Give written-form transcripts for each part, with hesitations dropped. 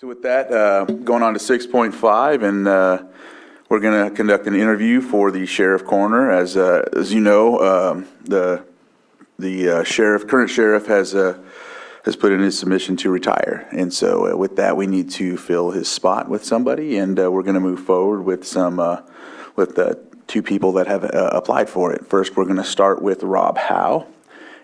So with that, going on to 6.5, and we're going to conduct an interview for the Sheriff-Coroner. As you know, the current sheriff has put in his submission to retire, and so with that, we need to fill his spot with somebody, and we're going to move forward with two people that have applied for it. First, we're going to start with Rob Howe.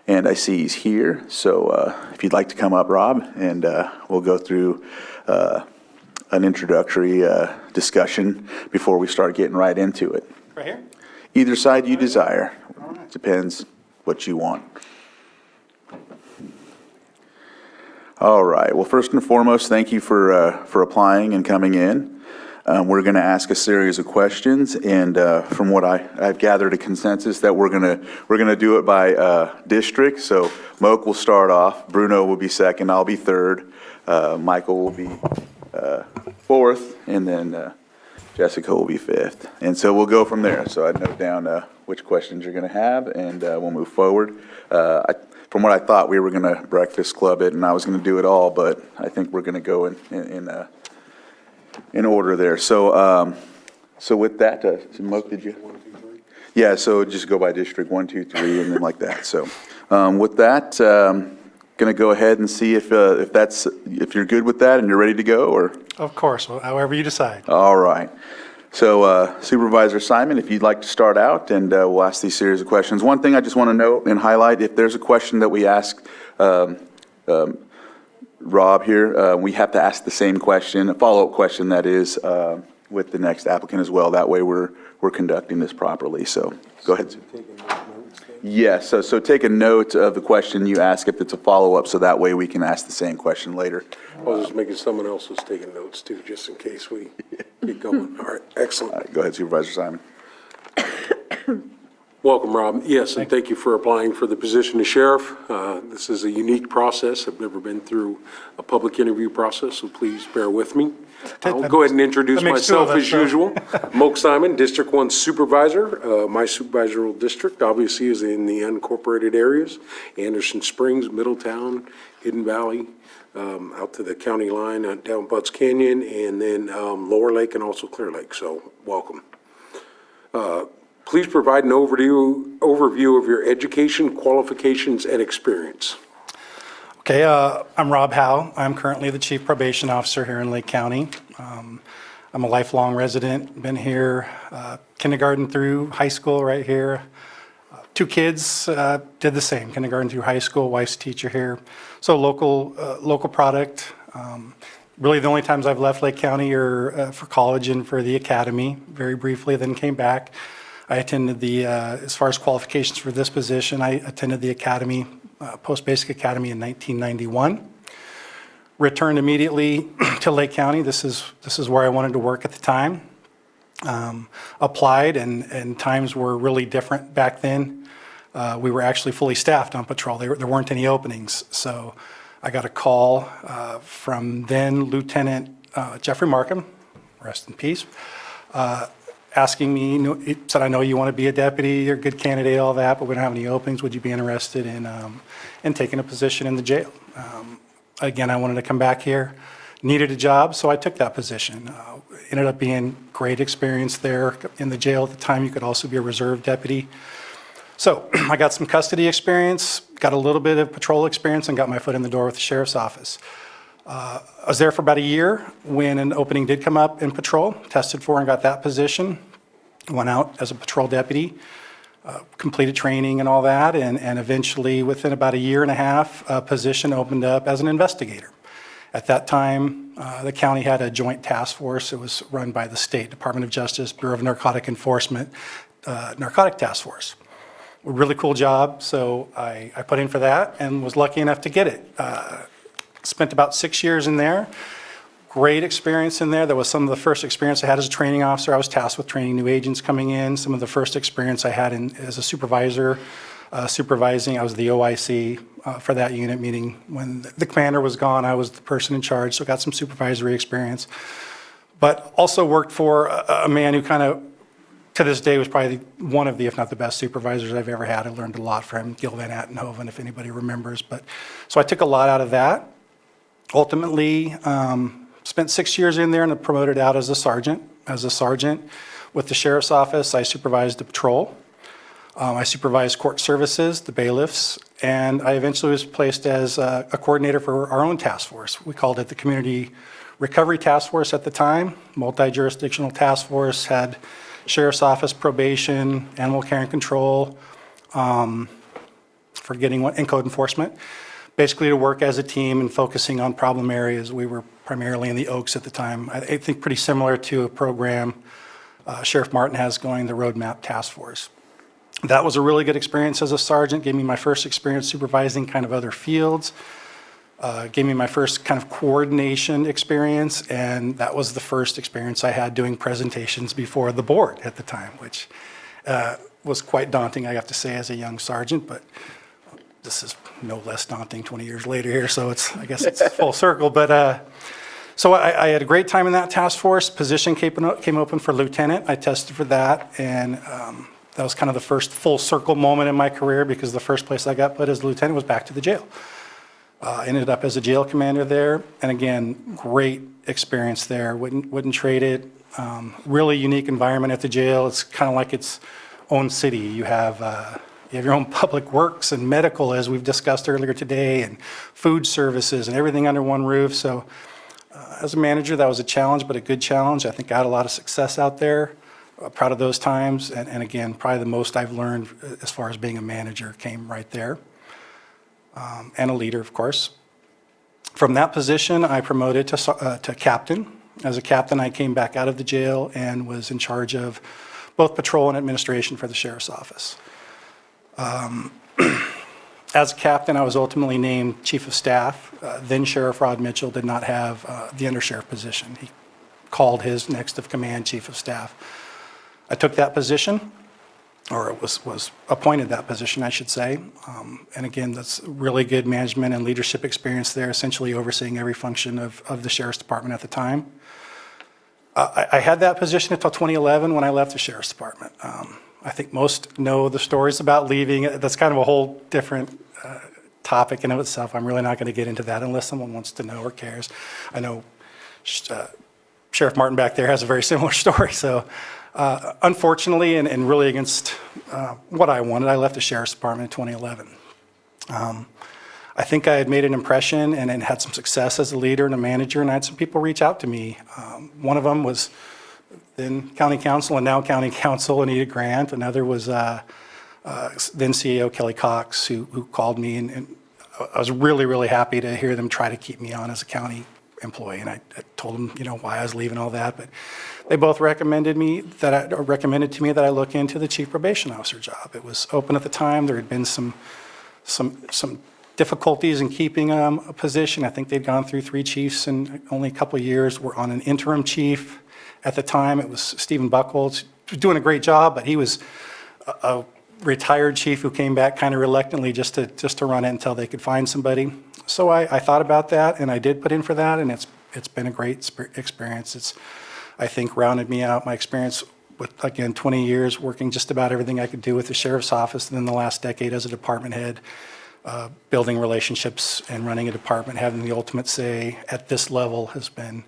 And I see he's here, so if you'd like to come up, Rob, and we'll go through an introductory discussion before we start getting right into it. Right here? Either side you desire. Depends what you want. All right. Well, first and foremost, thank you for applying and coming in. We're going to ask a series of questions, and from what I've gathered a consensus that we're gonna do it by district. So Moke will start off, Bruno will be second, I'll be third, Michael will be fourth, and then Jessica will be fifth. And so we'll go from there. So I'd note down which questions you're going to have, and we'll move forward. From what I thought, we were going to breakfast club it, and I was going to do it all, but I think we're going to go in order there. So with that, Moke, did you? 1, 2, 3. Yeah, so just go by district 1, 2, 3, and then like that. So with that, going to go ahead and see if you're good with that and you're ready to go, or? Of course, well, however you decide. All right. So Supervisor Simon, if you'd like to start out, and we'll ask these series of questions. One thing I just want to note and highlight, if there's a question that we ask Rob here, we have to ask the same question, a follow-up question that is, with the next applicant as well. That way we're conducting this properly. So go ahead. Yes, so take a note of the question you ask if it's a follow-up, so that way we can ask the same question later. I was just making someone else was taking notes too, just in case we get going. All right, excellent. All right, go ahead, Supervisor Simon. Welcome, Rob. Yes, and thank you for applying for the position of sheriff. This is a unique process. I've never been through a public interview process, so please bear with me. I'll go ahead and introduce myself as usual. Moke Simon, District 1 Supervisor. My supervisory district obviously is in the unincorporated areas, Anderson Springs, Middletown, Hidden Valley, out to the county line down Butts Canyon, and then Lower Lake and also Clear Lake, so welcome. Please provide an overview of your education, qualifications, and experience. Okay, I'm Rob Howe. I'm currently the Chief Probation Officer here in Lake County. I'm a lifelong resident, been here kindergarten through high school right here. 2 kids did the same, kindergarten through high school, wife's teacher here. So local product. Really the only times I've left Lake County are for college and for the academy, very briefly, then came back. I attended as far as qualifications for this position, I attended the academy, post-basic academy in 1991. Returned immediately to Lake County. This is where I wanted to work at the time. Applied, and times were really different back then. We were actually fully staffed on patrol. There weren't any openings. So I got a call from then Lieutenant Jeffrey Markham, rest in peace, asking me, he said, I know you want to be a deputy, you're a good candidate, all that, but we don't have any openings. Would you be interested in taking a position in the jail? Again, I wanted to come back here, needed a job, so I took that position. Ended up being great experience there in the jail. At the time, you could also be a reserve deputy. So I got some custody experience, got a little bit of patrol experience, and got my foot in the door with the sheriff's office. I was there for about a year when an opening did come up in patrol, tested for and got that position. Went out as a patrol deputy, completed training and all that, and eventually within about a year and a half, a position opened up as an investigator. At that time, the county had a joint task force. It was run by the State Department of Justice, Bureau of Narcotic Enforcement, Narcotic Task Force. A really cool job, so I put in for that and was lucky enough to get it. Spent about 6 years in there. Great experience in there. That was some of the first experience I had as a training officer. I was tasked with training new agents coming in. Some of the first experience I had as a supervisor, supervising. I was the OIC for that unit, meaning when the commander was gone, I was the person in charge, so got some supervisory experience. But also worked for a man who kind of, to this day, was probably one of the, if not the best supervisors I've ever had. I learned a lot from him, Gil Van Attenhoven, if anybody remembers. So I took a lot out of that. Ultimately, spent spent 6 years in there and promoted out as a sergeant. As a sergeant with the Sheriff's Office, I supervised the patrol. I supervised court services, the bailiffs, and I eventually was placed as a coordinator for our own task force. We called it the Community Recovery Task Force at the time, multi-jurisdictional task force, had Sheriff's Office, probation, animal care and control, and code enforcement, basically to work as a team and focusing on problem areas. We were primarily in the Oaks at the time. I think pretty similar to a program Sheriff Martin has going, the Roadmap Task Force. That was a really good experience as a sergeant, gave me my first experience supervising kind of other fields, gave me my first kind of coordination experience, and that was the first experience I had doing presentations before the board at the time, which was quite daunting, I have to say, as a young sergeant, but this is no less daunting 20 years later here, so I guess it's full circle. But so I had a great time in that task force. Position came open for lieutenant. I tested for that, and that was kind of the first full circle moment in my career, because the first place I got put as lieutenant was back to the jail. Ended up as a jail commander there, and again, great experience there. Wouldn't trade it. Really unique environment at the jail. It's kind of like its own city. You have your own public works and medical, as we've discussed earlier today, and food services and everything under one roof. So as a manager, that was a challenge, but a good challenge. I think I had a lot of success out there. Proud of those times. And again, probably the most I've learned as far as being a manager came right there. And a leader, of course. From that position, I promoted to captain. As a captain, I came back out of the jail and was in charge of both patrol and administration for the Sheriff's Office. As a captain, I was ultimately named Chief of Staff. Then Sheriff Rod Mitchell did not have the undersheriff position. He called his next of command Chief of Staff. I took that position, or was appointed that position, I should say. And again, that's really good management and leadership experience there, essentially overseeing every function of the Sheriff's Department at the time. I had that position until 2011 when I left the Sheriff's Department. I think most know the stories about leaving. That's kind of a whole different topic in of itself. I'm really not going to get into that unless someone wants to know or cares. I know Sheriff Martin back there has a very similar story. So unfortunately, and really against what I wanted, I left the Sheriff's Department in 2011. I think I had made an impression and had some success as a leader and a manager, and I had some people reach out to me. One of them was then County Counsel and now County Counsel Anita Grant. Another was then CEO Kelly Cox, who called me, and I was really, really happy to hear them try to keep me on as a county employee. And I told them, why I was leaving, all that, but they both recommended to me that I look into the chief probation officer job. It was open at the time. There had been some difficulties in keeping a position. I think they'd gone through 3 chiefs in only a couple of years. We're on an interim chief. At the time, it was Stephen Buchholz, who was doing a great job, but he was a retired chief who came back kind of reluctantly just to run it until they could find somebody. So I thought about that, and I did put in for that, and it's been a great experience. It's, I think, rounded me out. My experience with, again, 20 years working just about everything I could do with the Sheriff's Office, and then the last decade as a department head, building relationships and running a department, having the ultimate say at this level has been,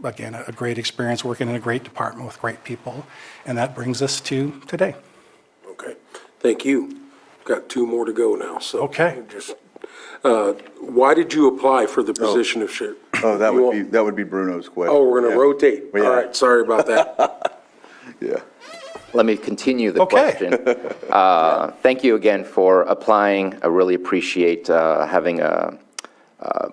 again, a great experience working in a great department with great people. And that brings us to today. Okay, thank you. Got 2 more to go now, so. Okay. Why did you apply for the position of sheriff? Oh, that would be Bruno's question. Oh, we're going to rotate. Yeah. All right, sorry about that. Yeah. Let me continue the Okay. question. Thank you again for applying. I really appreciate having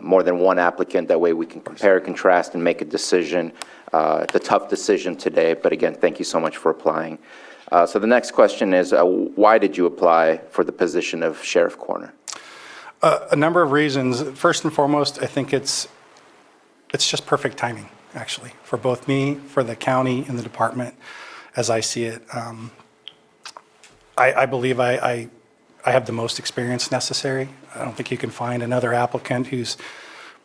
more than one applicant. That way we can compare, contrast, and make a decision. It's a tough decision today, but again, thank you so much for applying. So the next question is, why did you apply for the position of Sheriff-Coroner? A number of reasons. First and foremost, I think it's just perfect timing, actually, for both me, for the county, and the department, as I see it. I believe I have the most experience necessary. I don't think you can find another applicant who's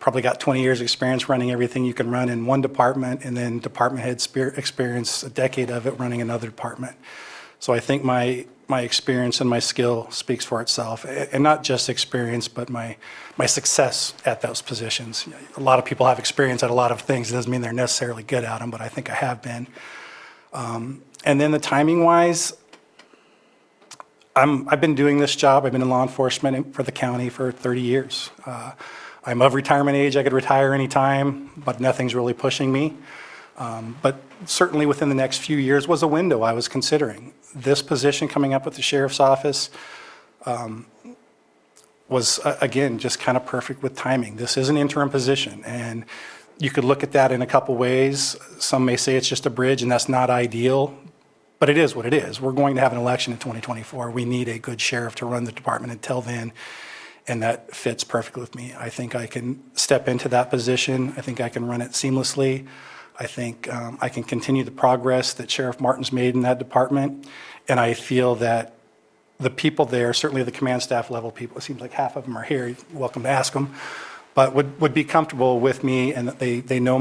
probably got 20 years experience running everything you can run in one department, and then department head experience, a decade of it running another department. So I think my my experience and my skill speaks for itself, and not just experience, but my success at those positions. A lot of people have experience at a lot of things. It doesn't mean they're necessarily good at them, but I think I have been. And then the timing-wise, I've been doing this job. I've been in law enforcement for the county for 30 years. I'm of retirement age. I could retire anytime, but nothing's really pushing me. But certainly within the next few years was a window I was considering. This position coming up with the sheriff's office was, again, just kind of perfect with timing. This is an interim position, and you could look at that in a couple ways. Some may say it's just a bridge, and that's not ideal, but it is what it is. We're going to have an election in 2024. We need a good sheriff to run the department until then, and that fits perfectly with me. I think I can step into that position. I think I can run it seamlessly. I think I can continue the progress that Sheriff Martin's made in that department, and I feel that the people there, certainly the command staff level people, it seems like half of them are here, you're welcome to ask them, but would be comfortable with me, and that they know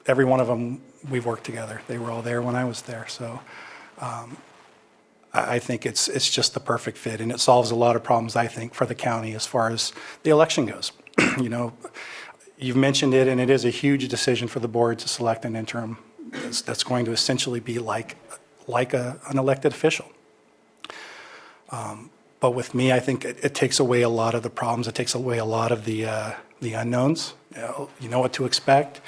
every one of them, we've worked together. They were all there when I was there, so I think it's just the perfect fit, and it solves a lot of problems, I think, for the county as far as the election goes. You know, you've mentioned it, and it is a huge decision for the board to select an interim that's going to essentially be like an elected official. But with me, I think it takes away a lot of the problems. It takes away a lot of the unknowns. You know what to expect.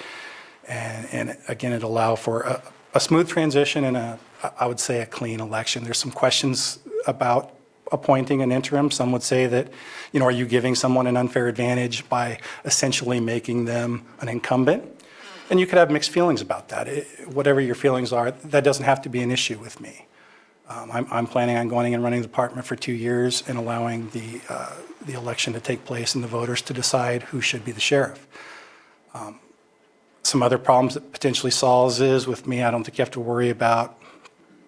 And again, it allow for a smooth transition and I would say a clean election. There's some questions about appointing an interim. Some would say that, you know, are you giving someone an unfair advantage by essentially making them an incumbent? And you could have mixed feelings about that. Whatever your feelings are, that doesn't have to be an issue with me. I'm planning on going and running the department for 2 years and allowing the election to take place and the voters to decide who should be the sheriff. Some other problems that potentially solves is with me, I don't think you have to worry about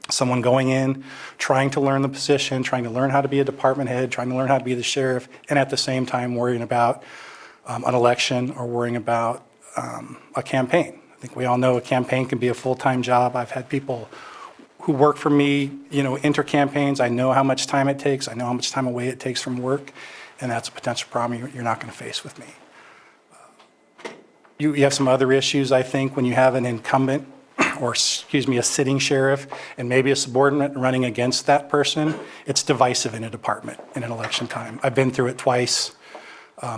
someone going in, trying to learn the position, trying to learn how to be a department head, trying to learn how to be the sheriff, and at the same time worrying about an election or worrying about a campaign. I think we all know a campaign can be a full-time job. I've had people who work for me, you know, enter campaigns. I know how much time it takes. I know how much time away it takes from work, and that's a potential problem you're not going to face with me. You have some other issues, I think, when you have an incumbent, or excuse me, a sitting sheriff, and maybe a subordinate running against that person. It's divisive in a department in an election time. I've been through it twice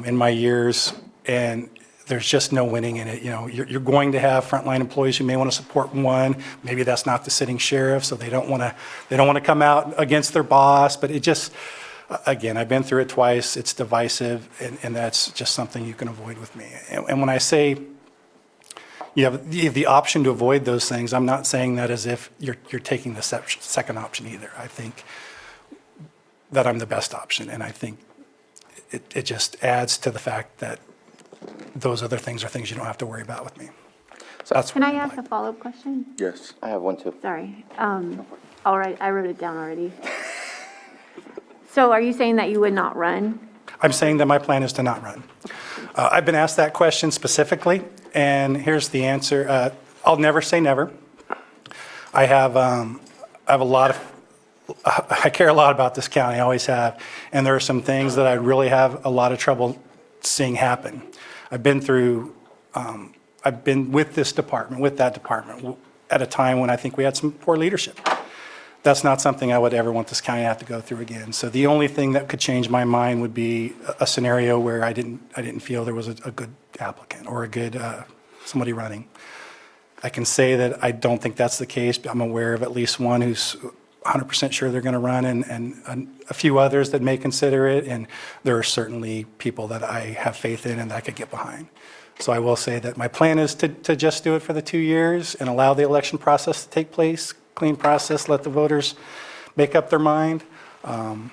in my years, and there's just no winning in it. You know, you're going to have frontline employees who may want to support one. Maybe that's not the sitting sheriff, so they don't want to come out against their boss. But it just, again, I've been through it twice. It's divisive, and that's just something you can avoid with me. And when I say you have the option to avoid those things, I'm not saying that as if you're taking the second option either. I think that I'm the best option, and I think it just adds to the fact that those other things are things you don't have to worry about with me. So that's Can I ask a follow-up question? Yes. I have one too. Sorry. All right, I wrote it down already. So are you saying that you would not run? I'm saying that my plan is to not run. I've been asked that question specifically, and here's the answer. I'll never say never. I have a lot of, I care a lot about this county, I always have, and there are some things that I really have a lot of trouble seeing happen. I've been with this department, with that department, at a time when I think we had some poor leadership. That's not something I would ever want this county to have to go through again. So the only thing that could change my mind would be a scenario where I didn't feel there was a good applicant or a good somebody running. I can say that I don't think that's the case, but I'm aware of at least one who's 100% sure they're going to run, and a few others that may consider it, and there are certainly people that I have faith in and that I could get behind. So I will say that my plan is to just do it for the 2 years and allow the election process to take place, clean process, let the voters make up their mind, and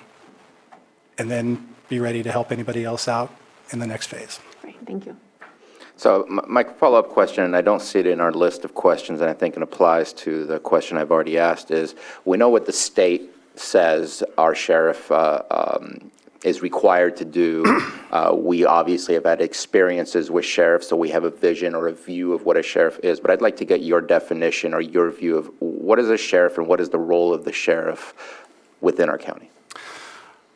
then be ready to help anybody else out in the next phase. Great, thank you. So my follow-up question, and I don't see it in our list of questions, and I think it applies to the question I've already asked, is we know what the state says our sheriff is required to do. We obviously have had experiences with sheriffs, so we have a vision or a view of what a sheriff is. But I'd like to get your definition or your view of what is a sheriff and what is the role of the sheriff within our county?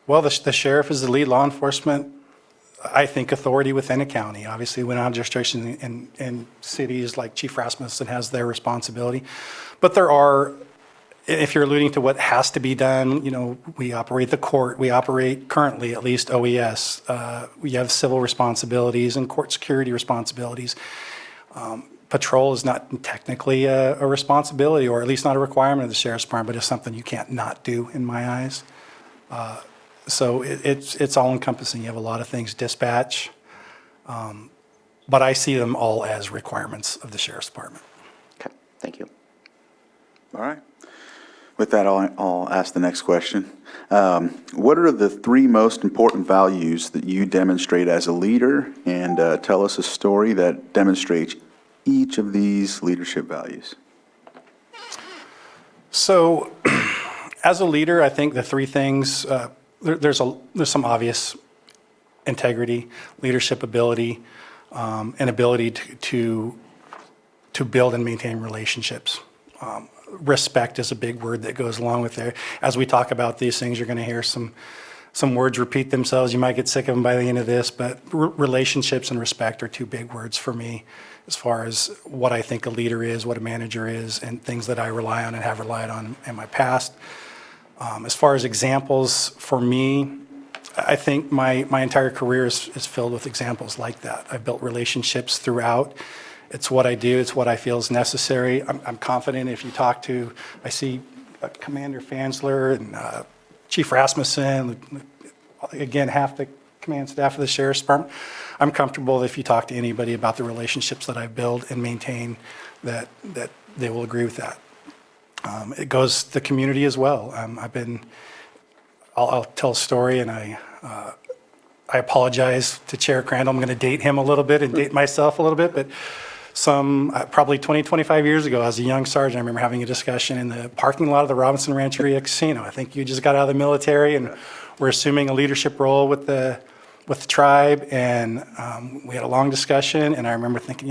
Well, the sheriff is the lead law enforcement, I think, authority within a county. Obviously, we don't have jurisdiction in cities like Chief Rasmussen has their responsibility. But there are, if you're alluding to what has to be done, we operate the court. We operate currently, at least, OES. We have civil responsibilities and court security responsibilities. Patrol is not technically a responsibility, or at least not a requirement of the sheriff's department, but it's something you can't not do in my eyes. So it's all encompassing. You have a lot of things, dispatch, but I see them all as requirements of the sheriff's department. Okay, thank you. All right. With that, I'll ask the next question. What are the 3 most important values that you demonstrate as a leader? And tell us a story that demonstrates each of these leadership values. So, as a leader, I think the 3 things, there's some obvious: integrity, leadership ability, and ability to build and maintain relationships. Respect is a big word that goes along with there. As we talk about these things, you're going to hear some words repeat themselves. You might get sick of them by the end of this, but relationships and respect are 2 big words for me as far as what I think a leader is, what a manager is, and things that I rely on and have relied on in my past. As far as examples, for me, I think my entire career is filled with examples like that. I've built relationships throughout. It's what I do. It's what I feel is necessary. I'm confident if you talk to, I see Commander Fansler and Chief Rasmussen, again, half the command staff of the Sheriff's Department. I'm comfortable if you talk to anybody about the relationships that I've built and maintain that they will agree with that. It goes to the community as well. I'll tell a story, and I apologize to Chair Crandall. I'm going to date him a little bit and date myself a little bit, but probably 20, 25 years ago, as a young sergeant, I remember having a discussion in the parking lot of the Robinson Rancheria Casino. I think you just got out of the military, and we're assuming a leadership role with the tribe, and we had a long discussion, and I remember thinking,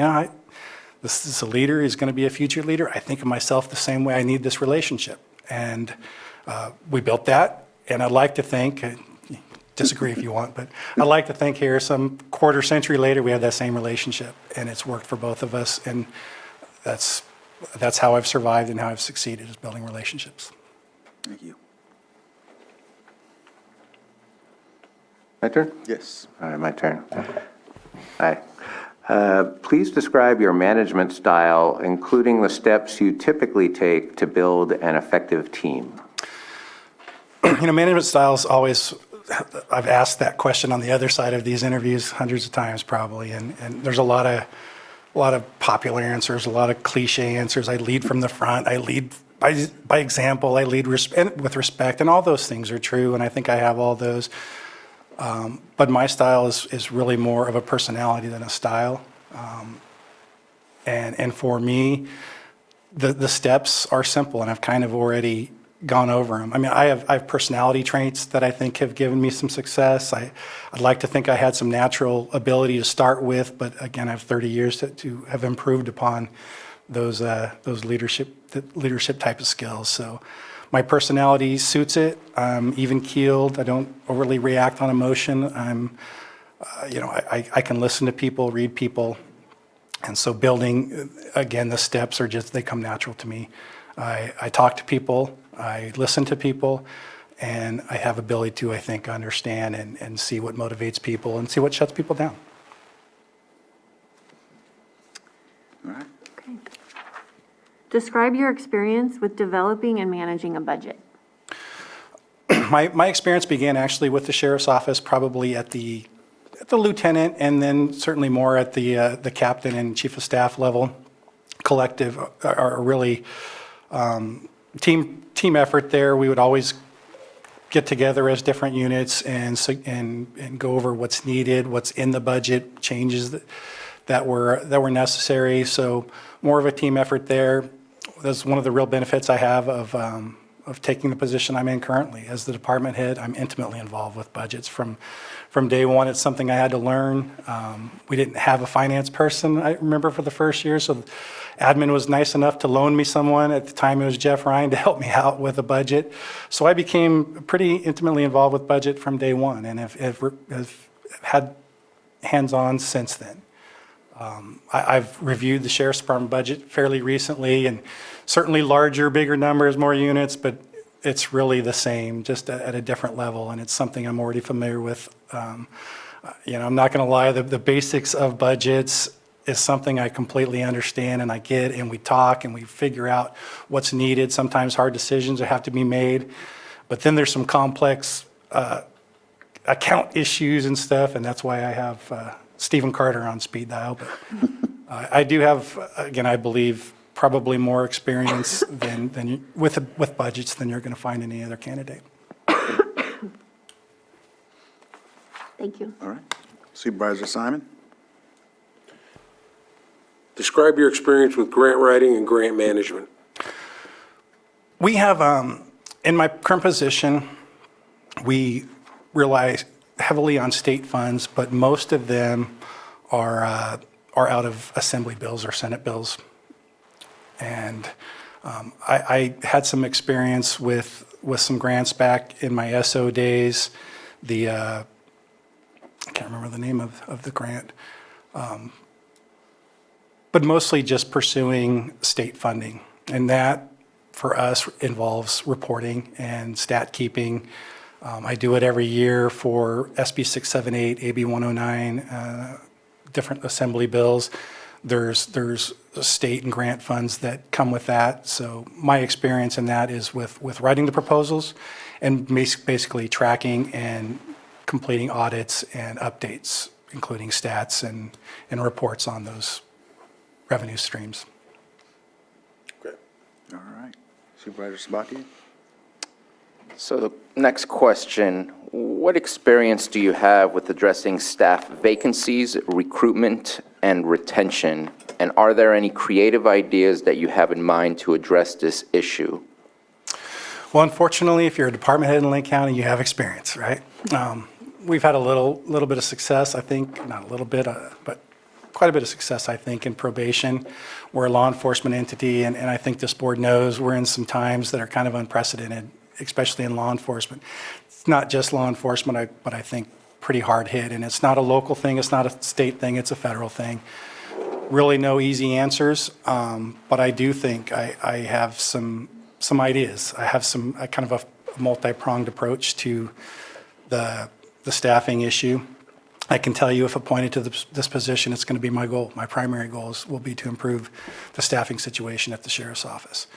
this is a leader, he's going to be a future leader. I think of myself the same way. I need this relationship, and we built that, and I'd like to think, disagree if you want, but I'd like to think here some quarter century later we have that same relationship, and it's worked for both of us, and that's how I've survived and how I've succeeded, is building relationships. Thank you. My turn? Yes. All right, my turn. Hi. Please describe your management style, including the steps you typically take to build an effective team. Management styles always, I've asked that question on the other side of these interviews hundreds of times probably, and there's a lot of popular answers, a lot of cliche answers. I lead from the front. I lead by example. I lead with respect, and all those things are true, and I think I have all those. But my style is really more of a personality than a style. And for me, the steps are simple, and I've kind of already gone over them. I mean, I have personality traits that I think have given me some success. I'd like to think I had some natural ability to start with, but again, I have 30 years to have improved upon those leadership type of skills. So my personality suits it. I'm even-keeled. I don't overly react on emotion. I can listen to people, read people. And so building, again, the steps they come natural to me. I talk to people, I listen to people, and I have ability to, I think, understand and see what motivates people and see what shuts people down. All right. Okay. Describe your experience with developing and managing a budget. My experience began actually with the sheriff's office, probably at the lieutenant, and then certainly more at the captain and chief of staff level. Collective are really team effort there. We would always get together as different units and go over what's needed, what's in the budget, changes that were necessary. So more of a team effort there. That's one of the real benefits I have of taking the position I'm in currently. As the department head, I'm intimately involved with budgets. From day one, it's something I had to learn. We didn't have a finance person, I remember, for the first year, so admin was nice enough to loan me someone. At the time, it was Jeff Ryan to help me out with a budget. So I became pretty intimately involved with budget from day one, and have had hands-on since then. I've reviewed the Sheriff's Department budget fairly recently, and certainly larger, bigger numbers, more units, but it's really the same, just at a different level, and it's something I'm already familiar with. I'm not going to lie, the basics of budgets is something I completely understand and I get, and we talk and we figure out what's needed. Sometimes hard decisions that have to be made, but then there's some complex account issues and stuff, and that's why I have Stephen Carter on speed dial. But I do have, again, I believe, probably more experience than with budgets than you're going to find any other candidate. Thank you. All right. Supervisor Simon? Describe your experience with grant writing and grant management. We have, in my current position, we rely heavily on state funds, but most of them are out of assembly bills or Senate bills. And I had some experience with some grants back in my SO days. I can't remember the name of the grant, but mostly just pursuing state funding. And that, for us, involves reporting and stat keeping. I do it every year for SB 678, AB 109, different assembly bills. There's state and grant funds that come with that. So my experience in that is with writing the proposals and basically tracking and completing audits and updates, including stats and reports on those revenue streams. Okay. All right. Supervisor Sabatier? So the next question, what experience do you have with addressing staff vacancies, recruitment, and retention? And are there any creative ideas that you have in mind to address this issue? Well, unfortunately, if you're a department head in Lake County, you have experience, right? We've had a little bit of success, I think, not a little bit, but quite a bit of success, I think, in probation. We're a law enforcement entity, and I think this board knows we're in some times that are kind of unprecedented, especially in law enforcement. It's not just law enforcement, but I think pretty hard hit. And it's not a local thing, it's not a state thing, it's a federal thing. Really no easy answers, but I do think I have some ideas. I have a kind of a multi-pronged approach to the staffing issue. I can tell you if appointed to this position, it's going to be my goal. My primary goals will be to improve the staffing situation at the sheriff's office.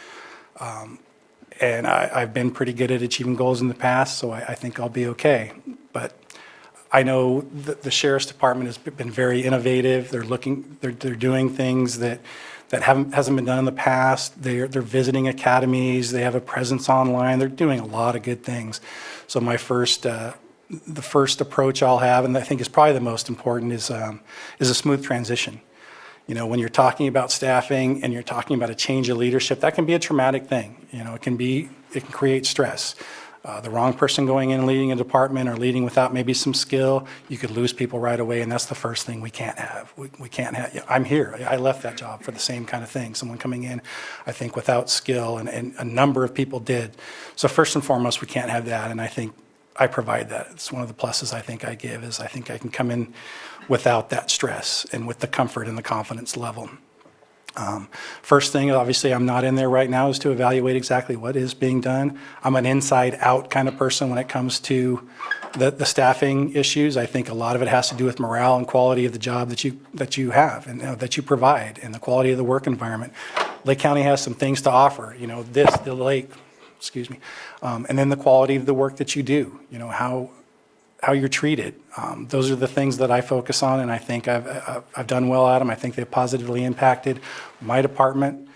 And I've been pretty good at achieving goals in the past, so I think I'll be okay. But I know that the sheriff's department has been very innovative. They're doing things that hasn't been done in the past. They're visiting academies. They have a presence online. They're doing a lot of good things. So my the first approach I'll have, and I think is probably the most important, is a smooth transition. You know, when you're talking about staffing and you're talking about a change of leadership, that can be a traumatic thing. You know, it can create stress. The wrong person going in and leading a department or leading without maybe some skill, you could lose people right away, and that's the first thing we can't have. We can't have, I'm here. I left that job for the same kind of thing. Someone coming in, I think, without skill, and a number of people did. So first and foremost, we can't have that, and I think I provide that. It's one of the pluses I think I give, is I think I can come in without that stress and with the comfort and the confidence level. First thing, obviously, I'm not in there right now, is to evaluate exactly what is being done. I'm an inside-out kind of person when it comes to the staffing issues. I think a lot of it has to do with morale and quality of the job that you have and that you provide, and the quality of the work environment. Lake County has some things to offer. You know, the lake, excuse me, and then the quality of the work that you do. You know, how you're treated. Those are the things that I focus on, and I think I've done well at them. I think they've positively impacted my department.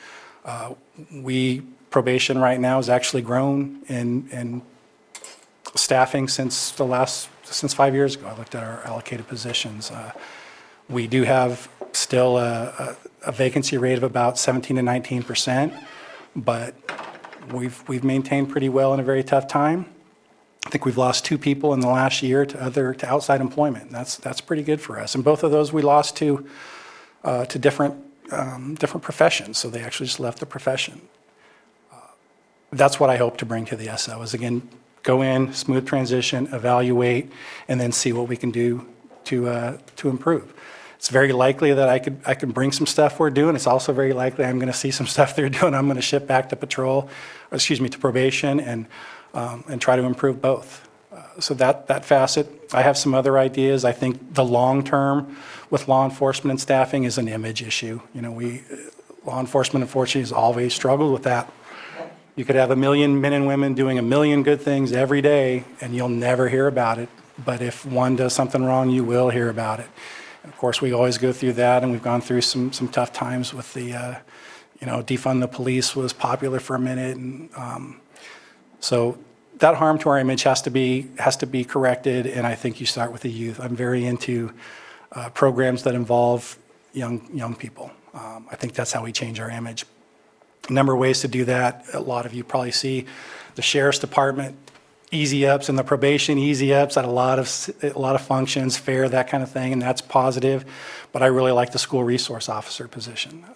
Probation right now has actually grown in staffing since 5 years ago. I looked at our allocated positions. We do have still a vacancy rate of about 17 to 19%, but We've maintained pretty well in a very tough time. I think we've lost 2 people in the last year to outside employment. And that's pretty good for us. And both of those we lost to different professions. So they actually just left the profession. That's what I hope to bring to the SO is, again, go in, smooth transition, evaluate, and then see what we can do to improve. It's very likely that I could bring some stuff we're doing. It's also very likely I'm going to see some stuff they're doing. I'm going to ship back to to probation, and try to improve both. So that facet. I have some other ideas. I think the long term with law enforcement and staffing is an image issue. Law enforcement, unfortunately, has always struggled with that. You could have 1 million men and women doing 1 million good things every day, and you'll never hear about it. But if one does something wrong, you will hear about it. And of course, we always go through that, and we've gone through some tough times with the, defund the police was popular for a minute, and so that harm to our image has to be corrected. And I think you start with the youth. I'm very into programs that involve young people. I think that's how we change our image. A number of ways to do that. A lot of you probably see the Sheriff's Department easy ups and the probation easy ups at a lot of functions, fair, that kind of thing, and that's positive. But I really like the school resource officer position.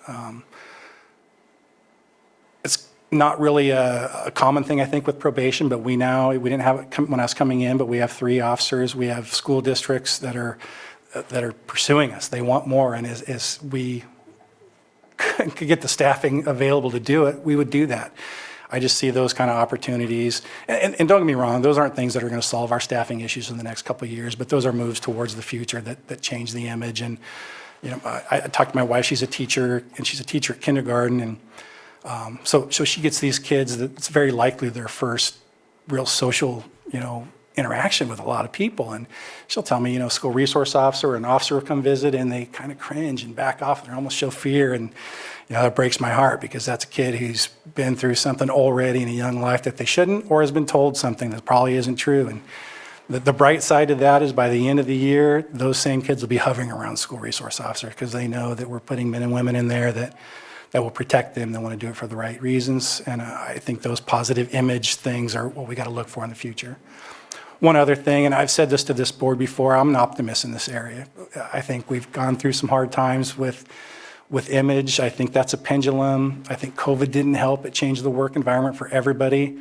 It's not really a common thing, I think, with probation, but we didn't have it when I was coming in, but we have 3 officers. We have school districts that are pursuing us. They want more, and as we could get the staffing available to do it, we would do that. I just see those kind of opportunities. And don't get me wrong, those aren't things that are going to solve our staffing issues in the next couple of years, but those are moves towards the future that change the image. And, I talked to my wife, she's a teacher, and she's a teacher at kindergarten. And so she gets these kids that it's very likely their first real social, interaction with a lot of people. And she'll tell me, school resource officer or an officer will come visit, and they kind of cringe and back off, and they almost show fear. And, it breaks my heart, because that's a kid who's been through something already in a young life that they shouldn't, or has been told something that probably isn't true. And the bright side of that is by the end of the year, those same kids will be hovering around school resource officer, because they know that we're putting men and women in there that will protect them, that want to do it for the right reasons. And I think those positive image things are what we got to look for in the future. One other thing, and I've said this to this board before, I'm an optimist in this area. I think we've gone through some hard times with image. I think that's a pendulum. I think COVID didn't help. It changed the work environment for everybody.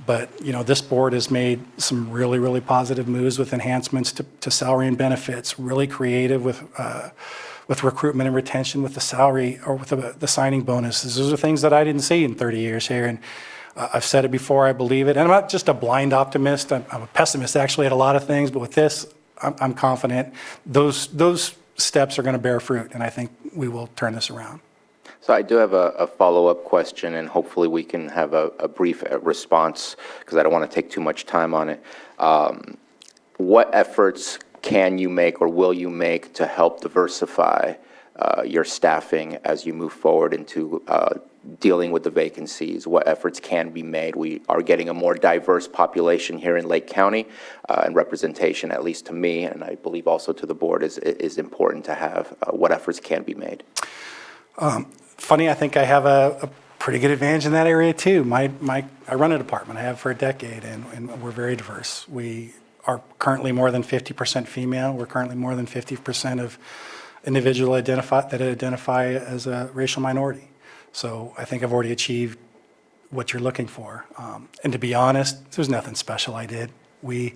But, this board has made some really, really positive moves with enhancements to salary and benefits, really creative with recruitment and retention, with the salary, or with the signing bonuses. Those are things that I didn't see in 30 years here. And I've said it before, I believe it. And I'm not just a blind optimist. I'm a pessimist, actually, at a lot of things. But with this, I'm confident those steps are going to bear fruit. And I think we will turn this around. So I do have a follow-up question, and hopefully we can have a brief response, because I don't want to take too much time on it. What efforts can you make or will you make to help diversify your staffing as you move forward into dealing with the vacancies? What efforts can be made? We are getting a more diverse population here in Lake County, and representation, at least to me, and I believe also to the board, is important to have. What efforts can be made? Funny, I think I have a pretty good advantage in that area too. I run a department. I have for a decade, and we're very diverse. We are currently more than 50% female. We're currently more than 50% of individuals that identify as a racial minority. So I think I've already achieved what you're looking for. And to be honest, there's nothing special I did. We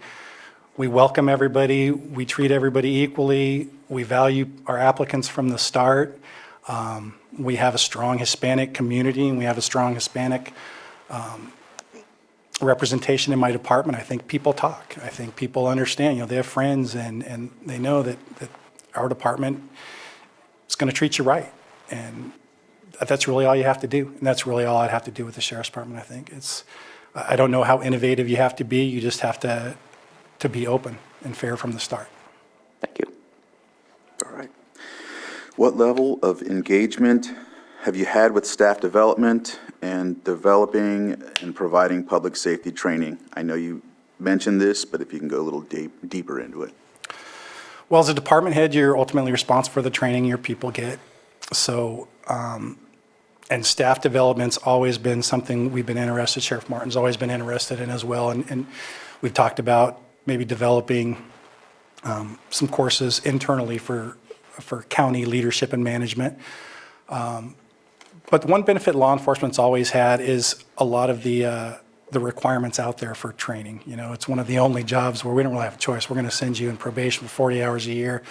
welcome everybody. We treat everybody equally. We value our applicants from the start. We have a strong Hispanic community, and we have a strong Hispanic representation in my department. I think people talk. I think people understand. They have friends, and they know that our department is going to treat you right. And that's really all you have to do. And that's really all I'd have to do with the Sheriff's Department, I think. I don't know how innovative you have to be. You just have to be open and fair from the start. Thank you. All right. What level of engagement have you had with staff development and developing and providing public safety training? I know you mentioned this, but if you can go a little deeper into it. Well, as a department head, you're ultimately responsible for the training your people get. So And staff development's always been something we've been interested, Sheriff Martin's always been interested in as well. And we've talked about maybe developing some courses internally for county leadership and management. But the one benefit law enforcement's always had is a lot of the requirements out there for training. You know, it's one of the only jobs where we don't really have a choice. We're going to send you in probation for 40 hours a year,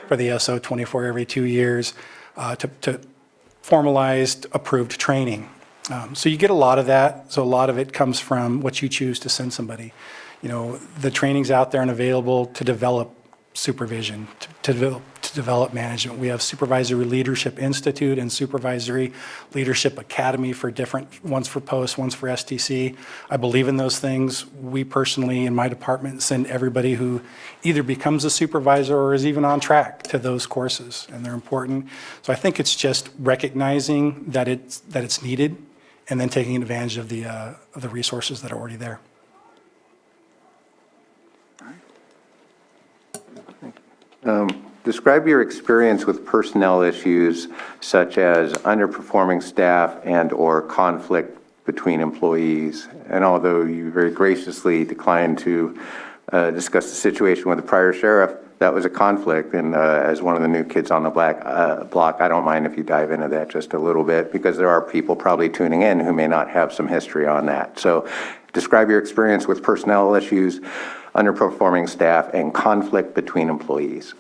for the SO 24 every 2 years, to formalized, approved training. So you get a lot of that. So a lot of it comes from what you choose to send somebody. You know, the training's out there and available to develop supervision, to develop management. We have Supervisory Leadership Institute and Supervisory Leadership Academy for different, one's for post, one's for STC. I believe in those things. We personally, in my department, send everybody who either becomes a supervisor or is even on track to those courses, and they're important. So I think it's just recognizing that it's needed and then taking advantage of the resources that are already there. Describe your experience with personnel issues such as underperforming staff and/or conflict between employees. And although you very graciously declined to discuss the situation with the prior sheriff, that was a conflict. And as one of the new kids on the block, I don't mind if you dive into that just a little bit, because there are people probably tuning in who may not have some history on that. So describe your experience with personnel issues, underperforming staff, and conflict between employees.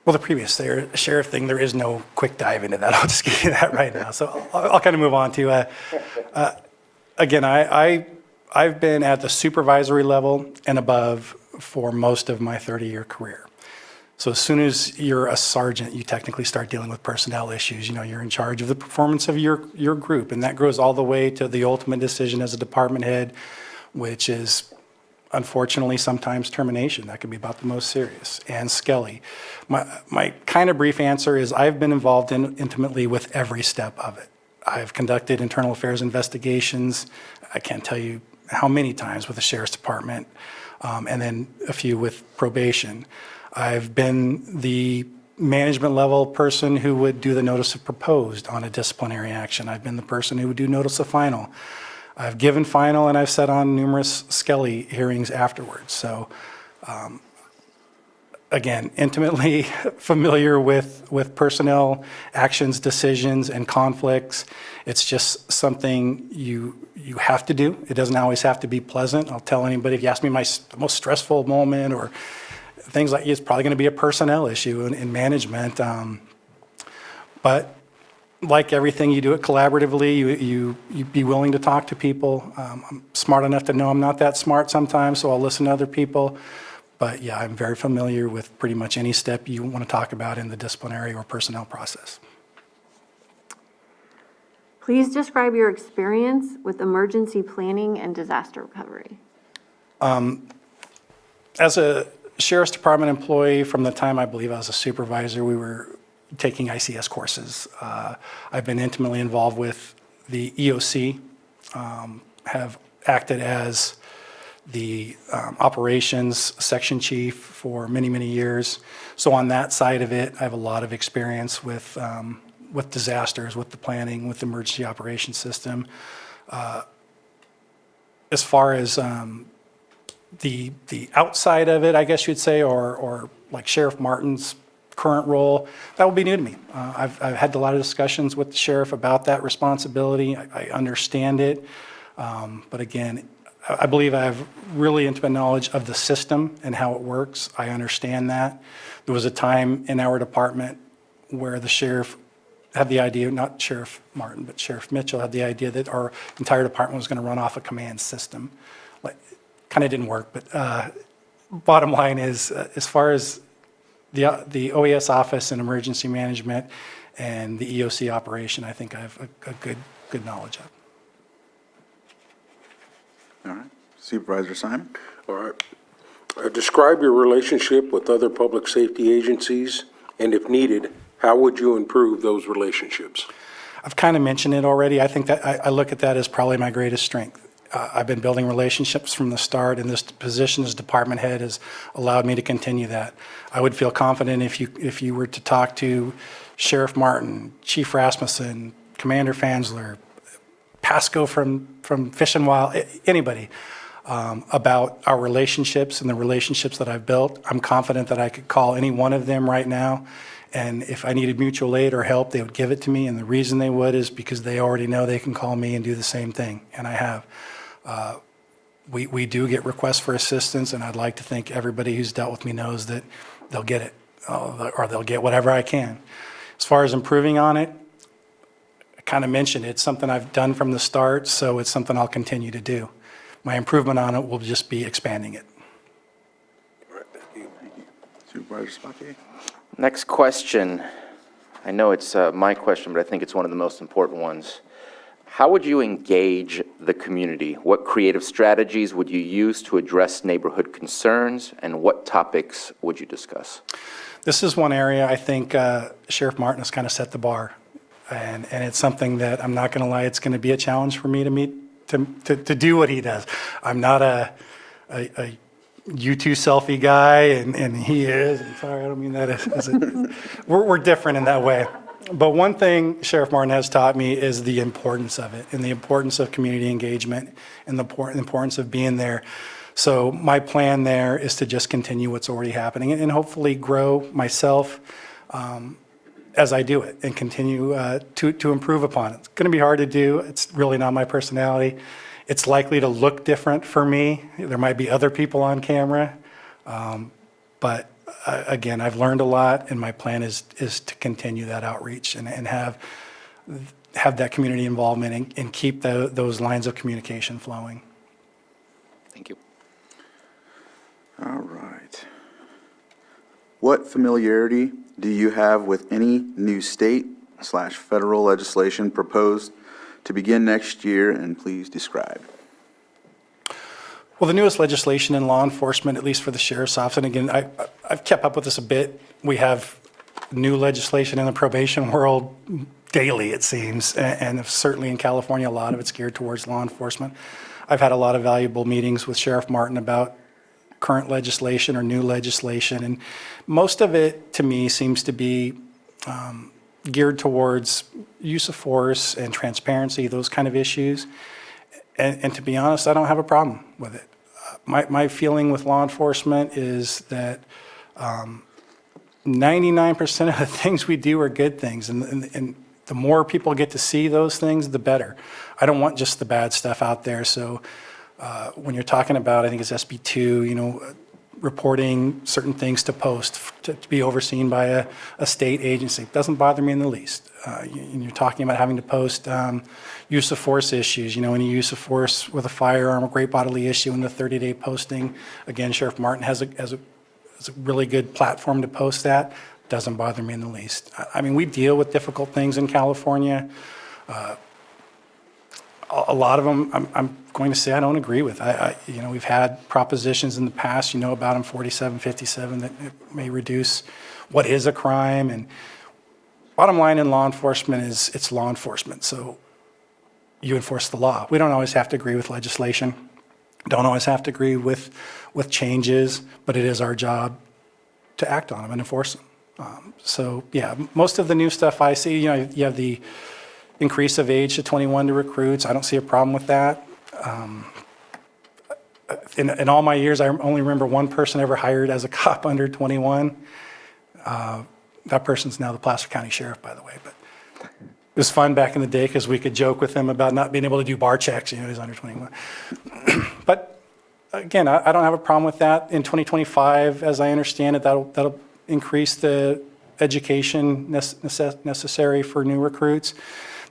Well, the previous sheriff thing, there is no quick dive into that. I'll just give you that right now. So I'll kind of move on to, again, I've been at the supervisory level and above for most of my 30-year career. So as soon as you're a sergeant, you technically start dealing with personnel issues. You know, you're in charge of the performance of your group, and that grows all the way to the ultimate decision as a department head, which is unfortunately sometimes termination. That can be about the most serious. And Skelly. My kind of brief answer is I've been involved intimately with every step of it. I've conducted internal affairs investigations. I can't tell you how many times with the Sheriff's Department, and then a few with probation. I've been the management level person who would do the notice of proposed on a disciplinary action. I've been the person who would do notice of final. I've given final, and I've sat on numerous Skelly hearings afterwards. So, again, intimately familiar with personnel actions, decisions, and conflicts. It's just something you have to do. It doesn't always have to be pleasant. I'll tell anybody, if you ask me my most stressful moment or things like, it's probably going to be a personnel issue in management. But like everything, you do it collaboratively. You be willing to talk to people. I'm smart enough to know I'm not that smart sometimes, so I'll listen to other people. But yeah, I'm very familiar with pretty much any step you want to talk about in the disciplinary or personnel process. Please describe your experience with emergency planning and disaster recovery. As a Sheriff's Department employee, from the time I believe I was a supervisor, we were taking ICS courses. I've been intimately involved with the EOC, have acted as the operations section chief for many, many years. So on that side of it, I have a lot of experience with disasters, with the planning, with the emergency operations system. As far as the outside of it, I guess you'd say, or like Sheriff Martin's current role, that will be new to me. I've had a lot of discussions with the sheriff about that responsibility. I understand it. But again, I believe I have really intimate knowledge of the system and how it works. I understand that. There was a time in our department where the sheriff had the idea, not Sheriff Martin, but Sheriff Mitchell had the idea that our entire department was going to run off a command system. Like, kind of didn't work, but bottom line is, as far as the OES office and emergency management and the EOC operation, I think I have a good knowledge of. All right. Supervisor Simon? All right. Describe your relationship with other public safety agencies, and if needed, how would you improve those relationships? I've kind of mentioned it already. I think that I look at that as probably my greatest strength. I've been building relationships from the start, and this position as department head has allowed me to continue that. I would feel confident if you were to talk to Sheriff Martin, Chief Rasmussen, Commander Fansler, Pasco from Fish and Wild, anybody, about our relationships and the relationships that I've built. I'm confident that I could call any one of them right now, and if I needed mutual aid or help, they would give it to me, and the reason they would is because they already know they can call me and do the same thing, and I have. We do get requests for assistance, and I'd like to think everybody who's dealt with me knows that they'll get it, or they'll get whatever I can. As far as improving on it, I kind of mentioned it's something I've done from the start, so it's something I'll continue to do. My improvement on it will just be expanding it. All right, thank you. Supervisor Mtg. Next question. I know it's my question, but I think it's one of the most important ones. How would you engage the community? What creative strategies would you use to address neighborhood concerns, and what topics would you discuss? This is one area I think Sheriff Martin has kind of set the bar, and it's something that I'm not going to lie, it's going to be a challenge for me to meet, to do what he does. I'm not a Eutice selfie guy, and he is. I'm sorry, I don't mean that as we're different in that way. But one thing Sheriff Martin has taught me is the importance of it, and the importance of community engagement, and the importance of being there. So my plan there is to just continue what's already happening and hopefully grow myself as I do it, and continue to improve upon it. It's going to be hard to do. It's really not my personality. It's likely to look different for me. There might be other people on camera, but again, I've learned a lot, and my plan is to continue that outreach and have that community involvement and keep those lines of communication flowing. Thank you. All right. What familiarity do you have with any new state/federal legislation proposed to begin next year, and please describe? Well, the newest legislation in law enforcement, at least for the sheriff's office, and again, I've kept up with this a bit. We have new legislation in the probation world daily, it seems, and certainly in California, a lot of it's geared towards law enforcement. I've had a lot of valuable meetings with Sheriff Martin about current legislation or new legislation, and most of it, to me, seems to be geared towards use of force and transparency, those kind of issues. And to be honest, I don't have a problem with it. My feeling with law enforcement is that 99% of the things we do are good things, and the more people get to see those things, the better. I don't want just the bad stuff out there. So when you're talking about, I think it's SB 2, reporting certain things to post, to be overseen by a state agency, it doesn't bother me in the least. You're talking about having to post use of force issues, any use of force with a firearm, a great bodily issue in the 30-day posting. Again, Sheriff Martin has a really good platform to post that. Doesn't bother me in the least. I mean, we deal with difficult things in California. A lot of them, I'm going to say I don't agree with. We've had propositions in the past, about them, 4757, that may reduce what is a crime. And bottom line in law enforcement is it's law enforcement. So you enforce the law. We don't always have to agree with legislation. Don't always have to agree with changes, but it is our job to act on them and enforce them. So yeah, most of the new stuff I see, you have the increase of age to 21 to recruits. I don't see a problem with that. In all my years, I only remember one person ever hired as a cop under 21. That person's now the Placer County Sheriff, by the way. But it was fun back in the day because we could joke with him about not being able to do bar checks. He's under 21. But again, I don't have a problem with that. In 2025, as I understand it, that'll increase the education necessary for new recruits.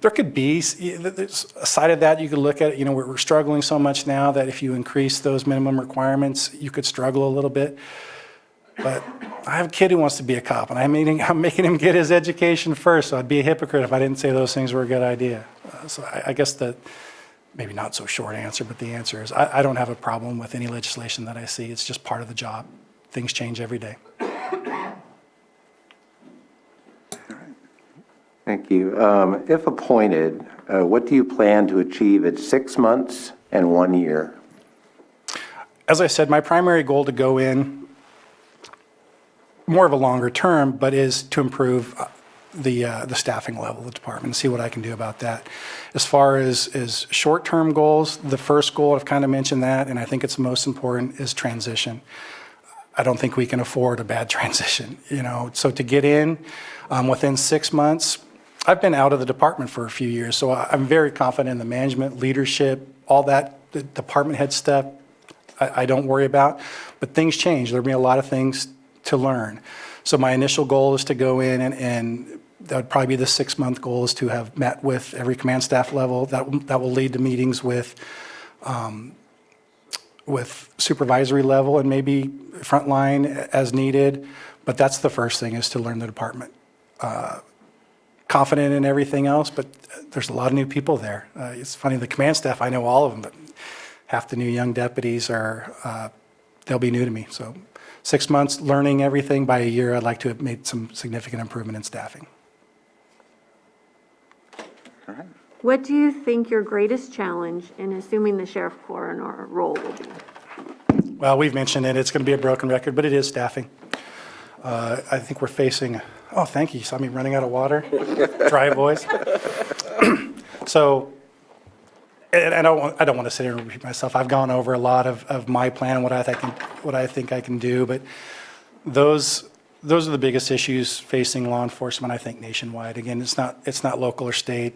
There could be, there's a side of that you could look at. We're struggling so much now that if you increase those minimum requirements, you could struggle a little bit. But I have a kid who wants to be a cop, and I'm making him get his education first, so I'd be a hypocrite if I didn't say those things were a good idea. So I guess the maybe not so short answer, but the answer is I don't have a problem with any legislation that I see. It's just part of the job. Things change every day. Thank you. If appointed, what do you plan to achieve at 6 months and 1 year? As I said, my primary goal to go in, more of a longer term, but is to improve the staffing level of the department and see what I can do about that. As far as short-term goals, the first goal, I've kind of mentioned that, and I think it's the most important, is transition. I don't think we can afford a bad transition, So to get in within 6 months, I've been out of the department for a few years, so I'm very confident in the management, leadership, all that, the department head stuff, I don't worry about. But things change. There'll be a lot of things to learn. So my initial goal is to go in and that would probably be the 6-month goal, is to have met with every command staff level. That will lead to meetings with supervisory level and maybe frontline as needed. But that's the first thing, is to learn the department. Confident in everything else, but there's a lot of new people there. It's funny, the command staff, I know all of them, but half the new young deputies they'll be new to me. So 6 months learning everything. By a year, I'd like to have made some significant improvement in staffing. All right. What do you think your greatest challenge in assuming the Sheriff-Coroner role will be? Well, we've mentioned it. It's going to be a broken record, but it is staffing. I think we're facing, oh, thank you. You saw me running out of water? Dry voice. So, and I don't want to sit here and repeat myself. I've gone over a lot of my plan and what I think I can do, but those are the biggest issues facing law enforcement, I think, nationwide. Again, it's not local or state.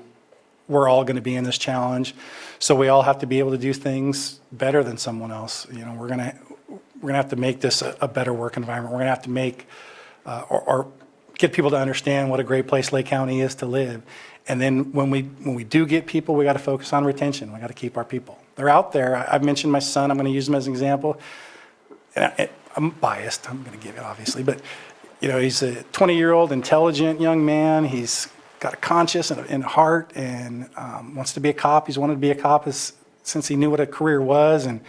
We're all going to be in this challenge, so we all have to be able to do things better than someone else. We're going to have to make this a better work environment. We're going to have to make or get people to understand what a great place Lake County is to live. And then when we do get people, we got to focus on retention. We got to keep our people. They're out there. I've mentioned my son. I'm going to use him as an example. And I'm biased. I'm going to give it, obviously, but he's a 20-year-old intelligent young man. He's got a conscience and a heart, and wants to be a cop. He's wanted to be a cop since he knew what a career was. And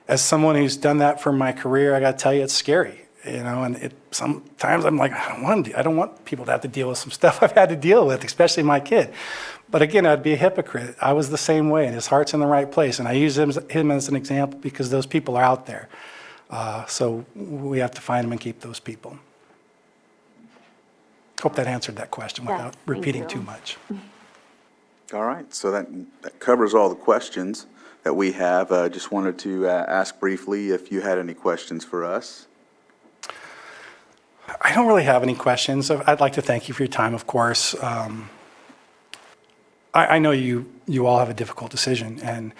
as someone who's done that for my career, I got to tell you, it's scary. And sometimes I'm like, I don't want people to have to deal with some stuff I've had to deal with, especially my kid. But again, I'd be a hypocrite. I was the same way, and his heart's in the right place. And I use him as an example because those people are out there. So we have to find them and keep those people. Hope that answered that question without Yes, repeating thank you. too much. All right, so that covers all the questions that we have. Just wanted to ask briefly if you had any questions for us. I don't really have any questions. I'd like to thank you for your time, of course. I know you all have a difficult decision, and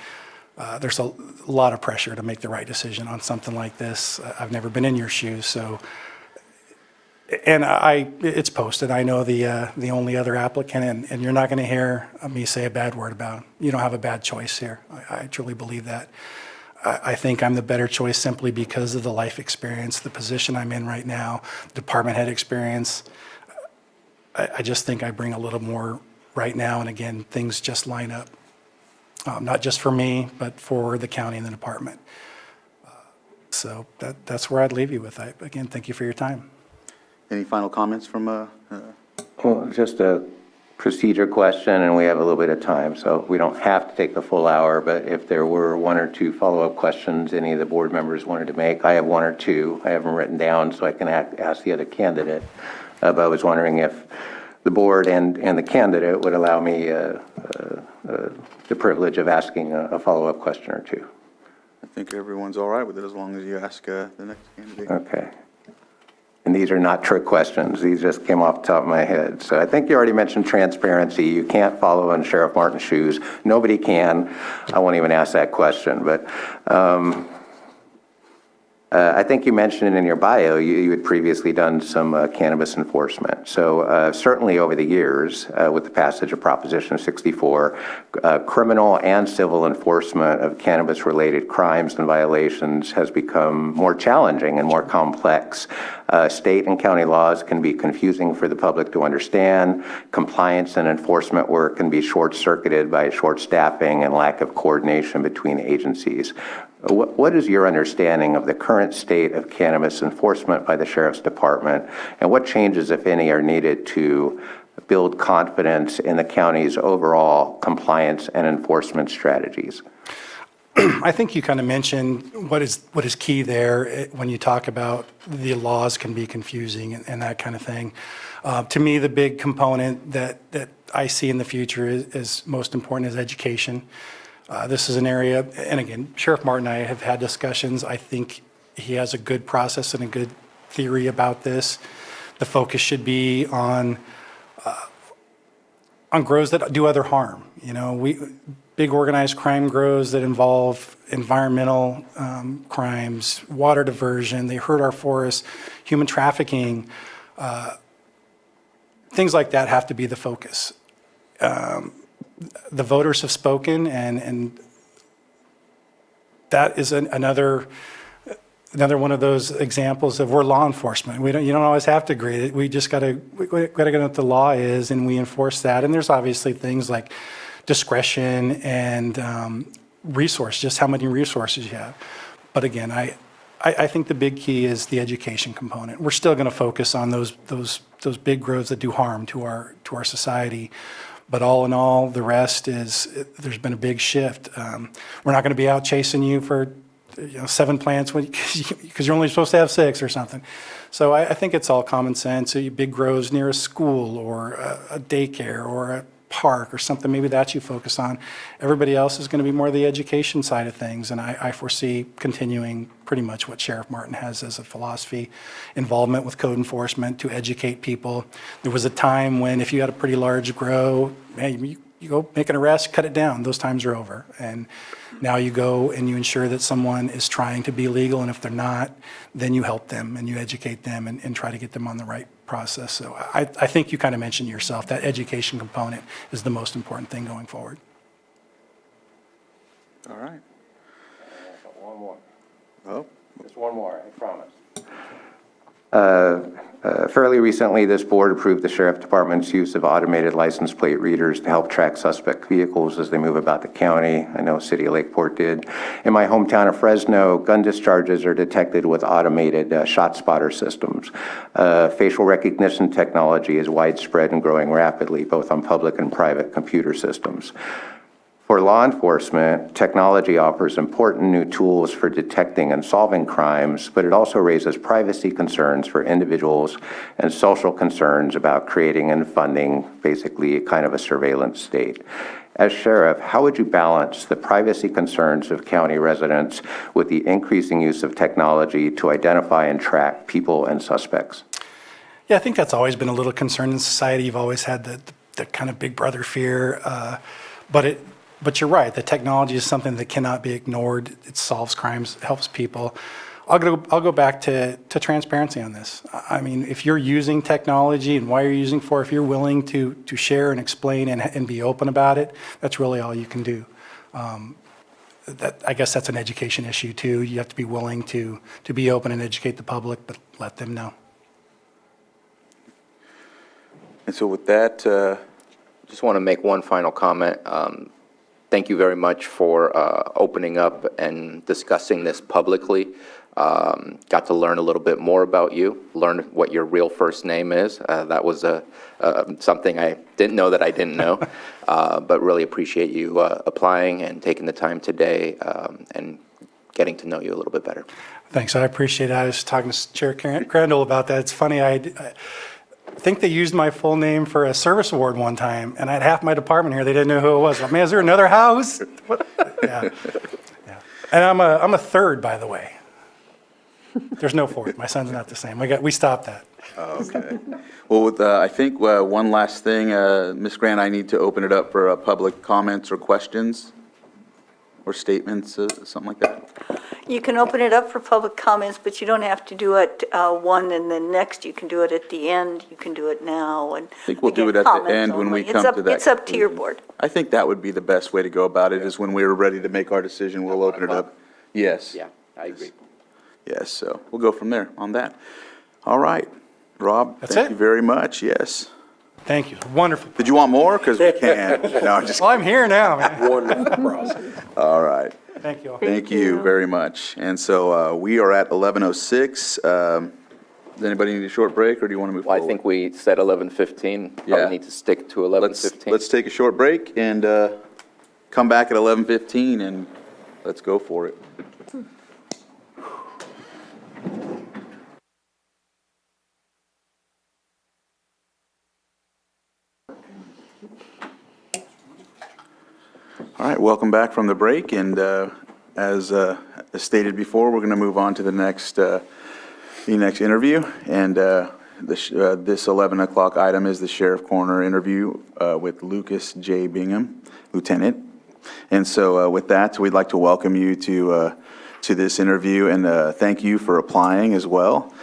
there's a lot of pressure to make the right decision on something like this. I've never been in your shoes, so. And it's posted. I know the only other applicant, and you're not going to hear me say a bad word about him. You don't have a bad choice here. I truly believe that. I think I'm the better choice simply because of the life experience, the position I'm in right now, department head experience. I just think I bring a little more right now, and again, things just line up. Not just for me, but for the county and the department. So that's where I'd leave you with. Again, thank you for your time. Any final comments from? Well, just a procedure question, and we have a little bit of time, so we don't have to take the full hour, but if there were 1 or 2 follow-up questions any of the board members wanted to make, I have 1 or 2. I have them written down so I can ask the other candidate. But I was wondering if the board and the candidate would allow me the privilege of asking a follow-up question or 2. I think everyone's all right with it as long as you ask the next candidate. Okay. And these are not trick questions. These just came off the top of my head. So I think you already mentioned transparency. You can't follow in Sheriff Martin's shoes. Nobody can. I won't even ask that question. But I think you mentioned in your bio you had previously done some cannabis enforcement. So certainly over the years, with the passage of Proposition 64, criminal and civil enforcement of cannabis-related crimes and violations has become more challenging and more complex. State and county laws can be confusing for the public to understand. Compliance and enforcement work can be short-circuited by short staffing and lack of coordination between agencies. What is your understanding of the current state of cannabis enforcement by the Sheriff's Department, and what changes, if any, are needed to build confidence in the county's overall compliance and enforcement strategies? I think you kind of mentioned what is key there when you talk about the laws can be confusing and that kind of thing. To me, the big component that I see in the future is most important is education. This is an area, and again, Sheriff Martin and I have had discussions. I think he has a good process and a good theory about this. The focus should be on grows that do other harm. You know, big organized crime grows that involve environmental crimes, water diversion, they hurt our forests, human trafficking, things like that have to be the focus. The voters have spoken, and that is another one of those examples of we're law enforcement. You don't always have to agree. We just got to know what the law is, and we enforce that. And there's obviously things like discretion and resource, just how many resources you have. But again, I think the big key is the education component. We're still going to focus on those big grows that do harm to our society. But all in all, the rest is there's been a big shift. We're not going to be out chasing you for 7 plants because you're only supposed to have 6 or something. So I think it's all common sense. So big grows near a school or a daycare or a park or something, maybe that you focus on. Everybody else is going to be more the education side of things, and I foresee continuing pretty much what Sheriff Martin has as a philosophy, involvement with code enforcement to educate people. There was a time when if you had a pretty large grow, hey, you go make an arrest, cut it down. Those times are over. And now you go and you ensure that someone is trying to be legal, and if they're not, then you help them and you educate them and try to get them on the right process. So I think you kind of mentioned yourself, that education component is the most important thing going forward. All right. One more. Oh, Just one more, I promise. Fairly recently, this board approved the Sheriff Department's use of automated license plate readers to help track suspect vehicles as they move about the county. I know City of Lakeport did. In my hometown of Fresno, gun discharges are detected with automated shot spotter systems. Facial recognition technology is widespread and growing rapidly, both on public and private computer systems. For law enforcement, technology offers important new tools for detecting and solving crimes, but it also raises privacy concerns for individuals and social concerns about creating and funding basically kind of a surveillance state. As sheriff, how would you balance the privacy concerns of county residents with the increasing use of technology to identify and track people and suspects? Yeah, I think that's always been a little concern in society. You've always had the kind of big brother fear, but you're right. The technology is something that cannot be ignored. It solves crimes, helps people. I'll go back to transparency on this. I mean, if you're using technology and why you're using it for, if you're willing to share and explain and be open about it, that's really all you can do. I guess that's an education issue too. You have to be willing to be open and educate the public, but let them know. and so with that, Just want to make one final comment. Thank you very much for opening up and discussing this publicly. Got to learn a little bit more about you, learn what your real first name is. That was something I didn't know that I didn't know, but really appreciate you applying and taking the time today and getting to know you a little bit better. Thanks. I appreciate it. I was talking to Chair Crandall about that. It's funny. I think they used my full name for a service award one time, and I had half my department here. They didn't know who it was. Man, is there another House? What? Yeah. And I'm a third, by the way. There's no fourth. My son's not the same. We stopped that. okay. Well, I think one last thing, Ms. Grant, I need to open it up for public comments or questions or statements, something like that. You can open it up for public comments, but you don't have to do it one and then next. You can do it at the end. You can do it now. And I think we'll do it at the end when we come to that. It's up to your board. I think that would be the best way to go about it, is when we're ready to make our decision, we'll open it up. Yes. Yeah, I agree. Yes, so we'll go from there on that. All right. Rob, That's thank it? you very much. Yes. Thank you. Wonderful. Did you want more? Because we can. No, I'm just Well, I'm here now, man. Wonderful process. All right. Thank you all. Thank you very much. And so we are at 11:06. Does anybody need a short break, or do you want to move Well, forward? I think we said 11:15. Yeah. Probably need to stick to Let's 11:15. take a short break and come back at 11:15 and let's go for it. All right, welcome back from the break, and as stated before, we're going to move on to the next interview, and this 11 o'clock item is the Sheriff-Coroner interview with Lucas J. Bingham, Lieutenant. And so with that, we'd like to welcome you to this interview, and thank you for applying as well.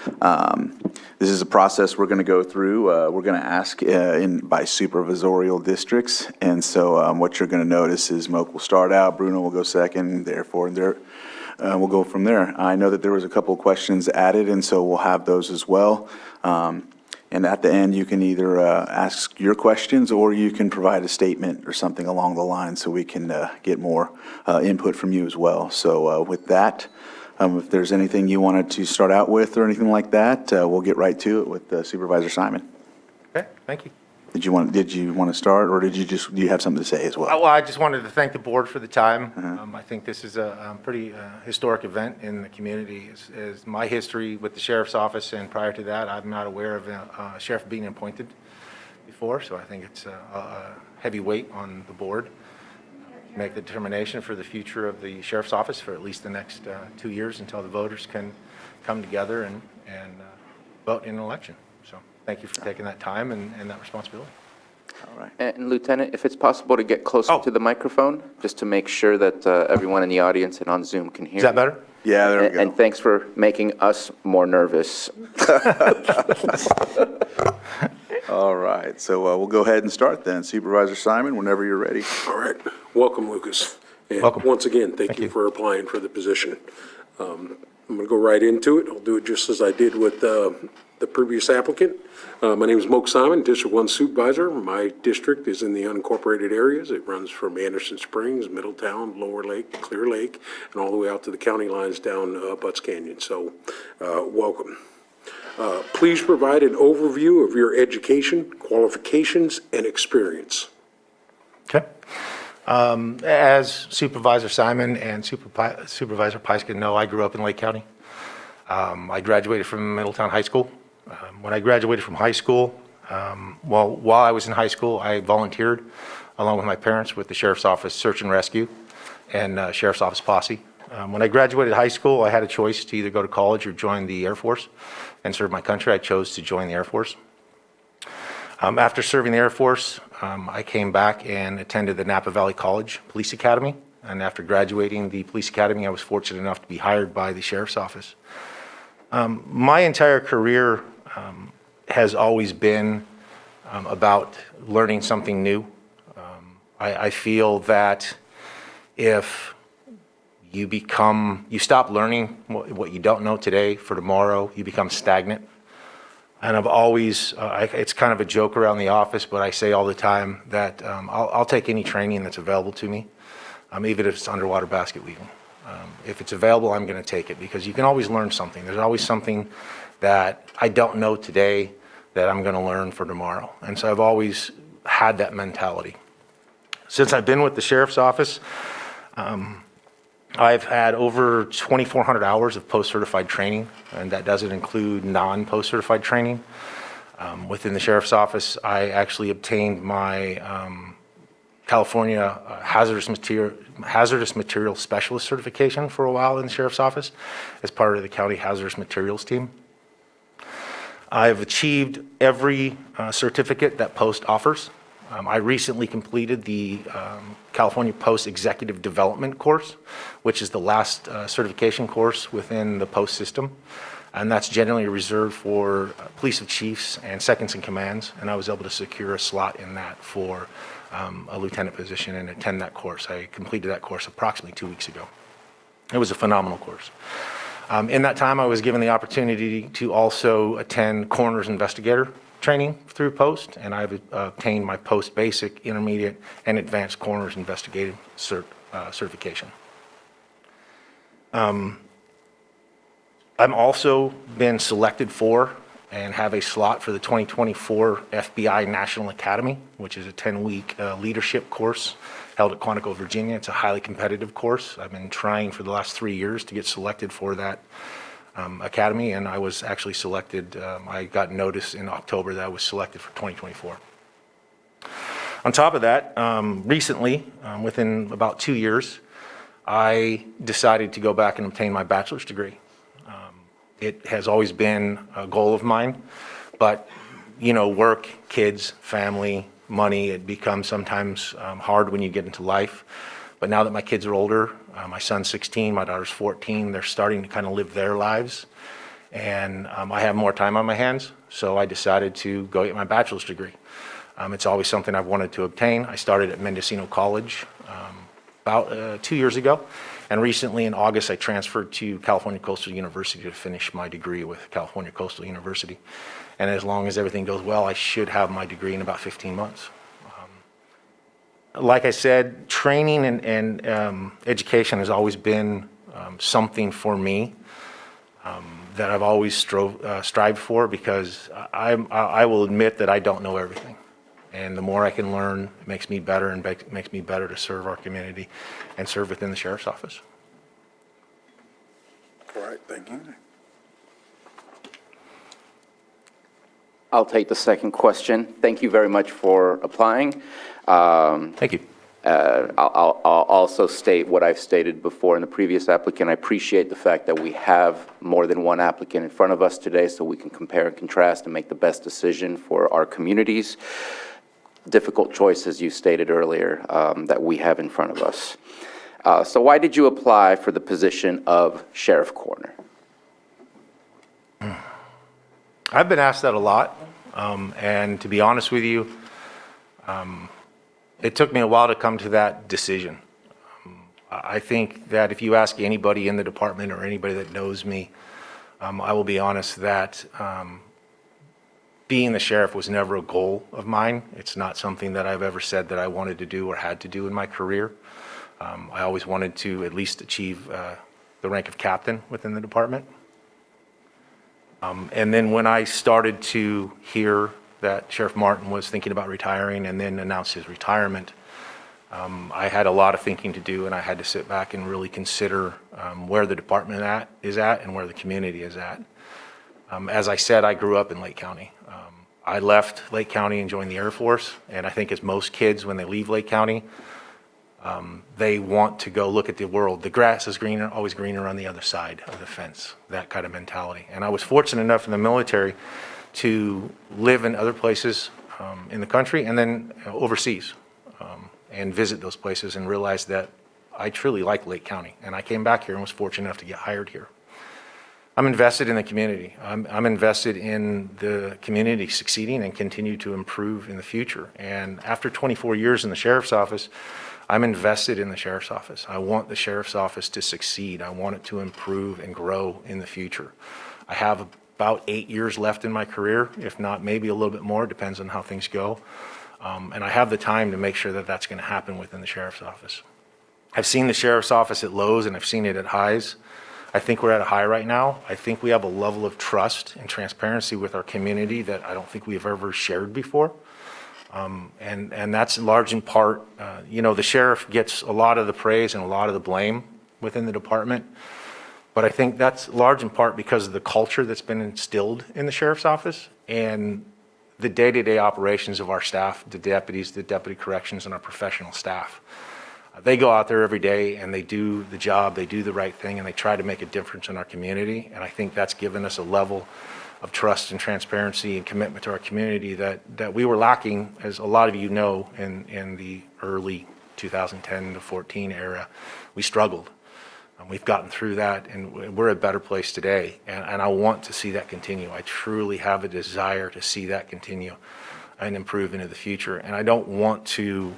This is a process we're going to go through. We're going to ask by supervisorial districts, and so what you're going to notice is Moak will start out, Bruno will go second, therefore, and we'll go from there. I know that there was a couple of questions added, and so we'll have those as well. And at the end, you can either ask your questions or you can provide a statement or something along the line so we can get more input from you as well. So with that, if there's anything you wanted to start out with or anything like that, we'll get right to it with Supervisor Simon. Okay, thank you. Did you want to start, or do you have something to say as well? Well, I just wanted to thank the board for the time. I think this is a pretty historic event in the community. As my history with the Sheriff's Office, and prior to that, I'm not aware of a sheriff being appointed before, so I think it's a heavy weight on the board to make the determination for the future of the Sheriff's Office for at least the next 2 years until the voters can come together and vote in an election. So thank you for taking that time and that responsibility. All right. And Lieutenant, if it's possible to get closer to the microphone, just to make sure that everyone in the audience and on Zoom can hear. Is that better? Yeah, there we go. And thanks for making us more nervous. All right, so we'll go ahead and start then. Supervisor Simon, whenever you're ready. All right. Welcome, Lucas. And Welcome. once again, thank you for applying for the position. I'm going to go right into it. I'll do it just as I did with the previous applicant. My name is Moak Simon, District 1 Supervisor. My district is in the unincorporated areas. It runs from Anderson Springs, Middletown, Lower Lake, Clear Lake, and all the way out to the county lines down Butts Canyon. So welcome. Please provide an overview of your education, qualifications, and experience. Okay. As Supervisor Simon and Supervisor Peiska know, I grew up in Lake County. I graduated from Middletown High School. When I graduated from high school, while I was in high school, I volunteered along with my parents with the Sheriff's Office Search and Rescue and Sheriff's Office Posse. When I graduated high school, I had a choice to either go to college or join the Air Force and serve my country. I chose to join the Air Force. After serving the Air Force, I came back and attended the Napa Valley College Police Academy. And after graduating the police academy, I was fortunate enough to be hired by the Sheriff's Office. My entire career has always been about learning something new. I feel that if you stop learning what you don't know today for tomorrow, you become stagnant. And I've always, it's kind of a joke around the office, but I say all the time that I'll take any training that's available to me, even if it's underwater basket weaving. If it's available, I'm going to take it because you can always learn something. There's always something that I don't know today that I'm going to learn for tomorrow. And so I've always had that mentality. Since I've been with the Sheriff's Office, I've had over 2,400 hours of post-certified training, and that doesn't include non-post-certified training. Within the Sheriff's Office, I actually obtained my California hazardous material specialist certification for a while in the Sheriff's Office as part of the county hazardous materials team. I've achieved every certificate that Post offers. I recently completed the California Post Executive Development course, which is the last certification course within the Post system. And that's generally reserved for police chiefs and seconds in commands. And I was able to secure a slot in that for a lieutenant position and attend that course. I completed that course approximately 2 weeks ago. It was a phenomenal course. In that time, I was given the opportunity to also attend coroner's investigator training through Post, and I've obtained my Post Basic, Intermediate, and Advanced Coroner's Investigative certification. I'm also been selected for and have a slot for the 2024 FBI National Academy, which is a 10-week leadership course held at Quantico, Virginia. It's a highly competitive course. I've been trying for the last 3 years to get selected for that academy, and I was actually selected. I got notice in October that I was selected for 2024. On top of that, recently, within about 2 years, I decided to go back and obtain my bachelor's degree. It has always been a goal of mine, but, you know, work, kids, family, money, it becomes sometimes hard when you get into life. But now that my kids are older, my son's 16, my daughter's 14, they're starting to kind of live their lives. And I have more time on my hands, so I decided to go get my bachelor's degree. It's always something I've wanted to obtain. I started at Mendocino College about 2 years ago. And recently in August, I transferred to California Coastal University to finish my degree with California Coastal University. And as long as everything goes well, I should have my degree in about 15 months. Like I said, training and education has always been something for me that I've always strived for, because I will admit that I don't know everything. And the more I can learn, it makes me better, and makes me better to serve our community and serve within the Sheriff's Office. All right, thank you. I'll take the second question. Thank you very much for applying. Thank you. I'll also state what I've stated before in the previous applicant. I appreciate the fact that we have more than one applicant in front of us today, so we can compare and contrast and make the best decision for our communities. Difficult choice, as you stated earlier, that we have in front of us. So why did you apply for the position of Sheriff-Coroner? I've been asked that a lot, and to be honest with you, it took me a while to come to that decision. I think that if you ask anybody in the department or anybody that knows me, I will be honest that being the sheriff was never a goal of mine. It's not something that I've ever said that I wanted to do or had to do in my career. I always wanted to at least achieve the rank of captain within the department. And then when I started to hear that Sheriff Martin was thinking about retiring and then announced his retirement, I had a lot of thinking to do, and I had to sit back and really consider where the department is at and where the community is at. As I said, I grew up in Lake County. I left Lake County and joined the Air Force, and I think as most kids, when they leave Lake County, they want to go look at the world. The grass is greener, always greener on the other side of the fence, that kind of mentality. And I was fortunate enough in the military to live in other places in the country and then overseas, and visit those places and realize that I truly like Lake County. And I came back here and was fortunate enough to get hired here. I'm invested in the community. I'm invested in the community succeeding and continue to improve in the future. And after 24 years in the Sheriff's Office, I'm invested in the Sheriff's Office. I want the Sheriff's Office to succeed. I want it to improve and grow in the future. I have about 8 years left in my career, if not maybe a little bit more, depends on how things go. And I have the time to make sure that that's going to happen within the Sheriff's Office. I've seen the Sheriff's Office at lows and I've seen it at highs. I think we're at a high right now. I think we have a level of trust and transparency with our community that I don't think we've ever shared before. And that's large in part, the sheriff gets a lot of the praise and a lot of the blame within the department. But I think that's large in part because of the culture that's been instilled in the Sheriff's Office and the day-to-day operations of our staff, the deputies, the deputy corrections, and our professional staff. They go out there every day and they do the job, they do the right thing, and they try to make a difference in our community. And I think that's given us a level of trust and transparency and commitment to our community that we were lacking, as a lot of you know, in the early 2010 to 14 era. We struggled. We've gotten through that, and we're a better place today. And I want to see that continue. I truly have a desire to see that continue and improve into the future. And I don't want to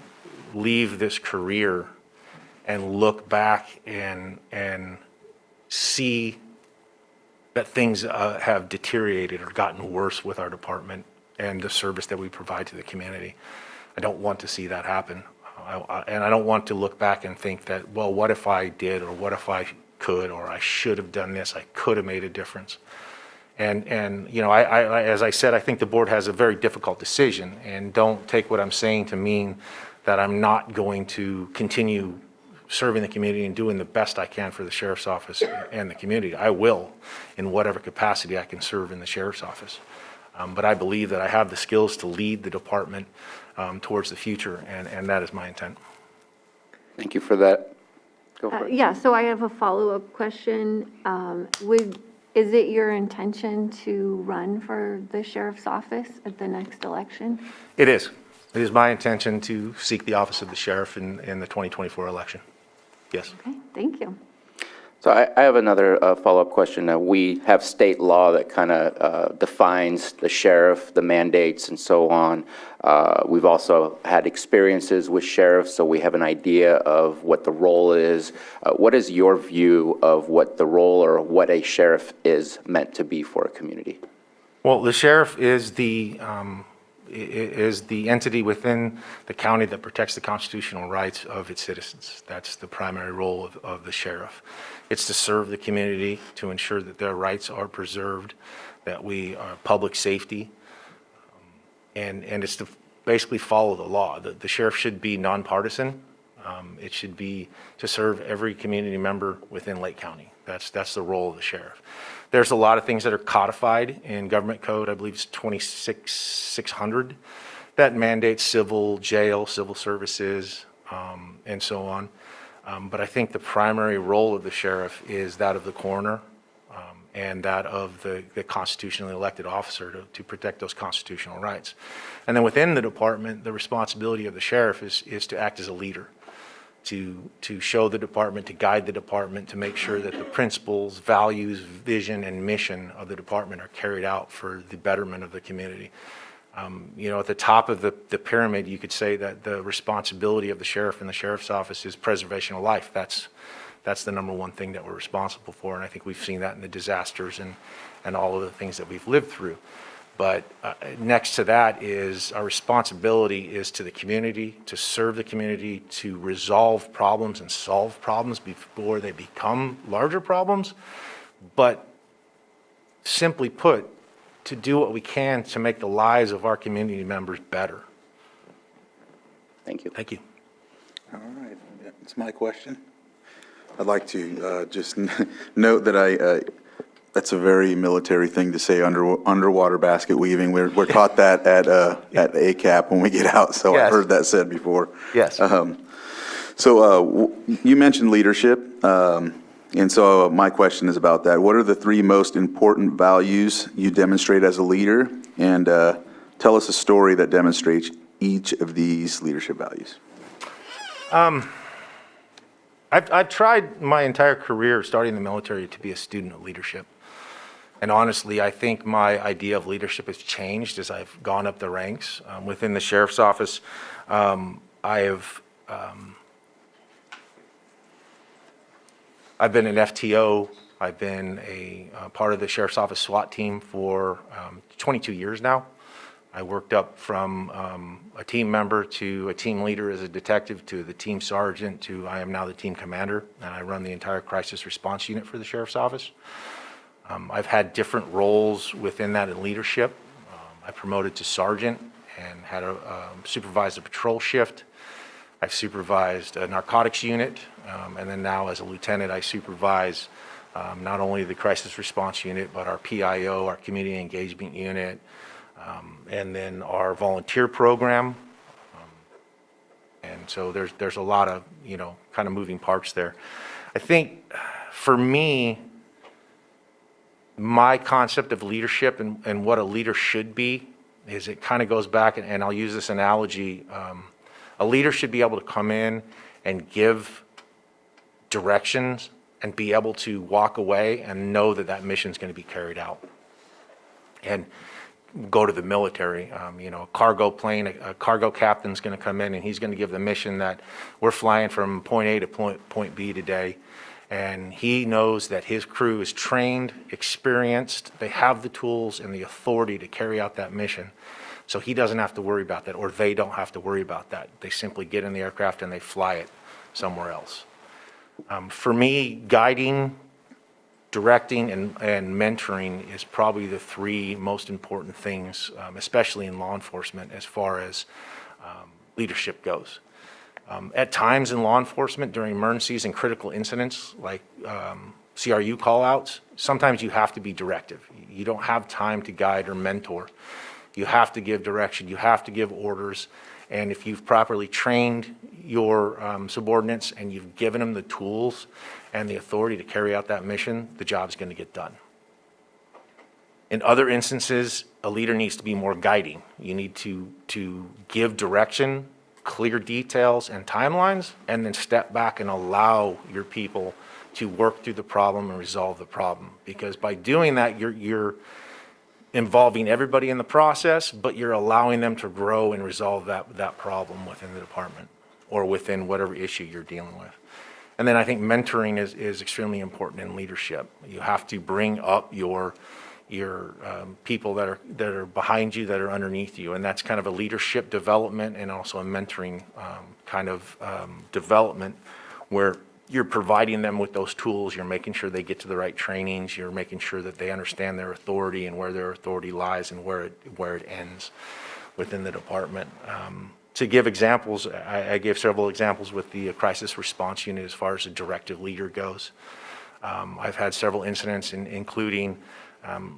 leave this career and look back and see that things have deteriorated or gotten worse with our department and the service that we provide to the community. I don't want to see that happen. And I don't want to look back and think that, well, what if I did, or what if I could, or I should have done this, I could have made a difference. And you know, as I said, I think the board has a very difficult decision, and don't take what I'm saying to mean that I'm not going to continue serving the community and doing the best I can for the sheriff's office and the community. I will, in whatever capacity I can serve in the sheriff's office. But I believe that I have the skills to lead the department towards the future, and that is my intent. Thank you for that. Go for it. Yeah, so I have a follow-up question. Is it your intention to run for the sheriff's office at the next election? It is. It is my intention to seek the office of the sheriff in the 2024 election. Yes. Okay, thank you. So I have another follow-up question. We have state law that kind of defines the sheriff, the mandates, and so on. We've also had experiences with sheriffs, so we have an idea of what the role is. What is your view of what the role or what a sheriff is meant to be for a community? Well, the sheriff is the entity within the county that protects the constitutional rights of its citizens. That's the primary role of the sheriff. It's to serve the community, to ensure that their rights are preserved, that we are public safety, and it's to basically follow the law. The sheriff should be nonpartisan. It should be to serve every community member within Lake County. That's the role of the sheriff. There's a lot of things that are codified in government code, I believe it's 26,600, that mandates civil, jail, civil services, and so on. But I think the primary role of the sheriff is that of the coroner and that of the constitutionally elected officer to protect those constitutional rights. And then within the department, the responsibility of the sheriff is to act as a leader, to show the department, to guide the department, to make sure that the principles, values, vision, and mission of the department are carried out for the betterment of the community. You know, at the top of the pyramid, you could say that the responsibility of the sheriff and the sheriff's office is preservation of life. That's the number one thing that we're responsible for, and I think we've seen that in the disasters and all of the things that we've lived through. But next to that is our responsibility is to the community, to serve the community, to resolve problems and solve problems before they become larger problems. But simply put, to do what we can to make the lives of our community members better. Thank you. Thank you. All right, it's my question. I'd like to just note that that's a very military thing to say, underwater basket weaving. We're taught that at ACAP when we get out, so Yes. I've heard that said before. Yes. So you mentioned leadership, and so my question is about that. What are the 3 most important values you demonstrate as a leader? And tell us a story that demonstrates each of these leadership values. I've tried my entire career starting in the military to be a student of leadership. And honestly, I think my idea of leadership has changed as I've gone up the ranks. Within the sheriff's office, I've been an FTO. I've been a part of the sheriff's office SWAT team for 22 years now. I worked up from a team member to a team leader as a detective to the team sergeant to I am now the team commander, and I run the entire crisis response unit for the sheriff's office. I've had different roles within that in leadership. I promoted to sergeant and had a supervised a patrol shift. I've supervised a narcotics unit, and then now as a lieutenant, I supervise not only the crisis response unit, but our PIO, our community engagement unit, and then our volunteer program. And so there's a lot of, kind of moving parts there. I think for me, my concept of leadership and what a leader should be is it kind of goes back, and I'll use this analogy. A leader should be able to come in and give directions and be able to walk away and know that that mission is going to be carried out. And go to the military, a cargo plane, a cargo captain's going to come in and he's going to give the mission that we're flying from point A to point B today. And he knows that his crew is trained, experienced, they have the tools and the authority to carry out that mission. So he doesn't have to worry about that, or they don't have to worry about that. They simply get in the aircraft and they fly it somewhere else. For me, guiding directing and mentoring is probably the three most important things, especially in law enforcement, as far as leadership goes. At times in law enforcement, during emergencies and critical incidents like CRU callouts, sometimes you have to be directive. You don't have time to guide or mentor. You have to give direction. You have to give orders. And if you've properly trained your subordinates and you've given them the tools and the authority to carry out that mission, the job's going to get done. In other instances, a leader needs to be more guiding. You need to give direction, clear details and timelines, and then step back and allow your people to work through the problem and resolve the problem. Because by doing that, you're involving everybody in the process, but you're allowing them to grow and resolve that problem within the department or within whatever issue you're dealing with. And then I think mentoring is extremely important in leadership. You have to bring up your people that are behind you, that are underneath you, and that's kind of a leadership development and also a mentoring kind of development where you're providing them with those tools, you're making sure they get to the right trainings, you're making sure that they understand their authority and where their authority lies and where it ends within the department. To give examples, I gave several examples with the crisis response unit as far as a directive leader goes. I've had several incidents, including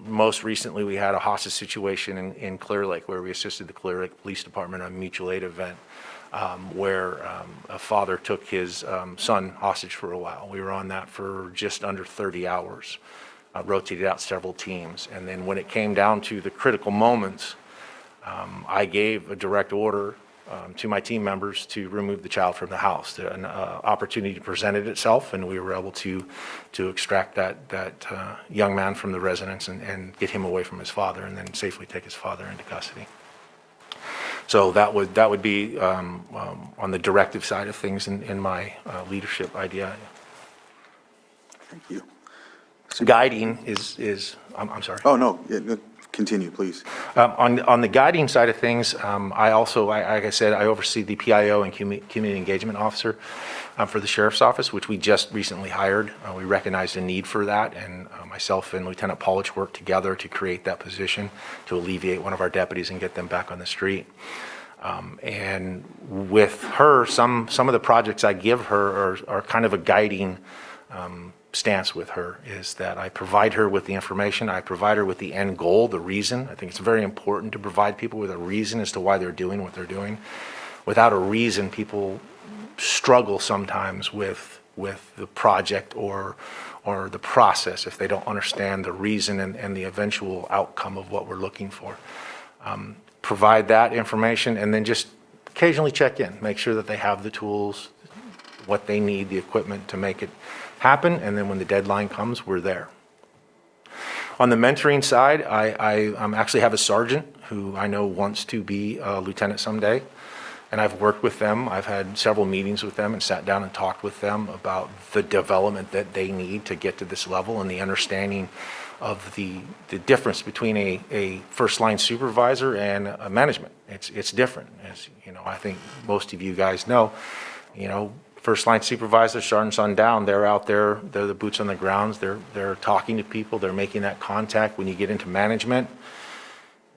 most recently we had a hostage situation in Clear Lake where we assisted the Clear Lake Police Department on a mutual aid event where a father took his son hostage for a while. We were on that for just under 30 hours, rotated out several teams. And then when it came down to the critical moments, I gave a direct order to my team members to remove the child from the house. An opportunity presented itself, and we were able to extract that young man from the residence and get him away from his father, and then safely take his father into custody. So that would be on the directive side of things in my leadership idea. Thank you. Guiding is I'm sorry. Oh, no, continue, please. On the guiding side of things, I also, like I said, I oversee the PIO and Community Engagement Officer for the Sheriff's Office, which we just recently hired. We recognized a need for that, and myself and Lieutenant Paulich worked together to create that position to alleviate one of our deputies and get them back on the street. And with her, some of the projects I give her are kind of a guiding stance with her, is that I provide her with the information, I provide her with the end goal, the reason. I think it's very important to provide people with a reason as to why they're doing what they're doing. Without a reason, people struggle sometimes with the project or the process if they don't understand the reason and the eventual outcome of what we're looking for. Provide that information and then just occasionally check in, make sure that they have the tools, what they need, the equipment to make it happen, and then when the deadline comes, we're there. On the mentoring side, I actually have a sergeant who I know wants to be a lieutenant someday, and I've worked with them. I've had several meetings with them and sat down and talked with them about the development that they need to get to this level and the understanding of the difference between a first-line supervisor and a management. It's different. As you know, I think most of you guys know, first-line supervisors, sergeants on down, they're out there, they're the boots on the grounds, they're talking to people, they're making that contact. When you get into management,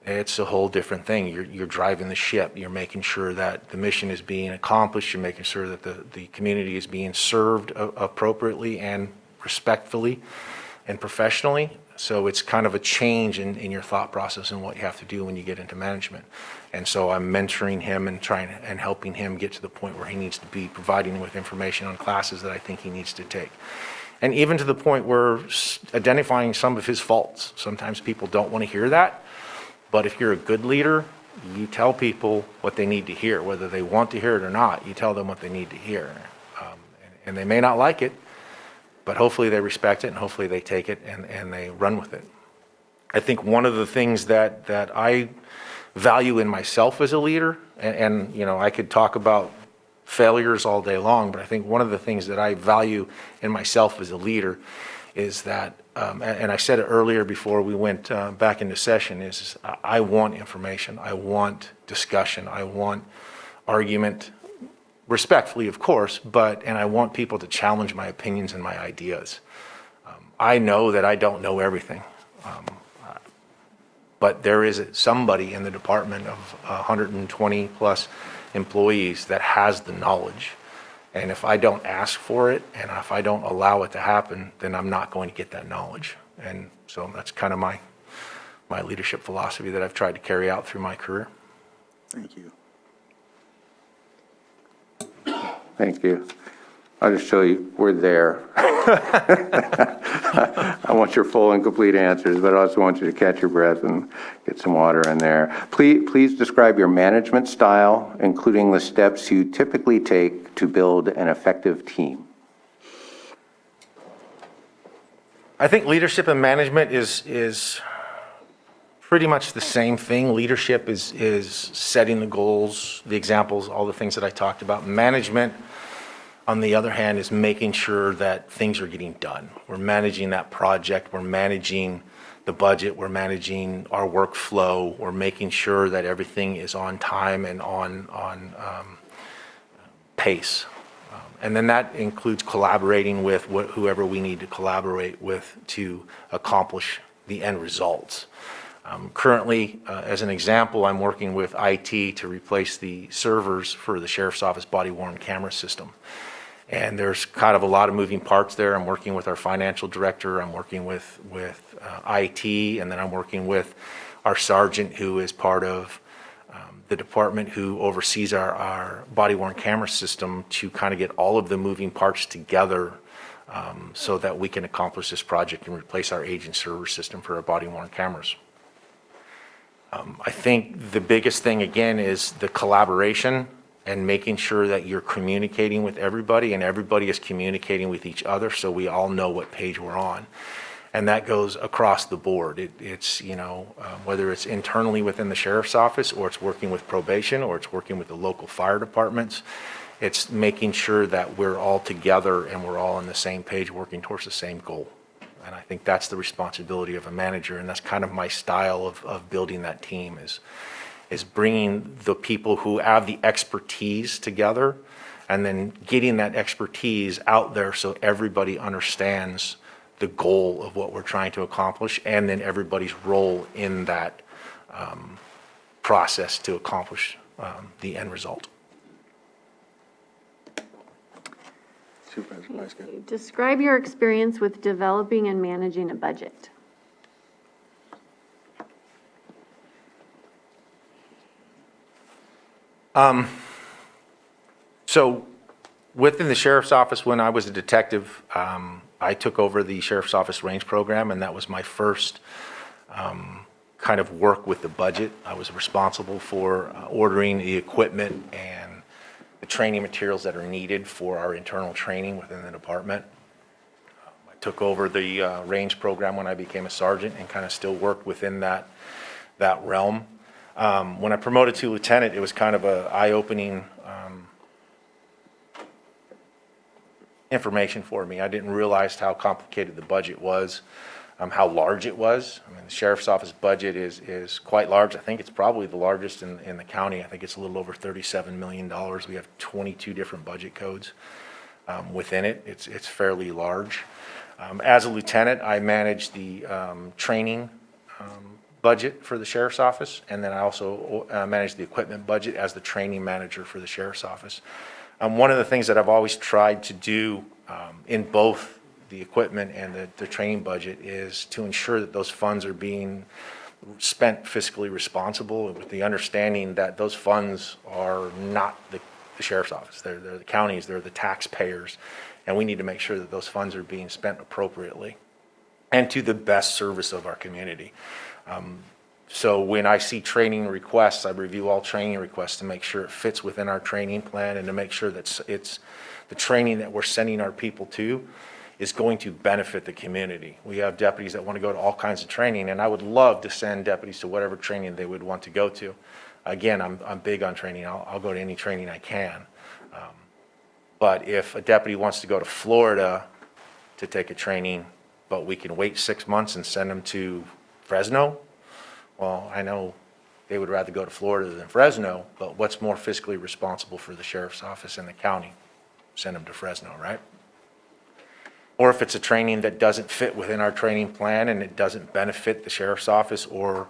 it's a whole different thing. You're driving the ship, you're making sure that the mission is being accomplished, you're making sure that the community is being served appropriately and respectfully and professionally. So it's kind of a change in your thought process and what you have to do when you get into management. And so I'm mentoring him and trying and helping him get to the point where he needs to be, providing him with information on classes that I think he needs to take. And even to the point where identifying some of his faults. Sometimes people don't want to hear that, but if you're a good leader, you tell people what they need to hear, whether they want to hear it or not. You tell them what they need to hear. And they may not like it, but hopefully they respect it and hopefully they take it and they run with it. I think one of the things that I value in myself as a leader, and I could talk about failures all day long, but I think one of the things that I value in myself as a leader is that, and I said it earlier before we went back into session, is I want information, I want discussion, I want argument, respectfully of course, and I want people to challenge my opinions and my ideas. I know that I don't know everything. But there is somebody in the department of 120-plus employees that has the knowledge. And if I don't ask for it, and if I don't allow it to happen, then I'm not going to get that knowledge. And so that's kind of my leadership philosophy that I've tried to carry out through my career. Thank you. Thank you. I'll just show you, we're there. I want your full and complete answers, but I also want you to catch your breath and get some water in there. Please describe your management style, including the steps you typically take to build an effective team. I think leadership and management is pretty much the same thing. Leadership is setting the goals, the examples, all the things that I talked about. Management, on the other hand, is making sure that things are getting done. We're managing that project, we're managing the budget, we're managing our workflow, we're making sure that everything is on time and on pace. And then that includes collaborating with whoever we need to collaborate with to accomplish the end results. Currently, as an example, I'm working with IT to replace the servers for the Sheriff's Office body-worn camera system. And there's kind of a lot of moving parts there. I'm working with our financial director, I'm working with IT, and then I'm working with our sergeant who is part of the department who oversees our body-worn camera system to kind of get all of the moving parts together so that we can accomplish this project and replace our aging server system for our body-worn cameras. I think the biggest thing, again, is the collaboration and making sure that you're communicating with everybody and everybody is communicating with each other so we all know what page we're on. And that goes across the board. It's, whether it's internally within the sheriff's office or it's working with probation or it's working with the local fire departments, it's making sure that we're all together and we're all on the same page working towards the same goal. And I think that's the responsibility of a manager, and that's kind of my style of building that team is bringing the people who have the expertise together and then getting that expertise out there so everybody understands the goal of what we're trying to accomplish and then everybody's role in that process to accomplish the end result. Supervisor Pyska. Describe your experience with developing and managing a budget. So within the sheriff's office, when I was a detective, I took over the sheriff's office range program, and that was my first kind of work with the budget. I was responsible for ordering the equipment and the training materials that are needed for our internal training within the department. I took over the range program when I became a sergeant and kind of still worked within that realm. When I promoted to lieutenant, it was kind of an eye-opening information for me. I didn't realize how complicated the budget was, how large it was. I mean, the sheriff's office budget is quite large. I think it's probably the largest in the county. I think it's a little over $37 million. We have 22 different budget codes within it. It's fairly large. As a lieutenant, I managed the training budget for the sheriff's office, and then I also managed the equipment budget as the training manager for the sheriff's office. One of the things that I've always tried to do in both the equipment and the training budget is to ensure that those funds are being spent fiscally responsible with the understanding that those funds are not the sheriff's office. They're the counties, they're the taxpayers, and we need to make sure that those funds are being spent appropriately and to the best service of our community. So when I see training requests, I review all training requests to make sure it fits within our training plan and to make sure that it's the training that we're sending our people to is going to benefit the community. We have deputies that want to go to all kinds of training, and I would love to send deputies to whatever training they would want to go to. Again, I'm big on training. I'll go to any training I can. But if a deputy wants to go to Florida to take a training, but we can wait 6 months and send them to Fresno, well, I know they would rather go to Florida than Fresno, but what's more fiscally responsible for the sheriff's office and the county? Send them to Fresno, right? or if it's a training that doesn't fit within our training plan and it doesn't benefit the sheriff's office or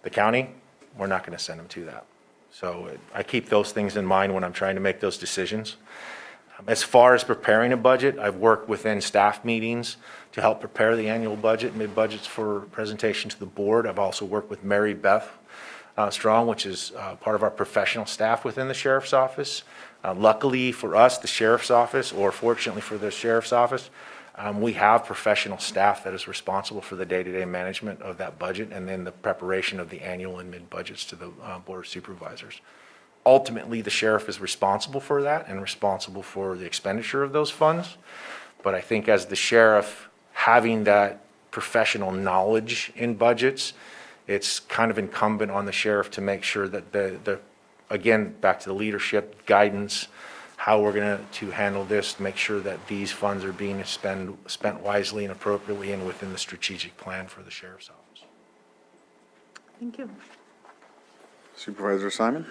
the county, we're not going to send them to that. So I keep those things in mind when I'm trying to make those decisions. As far as preparing a budget, I've worked within staff meetings to help prepare the annual budget, mid-budgets for presentation to the board. I've also worked with Mary Beth Strong, which is part of our professional staff within the sheriff's office. Luckily for us, the sheriff's office, or fortunately for the sheriff's office, we have professional staff that is responsible for the day-to-day management of that budget and then the preparation of the annual and mid-budgets to the Board of Supervisors. Ultimately, the sheriff is responsible for that and responsible for the expenditure of those funds. But I think as the sheriff, having that professional knowledge in budgets, it's kind of incumbent on the sheriff to make sure that again, back to the leadership, guidance, how we're going to handle this, to make sure that these funds are being spent wisely and appropriately and within the strategic plan for the sheriff's office. Thank you. Supervisor Simon?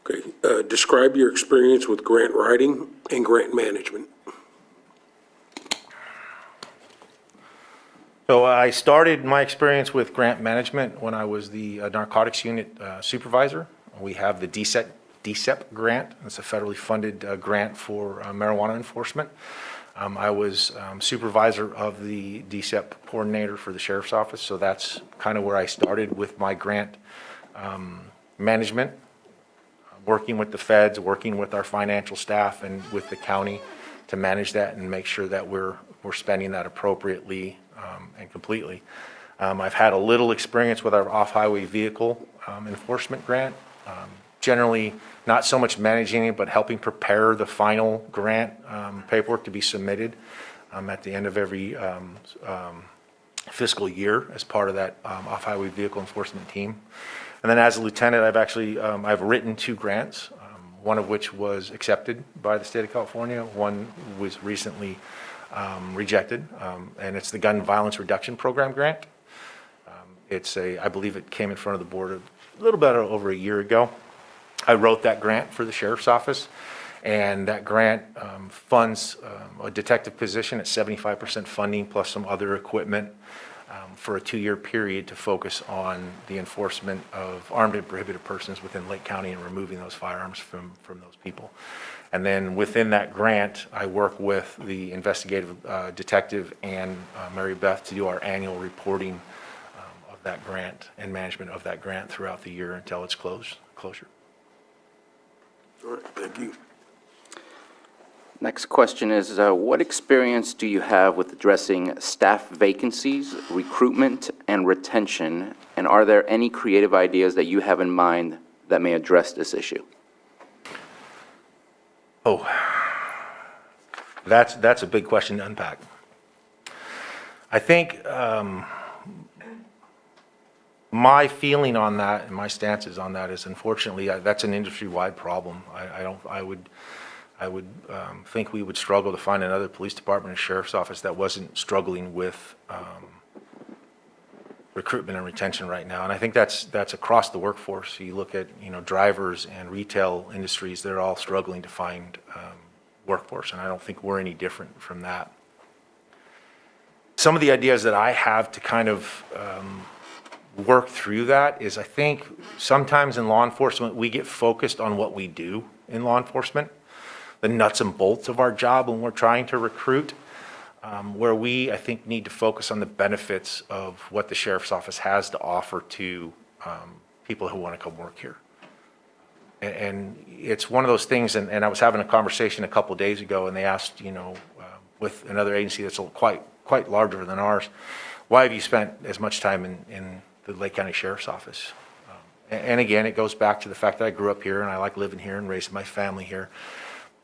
Okay, describe your experience with grant writing and grant management. So I started my experience with management when I was the narcotics unit supervisor. We have the DSEP grant. It's a federally funded grant for marijuana enforcement. I was supervisor of the DSEP coordinator for the sheriff's office, so that's kind of where I started with my grant management, working with the feds, working with our financial staff and with the county to manage that and make sure that we're spending that appropriately and completely. I've had a little experience with our off-highway vehicle enforcement grant. Generally, not so much managing it, but helping prepare the final grant paperwork to be submitted at the end of every fiscal year as part of that off-highway vehicle enforcement team. And then as a lieutenant, I've written 2 grants, one of which was accepted by the state of California. One was recently rejected, and it's the Gun Violence Reduction Program grant. I believe it came in front of the board a little bit over a year ago. I wrote that grant for the sheriff's office, and that grant funds a detective position at 75% funding plus some other equipment for a 2-year period to focus on the enforcement of armed and prohibited persons within Lake County and removing those firearms from those people. And then within that grant, I work with the investigative detective and Mary Beth to do our annual reporting of that grant and management of that grant throughout the year until its closure. All right, thank you. Next question is, what experience do you have with addressing staff vacancies, recruitment, and retention? And are there any creative ideas that you have in mind that may address this issue? Oh, that's a big question to unpack. I think my feeling on that and my stances on that is, unfortunately, that's an industry-wide problem. I would think we would struggle to find another police department or sheriff's office that wasn't struggling with recruitment and retention right now. And I think that's across the workforce. You look at, drivers and retail industries, they're all struggling to find workforce, and I don't think we're any different from that. Some of the ideas that I have to kind of work through that is, I think sometimes in law enforcement, we get focused on what we do in law enforcement, the nuts and bolts of our job when we're trying to recruit, where we, I think, need to focus on the benefits of what the sheriff's office has to offer to people who want to come work here. And it's one of those things, and I was having a conversation a couple of days ago, and they asked, with another agency that's quite larger than ours, why have you spent as much time in the Lake County Sheriff's Office? And again, it goes back to the fact that I grew up here, and I like living here and raising my family here.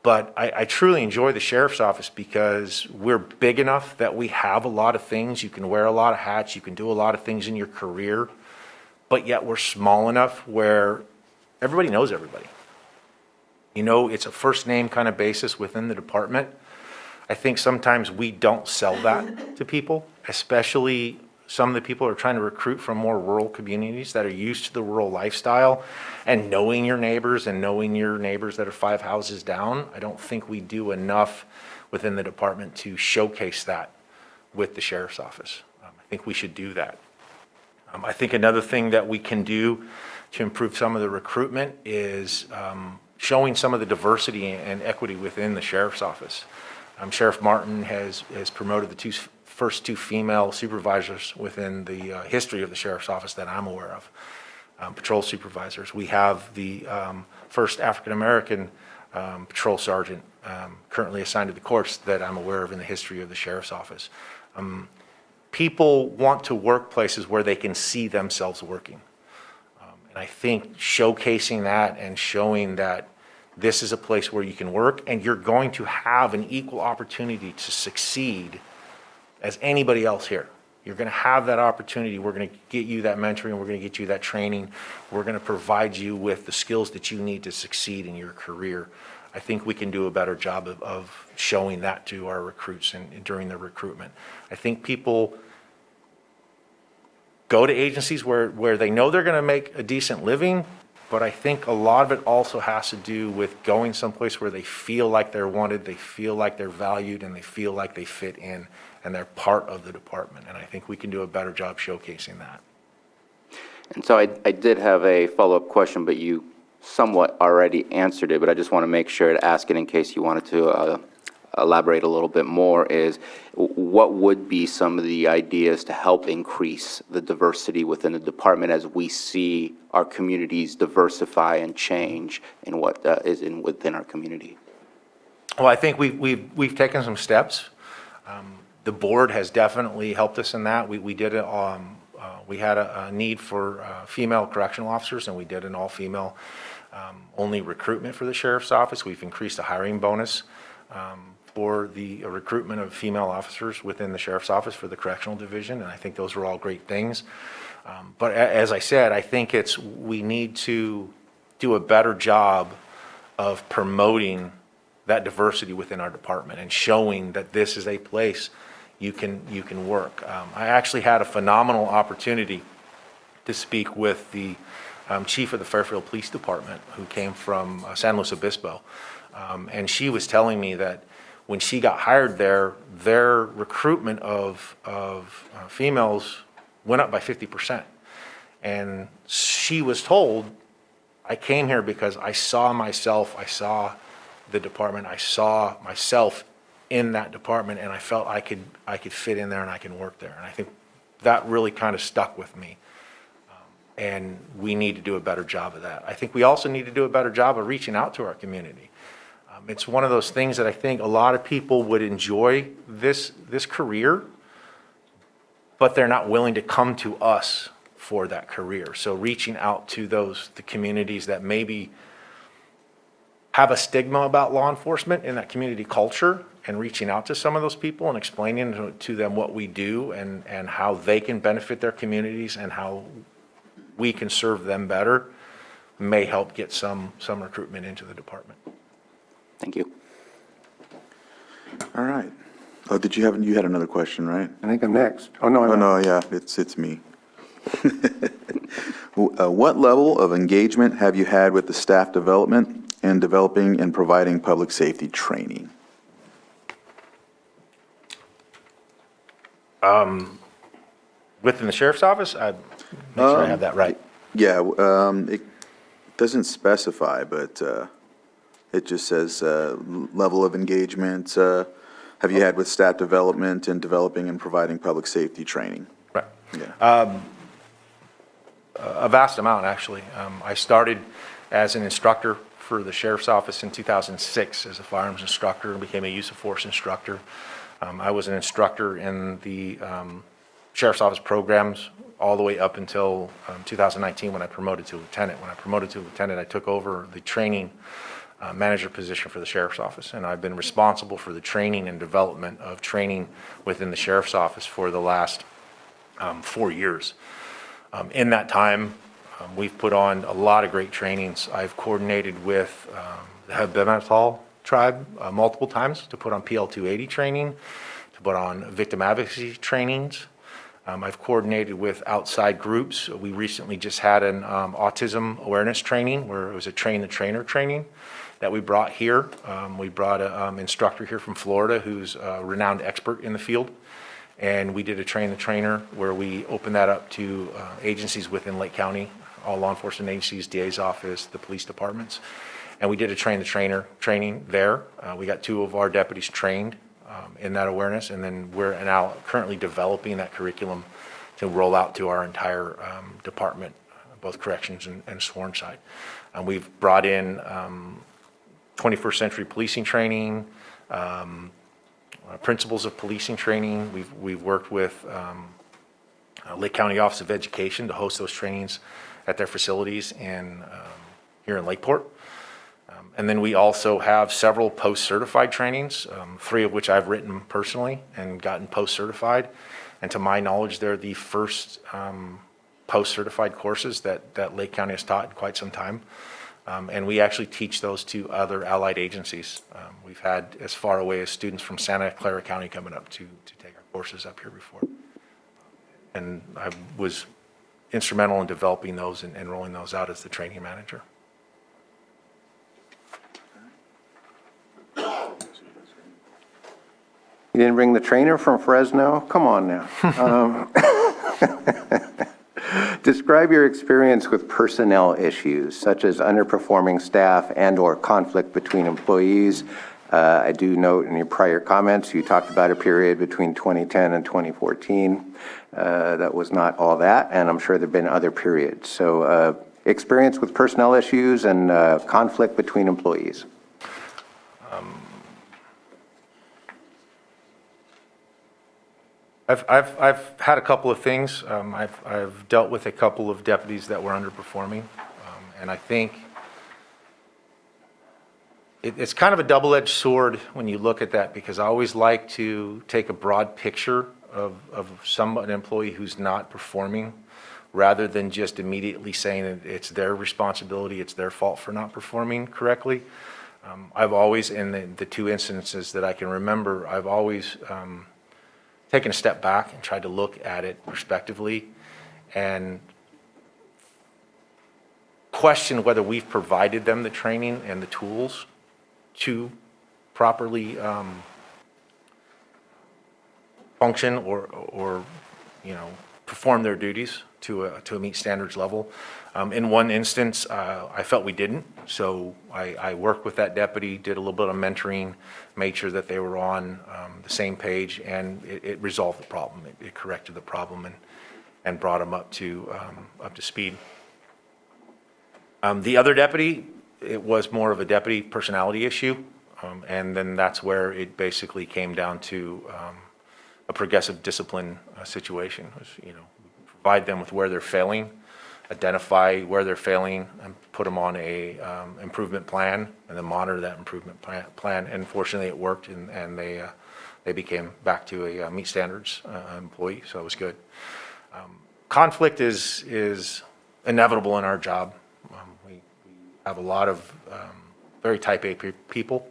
But I truly enjoy the sheriff's office because we're big enough that we have a lot of things. You can wear a lot of hats. You can do a lot of things in your career. But yet we're small enough where everybody knows everybody. It's a first name kind of basis within the department. I think sometimes we don't sell that to people, especially some of the people who are trying to recruit from more rural communities that are used to the rural lifestyle and knowing your neighbors that are 5 houses down. I don't think we do enough within the department to showcase that with the sheriff's office. I think we should do that. I think another thing that we can do to improve some of the recruitment is showing some of the diversity and equity within the sheriff's office. Sheriff Martin has promoted the first two female supervisors within the history of the sheriff's office that I'm aware of, patrol supervisors. We have the first African-American patrol sergeant currently assigned to the courts that I'm aware of in the history of the sheriff's office. People want to work places where they can see themselves working. And I think showcasing that and showing that this is a place where you can work and you're going to have an equal opportunity to succeed as anybody else here. You're going to have that opportunity. We're going to get you that mentoring. We're going to get you that training. We're going to provide you with the skills that you need to succeed in your career. I think we can do a better job of showing that to our recruits and during the recruitment. I think people go to agencies where they know they're going to make a decent living, but I think a lot of it also has to do with going someplace where they feel like they're wanted, they feel like they're valued, and they feel like they fit in, and they're part of the department. And I think we can do a better job showcasing that. And so I did have a follow-up question, but you somewhat already answered it, but I just want to make sure to ask it in case you wanted to elaborate a little bit more, is what would be some of the ideas to help increase the diversity within the department as we see our communities diversify and change in what is within our community? Well, I think we've taken some steps. The board has definitely helped us in that. We did it. We had a need for female correctional officers, and we did an all-female only recruitment for the sheriff's office. We've increased the hiring bonus for the recruitment of female officers within the sheriff's office for the correctional division, and I think those are all great things. But as I said, I think we need to do a better job of promoting that diversity within our department and showing that this is a place you can work. I actually had a phenomenal opportunity to speak with the chief of the Fairfield Police Department, who came from San Luis Obispo, and she was telling me that when she got hired there, their recruitment of females went up by 50%. And she was told, I came here because I saw myself, I saw the department, I saw myself in that department, and I felt I could fit in there and I can work there. And I think that really kind of stuck with me. And we need to do a better job of that. I think we also need to do a better job of reaching out to our community. It's one of those things that I think a lot of people would enjoy this career, but they're not willing to come to us for that career. So reaching out to the communities that maybe have a stigma about law enforcement in that community culture, and reaching out to some of those people and explaining to them what we do and how they can benefit their communities and how we can serve them better may help get some recruitment into the department. Thank you. All right. Oh, you had another question, right? I think I'm next. Oh, no, Oh, no, yeah, it's me. What level of engagement have you had with the staff development and developing and providing public safety training? Within the sheriff's office, I make sure I have that right. Yeah, it doesn't specify, but it just says level of engagement have you had with staff development and developing and providing public safety training? Right. Yeah. A vast amount, actually. I started as an instructor for the sheriff's office in 2006 as a firearms instructor and became a use of force instructor. I was an instructor in the sheriff's office programs all the way up until 2019 when I promoted to lieutenant. When I promoted to lieutenant, I took over the training manager position for the sheriff's office, and I've been responsible for the training and development of training within the sheriff's office for the last 4 years. In that time, we've put on a lot of great trainings. I've coordinated with the Bngham tribe multiple times to put on PL-280 training, to put on victim advocacy trainings. I've coordinated with outside groups. We recently just had an autism awareness training where it was a train-the-trainer training that we brought here. We brought an instructor here from Florida who's a renowned expert in the field. And we did a train the trainer where we opened that up to agencies within Lake County, all law enforcement agencies, DA's office, the police departments. And we did a train the trainer training there. We got 2 of our deputies trained in that awareness, and then we're now currently developing that curriculum to roll out to our entire department, both corrections and sworn side. And we've brought in 21st century policing training, principles of policing training. We've worked with Lake County Office of Education to host those trainings at their facilities here in Lakeport. And then we also have several post-certified trainings, 3 of which I've written personally and gotten post-certified. And to my knowledge, they're the first post-certified courses that Lake County has taught in quite some time. And we actually teach those to other allied agencies. We've had as far away as students from Santa Clara County coming up to take our courses up here before. And I was instrumental in developing those and rolling those out as the training manager. You didn't bring the trainer from Fresno? Come on now. Describe your experience with personnel issues, such as underperforming staff and/or conflict between employees. I do note in your prior comments, you talked about a period between 2010 and 2014. That was not all that, and I'm sure there have been other periods. So experience with personnel issues and conflict between employees. I've had a couple of things. I've dealt with a couple of deputies that were underperforming, and I think it's kind of a double-edged sword when you look at that, because I always like to take a broad picture of an employee who's not performing, rather than just immediately saying that it's their responsibility, it's their fault for not performing correctly. I've always, in the 2 instances that I can remember, I've always taken a step back and tried to look at it prospectively and question whether we've provided them the training and the tools to properly function or perform their duties to a meet standards level. In one instance, I felt we didn't, so I worked with that deputy, did a little bit of mentoring, made sure that they were on the same page, and it resolved the problem. It corrected the problem and brought them up to speed. The other deputy, it was more of a deputy personality issue, and then that's where it basically came down to a progressive discipline situation. Provide them with where they're failing, identify where they're failing, and put them on a improvement plan, and then monitor that improvement plan. And fortunately, it worked, and they became back to a meet standards employee, so it was good. Conflict is inevitable in our job. We have a lot of very type A people,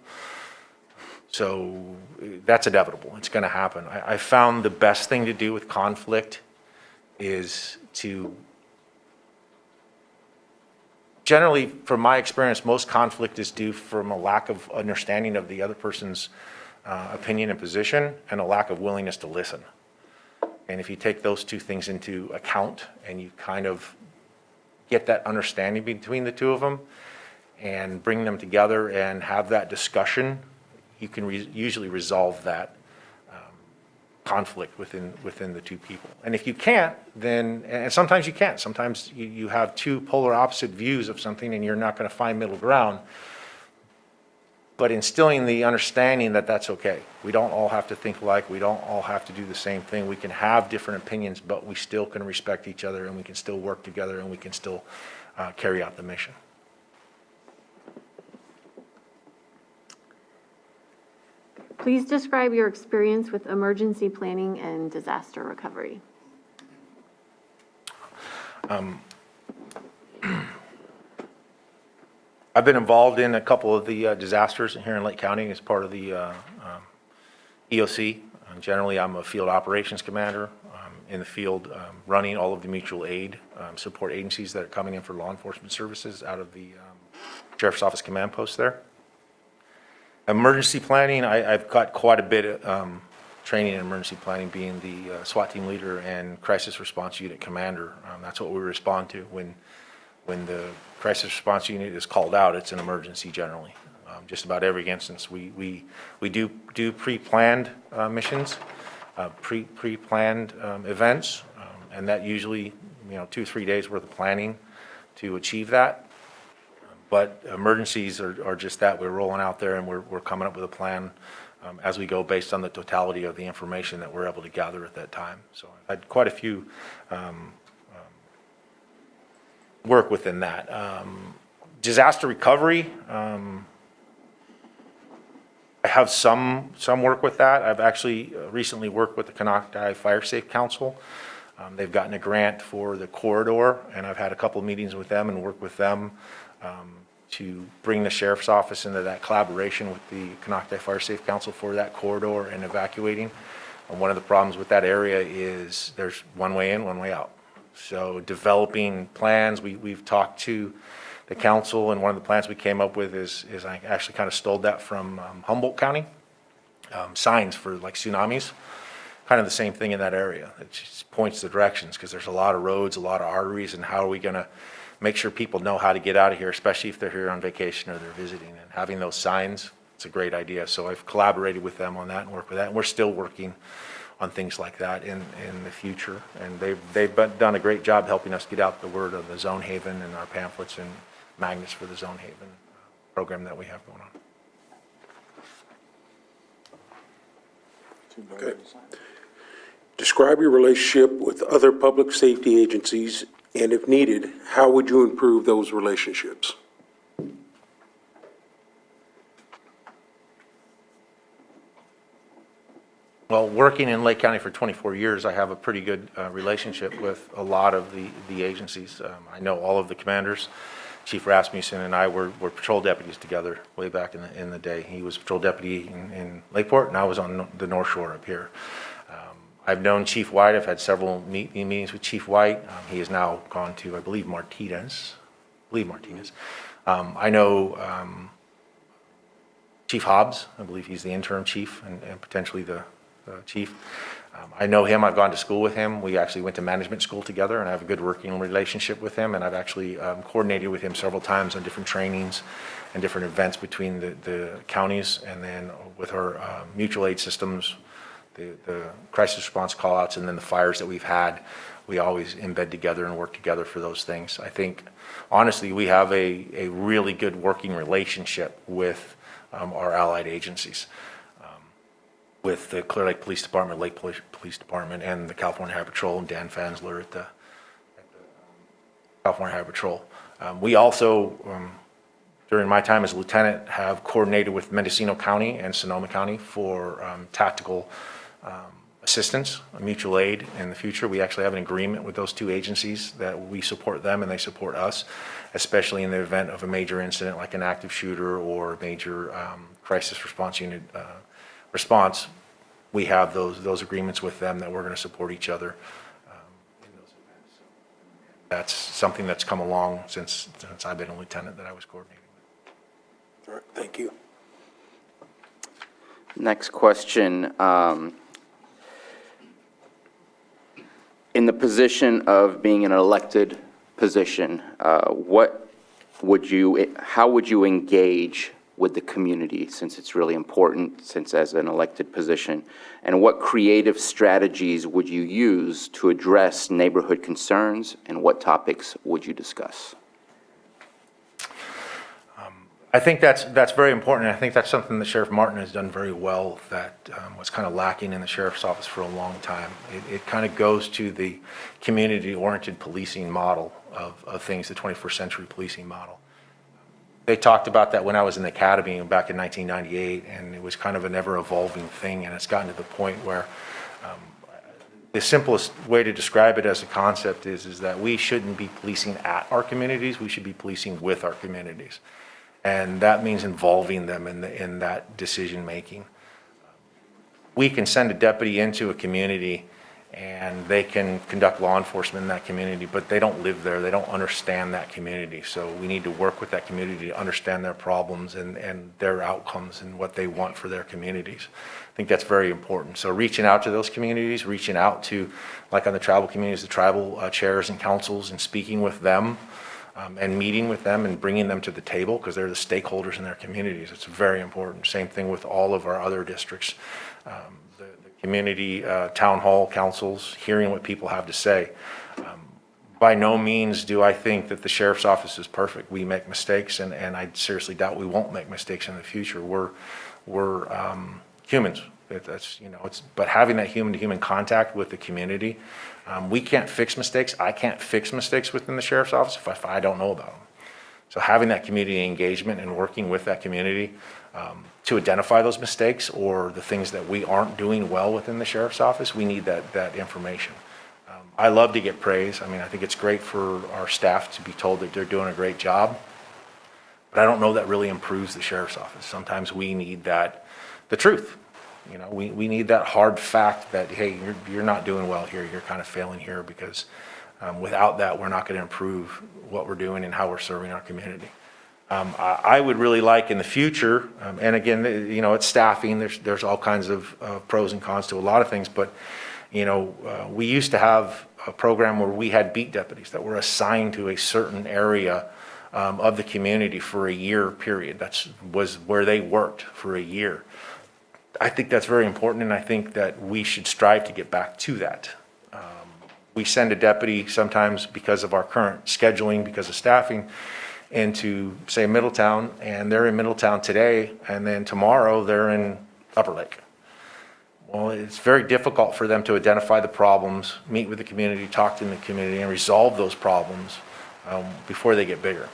so that's inevitable. It's going to happen. I found the best thing to do with conflict is to, generally, from my experience, most conflict is due from a lack of understanding of the other person's opinion and position, and a lack of willingness to listen. And if you take those 2 things into account and you kind of get that understanding between the 2 of them and bring them together and have that discussion, you can usually resolve that conflict within the 2 people. And if you can't, then, and sometimes you can't, sometimes you have 2 polar opposite views of something and you're not going to find middle ground. But instilling the understanding that that's okay. We don't all have to think alike. We don't all have to do the same thing. We can have different opinions, but we still can respect each other, and we can still work together, and we can still carry out the mission. Please describe your experience with emergency planning and disaster recovery. I've been involved in a couple of the disasters here in Lake County as part of the EOC. Generally, I'm a field operations commander in the field, running all of the mutual aid support agencies that are coming in for law enforcement services out of the Sheriff's Office command post there. Emergency planning, I've got quite a bit of training and emergency planning, being the SWAT team leader and crisis response unit commander. That's what we respond to. When the crisis response unit is called out, it's an emergency generally. Just about every instance. We do pre-planned missions, pre-planned events, and that usually, 2-3 days worth of planning to achieve that. But emergencies are just that. We're rolling out there and we're coming up with a plan as we go based on the totality of the information that we're able to gather at that time. So I've had quite a few work within that. Disaster recovery, I have some work with that. I've actually recently worked with the Canocti Fire Safe Council. They've gotten a grant for the corridor, and I've had a couple of meetings with them and worked with them to bring the sheriff's office into that collaboration with the Canocti Fire Safe Council for that corridor and evacuating. And one of the problems with that area is there's one way in, one way out. So developing plans, we've talked to the council, and one of the plans we came up with is I actually kind of stole that from Humboldt County. Signs for like tsunamis, kind of the same thing in that area. It just points the directions because there's a lot of roads, a lot of arteries, and how are we going to make sure people know how to get out of here, especially if they're here on vacation or they're visiting. And having those signs, it's a great idea. So I've collaborated with them on that and worked with that. And we're still working on things like that in the future. And they've done a great job helping us get out the word of the Zone Haven and our pamphlets and magnets for the Zone Haven program that we have going on. Okay. Describe your relationship with other public safety agencies, and if needed, how would you improve those relationships? Well, working in Lake County for 24 years, I have a pretty good relationship with a lot of the agencies. I know all of the commanders. Chief Rasmussen and I were patrol deputies together way back in the day. He was patrol deputy in Lakeport, and I was on the North Shore up here. I've known Chief White. I've had several meetings with Chief White. He has now gone to, I believe, Martinez. I know Chief Hobbs. I believe he's the interim chief and potentially the chief. I know him. I've gone to school with him. We actually went to management school together, and I have a good working relationship with him. And I've actually coordinated with him several times on different trainings and different events between the counties, and then with our mutual aid systems, the crisis response callouts, and then the fires that we've had. We always embed together and work together for those things. I think, honestly, we have a really good working relationship with our allied agencies. With the Clear Lake Police Department, Lake Police Department, and the California Highway Patrol, and Dan Fansler at the California Highway Patrol. We also, during my time as lieutenant, have coordinated with Mendocino County and Sonoma County for tactical assistance, mutual aid in the future. We actually have an agreement with those two agencies that we support them and they support us, especially in the event of a major incident like an active shooter or a major crisis response unit response. We have those agreements with them that we're going to support each other in those events. So that's something that's come along since I've been a lieutenant that I was coordinating with. All right, thank you. Next question. In the position of being an elected position, how would you engage with the community, since it's really important, since as an elected position? And what creative strategies would you use to address neighborhood concerns, and what topics would you discuss? I think that's very important. I think that's something that Sheriff Martin has done very well that was kind of lacking in the sheriff's office for a long time. It kind of goes to the community-oriented policing model of things, the 21st century policing model. They talked about that when I was in the academy back in 1998, and it was kind of an ever-evolving thing, and it's gotten to the point where the simplest way to describe it as a concept is that we shouldn't be policing at our communities, we should be policing with our communities. And that means involving them in that decision-making. We can send a deputy into a community and they can conduct law enforcement in that community, but they don't live there. They don't understand that community. So we need to work with that community to understand their problems and their outcomes and what they want for their communities. I think that's very important. So reaching out to those communities, reaching out to, like on the tribal communities, the tribal chairs and councils, and speaking with them and meeting with them and bringing them to the table, because they're the stakeholders in their communities. It's very important. Same thing with all of our other districts. The community town hall councils, hearing what people have to say. By no means do I think that the sheriff's office is perfect. We make mistakes, and I seriously doubt we won't make mistakes in the future. We're humans. But having that human-to-human contact with the community, we can't fix mistakes. I can't fix mistakes within the sheriff's office if I don't know about them. So having that community engagement and working with that community to identify those mistakes or the things that we aren't doing well within the sheriff's office, we need that information. I love to get praise. I mean, I think it's great for our staff to be told that they're doing a great job, but I don't know that really improves the sheriff's office. Sometimes we need the truth. We need that hard fact that, hey, you're not doing well here. You're kind of failing here, because without that, we're not going to improve what we're doing and how we're serving our community. I would really like in the future, and again, it's staffing. There's all kinds of pros and cons to a lot of things, but we used to have a program where we had beat deputies that were assigned to a certain area of the community for a year period. That was where they worked for a year. I think that's very important, and I think that we should strive to get back to that. We send a deputy sometimes because of our current scheduling, because of staffing, into, say, Middletown, and they're in Middletown today, and then tomorrow they're in Upper Lake. Well, it's very difficult for them to identify the problems, meet with the community, talk to the community, and resolve those problems before they get bigger.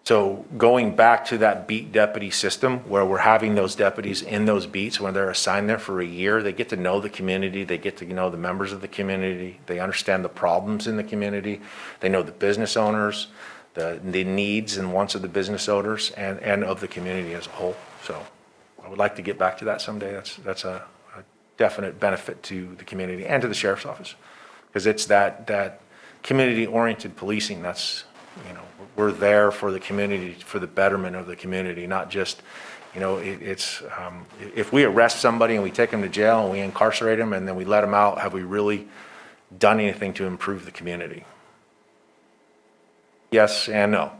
So going back to that beat deputy system, where we're having those deputies in those beats when they're assigned there for a year, they get to know the community, they get to know the members of the community, they understand the problems in the community, they know the business owners, the needs and wants of the business owners and of the community as a whole. So I would like to get back to that someday. That's a definite benefit to the community and to the sheriff's office, because it's that community-oriented policing. That's, we're there for the community, for the betterment of the community, not just, if we arrest somebody and we take them to jail and we incarcerate them and then we let them out, have we really done anything to improve the community? Yes and no.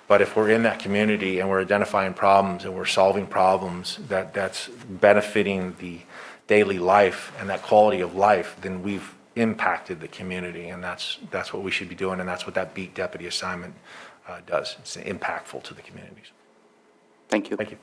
But if we're in that community and we're identifying problems and we're solving problems that's benefiting the daily life and that quality of life, then we've impacted the community, and that's what we should be doing, and that's what that beat deputy assignment does. It's impactful to the communities. Thank you. Thank you.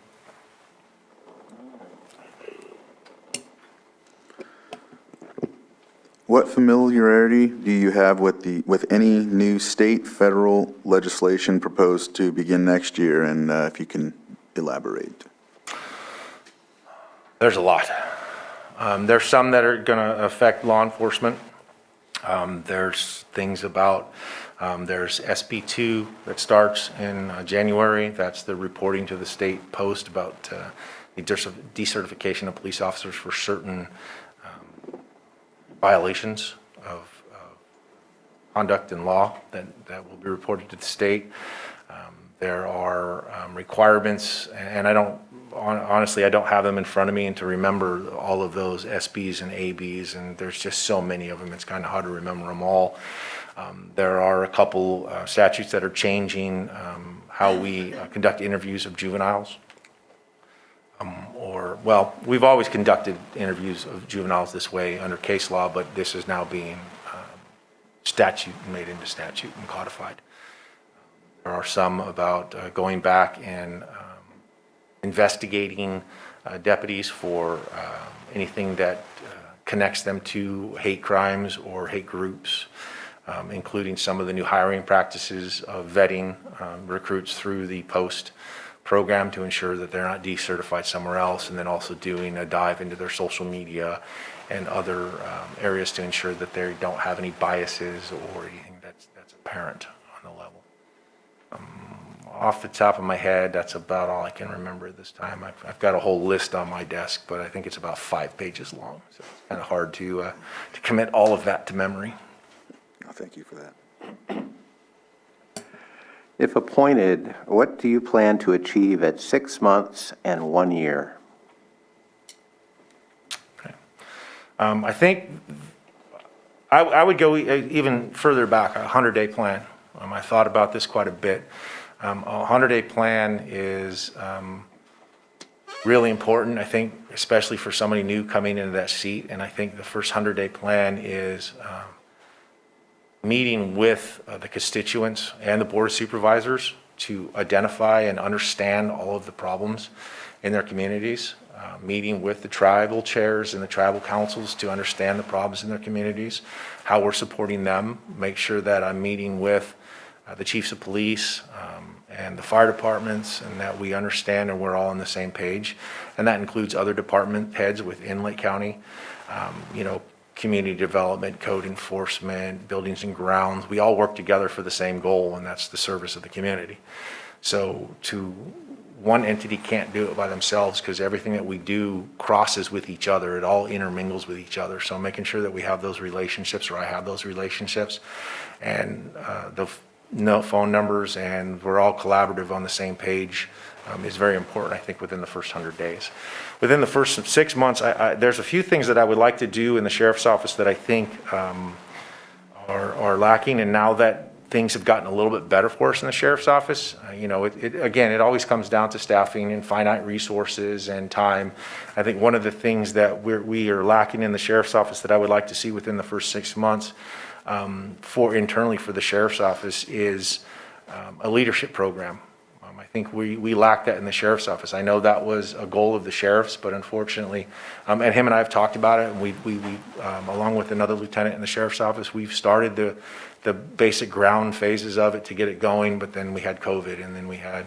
What familiarity do you have with any new state, federal legislation proposed to begin next year, and if you can elaborate? There's a lot. There's some that are going to affect law enforcement. There's things about, there's SB2 that starts in January. That's the reporting to the state post about the decertification of police officers for certain violations of conduct and law that will be reported to the state. There are requirements, and honestly, I don't have them in front of me, and to remember all of those SBs and ABs, and there's just so many of them, it's kind of hard to remember them all. There are a couple statutes that are changing how we conduct interviews of juveniles. We've always conducted interviews of juveniles this way under case law, but this is now being made into statute and codified. There are some about going back and investigating deputies for anything that connects them to hate crimes or hate groups, including some of the new hiring practices of vetting recruits through the post program to ensure that they're not decertified somewhere else, and then also doing a dive into their social media and other areas to ensure that they don't have any biases or anything that's apparent on the level. Off the top of my head, that's about all I can remember at this time. I've got a whole list on my desk, but I think it's about 5 pages long. So it's kind of hard to commit all of that to memory. Oh, thank you for that. If appointed, what do you plan to achieve at 6 months and 1 year? I think I would go even further back, a 100-day plan. I thought about this quite a bit. A 100-day plan is really important, I think, especially for somebody new coming into that seat. And I think the first 100-day plan is meeting with the constituents and the Board of Supervisors to identify and understand all of the problems in their communities, meeting with the tribal chairs and the tribal councils to understand the problems in their communities, how we're supporting them, make sure that I'm meeting with the chiefs of police and the fire departments, and that we understand and we're all on the same page. And that includes other department heads within Lake County, community development, code enforcement, buildings and grounds. We all work together for the same goal, and that's the service of the community. So one entity can't do it by themselves, because everything that we do crosses with each other. It all intermingles with each other. So making sure that we have those relationships, or I have those relationships, and the phone numbers, and we're all collaborative on the same page is very important, I think, within the first 100 days. Within the first 6 months, there's a few things that I would like to do in the sheriff's office that I think are lacking, and now that things have gotten a little bit better for us in the sheriff's office, again, it always comes down to staffing and finite resources and time. I think one of the things that we are lacking in the sheriff's office that I would like to see within the first 6 months internally for the sheriff's office is a leadership program. I think we lack that in the sheriff's office. I know that was a goal of the sheriff's, but unfortunately, and him and I have talked about it, and we along with another lieutenant in the sheriff's office, we've started the basic ground phases of it to get it going, but then we had COVID, and then we had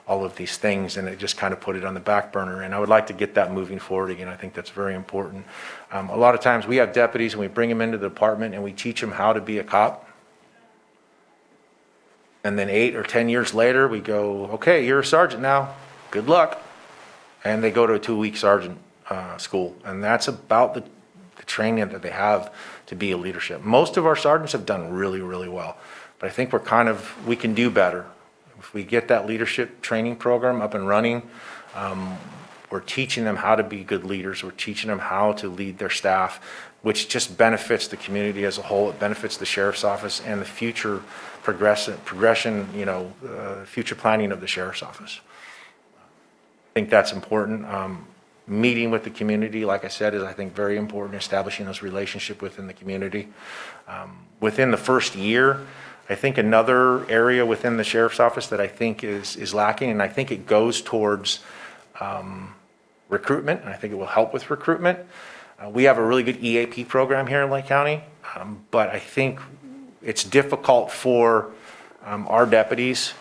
all of these things, and it just kind of put it on the back burner. And I would like to get that moving forward again. I think that's very important. A lot of times we have deputies and we bring them into the department and we teach them how to be a cop. And then 8 or 10 years later, we go, okay, you're a sergeant now. Good luck. And they go to a 2-week sergeant school. And that's about the training that they have to be a leadership. Most of our sergeants have done really, really well. But I think we can do better. If we get that leadership training program up and running, we're teaching them how to be good leaders. We're teaching them how to lead their staff, which just benefits the community as a whole. It benefits the sheriff's office and the future future planning of the sheriff's office. I think that's important. Meeting with the community, like I said, is I think very important, establishing those relationships within the community. Within the first year, I think another area within the sheriff's office that I think is lacking, and I think it goes towards recruitment, and I think it will help with recruitment. We have a really good EAP program here in Lake County, but I think it's difficult for our deputies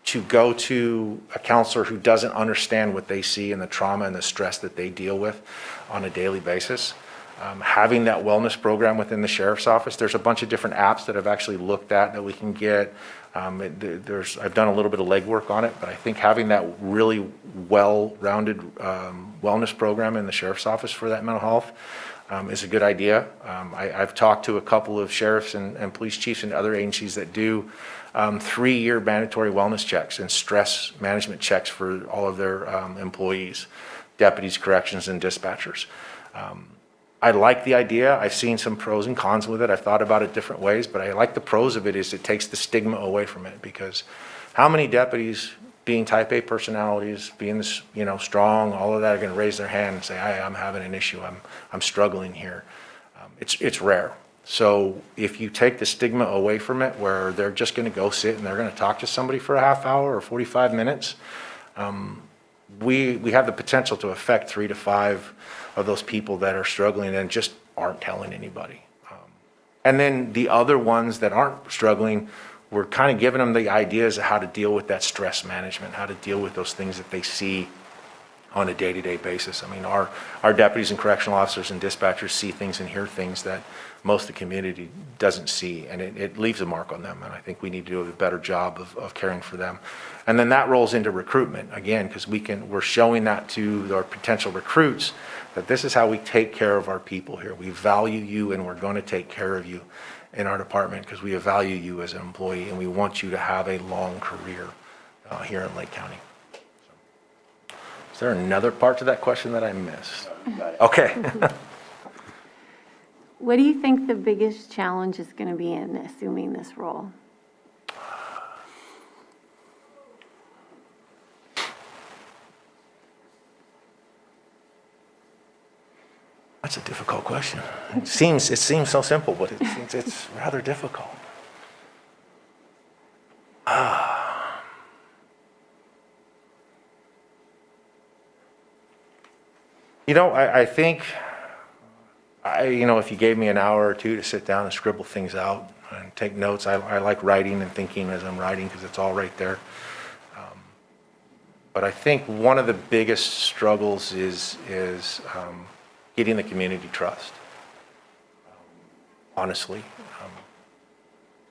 to go to a counselor who doesn't understand what they see and the trauma and the stress that they deal with on a daily basis. Having that wellness program within the sheriff's office, there's a bunch of different apps that I've actually looked at that we can get. I've done a little bit of legwork on it, but I think having that really well-rounded wellness program in the sheriff's office for that mental health is a good idea. I've talked to a couple of sheriffs and police chiefs and other agencies that do 3-year mandatory wellness checks and stress management checks for all of their employees, deputies, corrections, and dispatchers. I like the idea. I've seen some pros and cons with it. I've thought about it different ways, but I like the pros of it is it takes the stigma away from it, because how many deputies, being type A personalities, being this, strong, all of that, are going to raise their hand and say, I'm having an issue. I'm struggling here. It's rare. So if you take the stigma away from it, where they're just going to go sit and they're going to talk to somebody for a half hour or 45 minutes, we have the potential to affect 3 to 5 of those people that are struggling and just aren't telling anybody. And then the other ones that aren't struggling, we're kind of giving them the ideas of how to deal with that stress management, how to deal with those things that they see on a day-to-day basis. I mean, our deputies and correctional officers and dispatchers see things and hear things that most of the community doesn't see, and it leaves a mark on them, and I think we need to do a better job of caring for them. And then that rolls into recruitment, again, because we're showing that to our potential recruits, that this is how we take care of our people here. We value you, and we're going to take care of you in our department because we value you as an employee, and we want you to have a long career here in Lake County. Is there another part to that question that I missed? Okay. What do you think the biggest challenge is going to be in assuming this role? That's a difficult question. It seems so simple, but it's rather difficult. You know, I think, if you gave me an hour or two to sit down and scribble things out and take notes, I like writing and thinking as I'm writing because it's all right there. But I think one of the biggest struggles is getting the community trust. Honestly,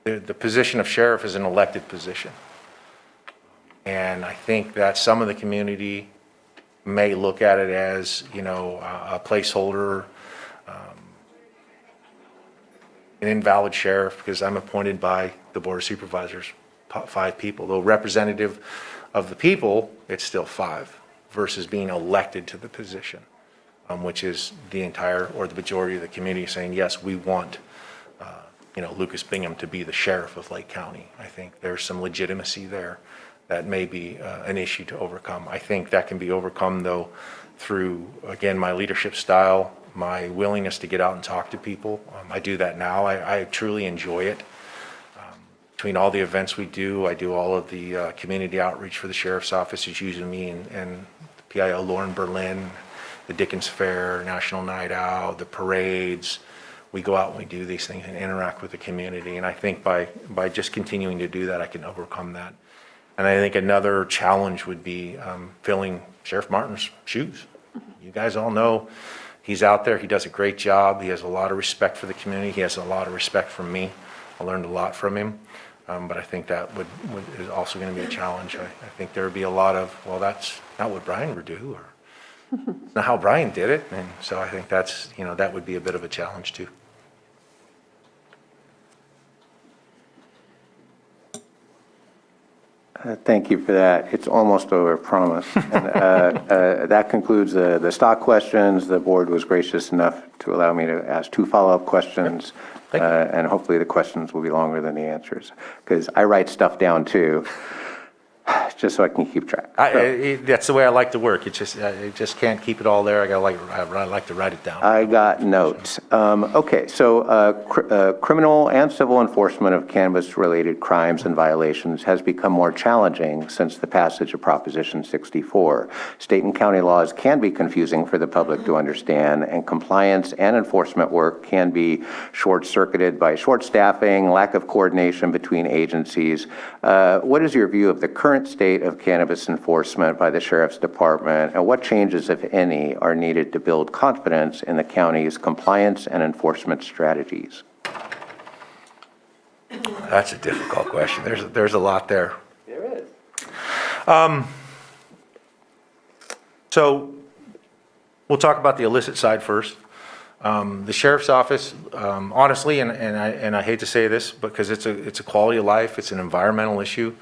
the position of sheriff is an elected position. And I think that some of the community may look at it as, a placeholder, an invalid sheriff, because I'm appointed by the Board of Supervisors, 5 people. Though representative of the people, it's still 5, versus being elected to the position, which is the entire or the majority of the community saying, yes, we want, Lucas Bingham to be the sheriff of Lake County. I think there's some legitimacy there that may be an issue to overcome. I think that can be overcome, though, through, again, my leadership style, my willingness to get out and talk to people. I do that now. I truly enjoy it. Between all the events we do, I do all of the community outreach for the Sheriff's Office. It's usually me and the PIO Lauren Berlin, the Dickens Fair, National Night Out, the parades. We go out and we do these things and interact with the community. And I think by just continuing to do that, I can overcome that. And I think another challenge would be filling Sheriff Martin's shoes. You guys all know he's out there. He does a great job. He has a lot of respect for the community. He has a lot of respect from me. I learned a lot from him. But I think that is also going to be a challenge. I think there would be a lot of, well, that's not what Brian would do, or it's not how Brian did it. And so I think that's, that would be a bit of a challenge too. Thank you for that. It's almost over, promise. And, that concludes the stock questions. The board was gracious enough to allow me to ask 2 follow-up questions. Thank you. And hopefully the questions will be longer than the answers, because I write stuff down too, just so I can keep track. That's the way I like to work. I just can't keep it all there. I like to write it down. I got notes. Okay, so criminal and civil enforcement of cannabis-related crimes and violations has become more challenging since the passage of Proposition 64. State and county laws can be confusing for the public to understand, and compliance and enforcement work can be short-circuited by short staffing, lack of coordination between agencies. What is your view of the current state of cannabis enforcement by the Sheriff's Department, and what changes, if any, are needed to build confidence in the county's compliance and enforcement strategies? That's a difficult question. There's a lot there. There is. So we'll talk about the illicit side first. The Sheriff's Office, honestly, and I hate to say this, because it's a quality of life, it's an environmental issue.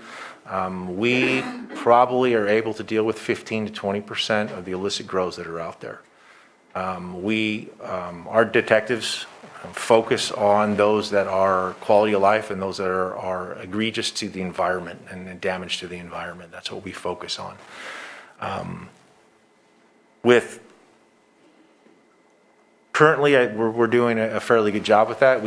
We probably are able to deal with 15 to 20% of the illicit grows that are out there. Our detectives focus on those that are quality of life and those that are egregious to the environment and damage to the environment. That's what we focus on. Currently, we're doing a fairly good job with that.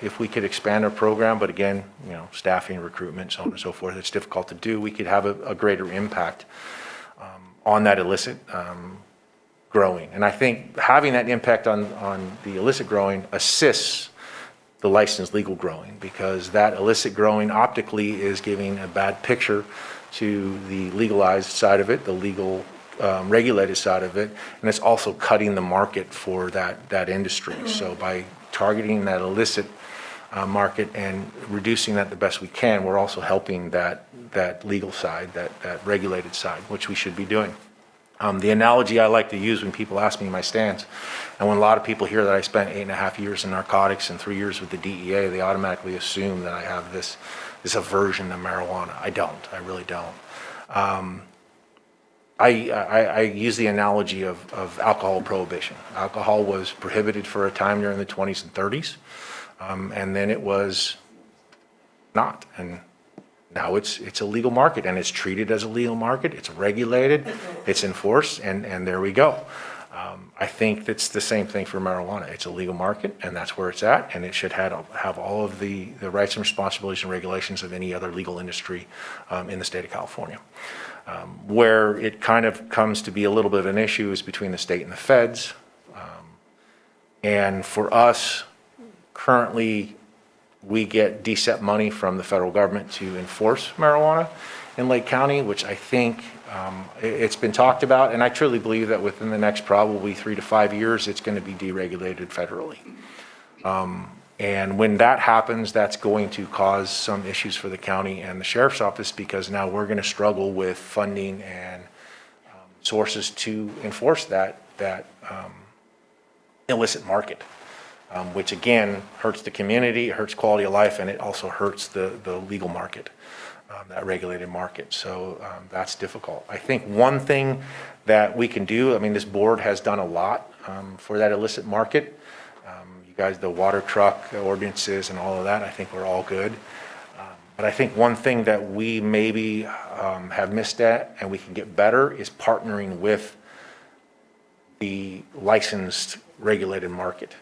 If we could expand our program, but again, staffing, recruitment, so on and so forth, it's difficult to do. We could have a greater impact on that illicit growing. And I think having that impact on the illicit growing assists the licensed legal growing, because that illicit growing optically is giving a bad picture to the legalized side of it, the legal regulated side of it, and it's also cutting the market for that industry. So by targeting that illicit market and reducing that the best we can, we're also helping that legal side, that regulated side, which we should be doing. The analogy I like to use when people ask me my stance, and when a lot of people hear that I spent 8.5 years in narcotics and 3 years with the DEA, they automatically assume that I have this aversion to marijuana. I don't. I really don't. I use the analogy of alcohol prohibition. Alcohol was prohibited for a time during the 20s and 30s, and then it was not. And now it's a legal market, and it's treated as a legal market. It's regulated, it's enforced, and there we go. I think that's the same thing for marijuana. It's a legal market, and that's where it's at, and it should have all of the rights and responsibilities and regulations of any other legal industry in the state of California. Where it kind of comes to be a little bit of an issue is between the state and the feds. And for us, currently, we get DSEP money from the federal government to enforce marijuana in Lake County, which I think it's been talked about, and I truly believe that within the next probably 3 to 5 years, it's going to be deregulated federally. And when that happens, that's going to cause some issues for the county and the sheriff's office, because now we're going to struggle with funding and sources to enforce that illicit market. Which again hurts the community, it hurts quality of life, and it also hurts the legal market, that regulated market. So that's difficult. I think one thing that we can do, I mean, this board has done a lot for that illicit market. You guys, the water truck ordinances and all of that, I think we're all good. But I think one thing that we maybe have missed at, and we can get better, is partnering with the licensed regulated market.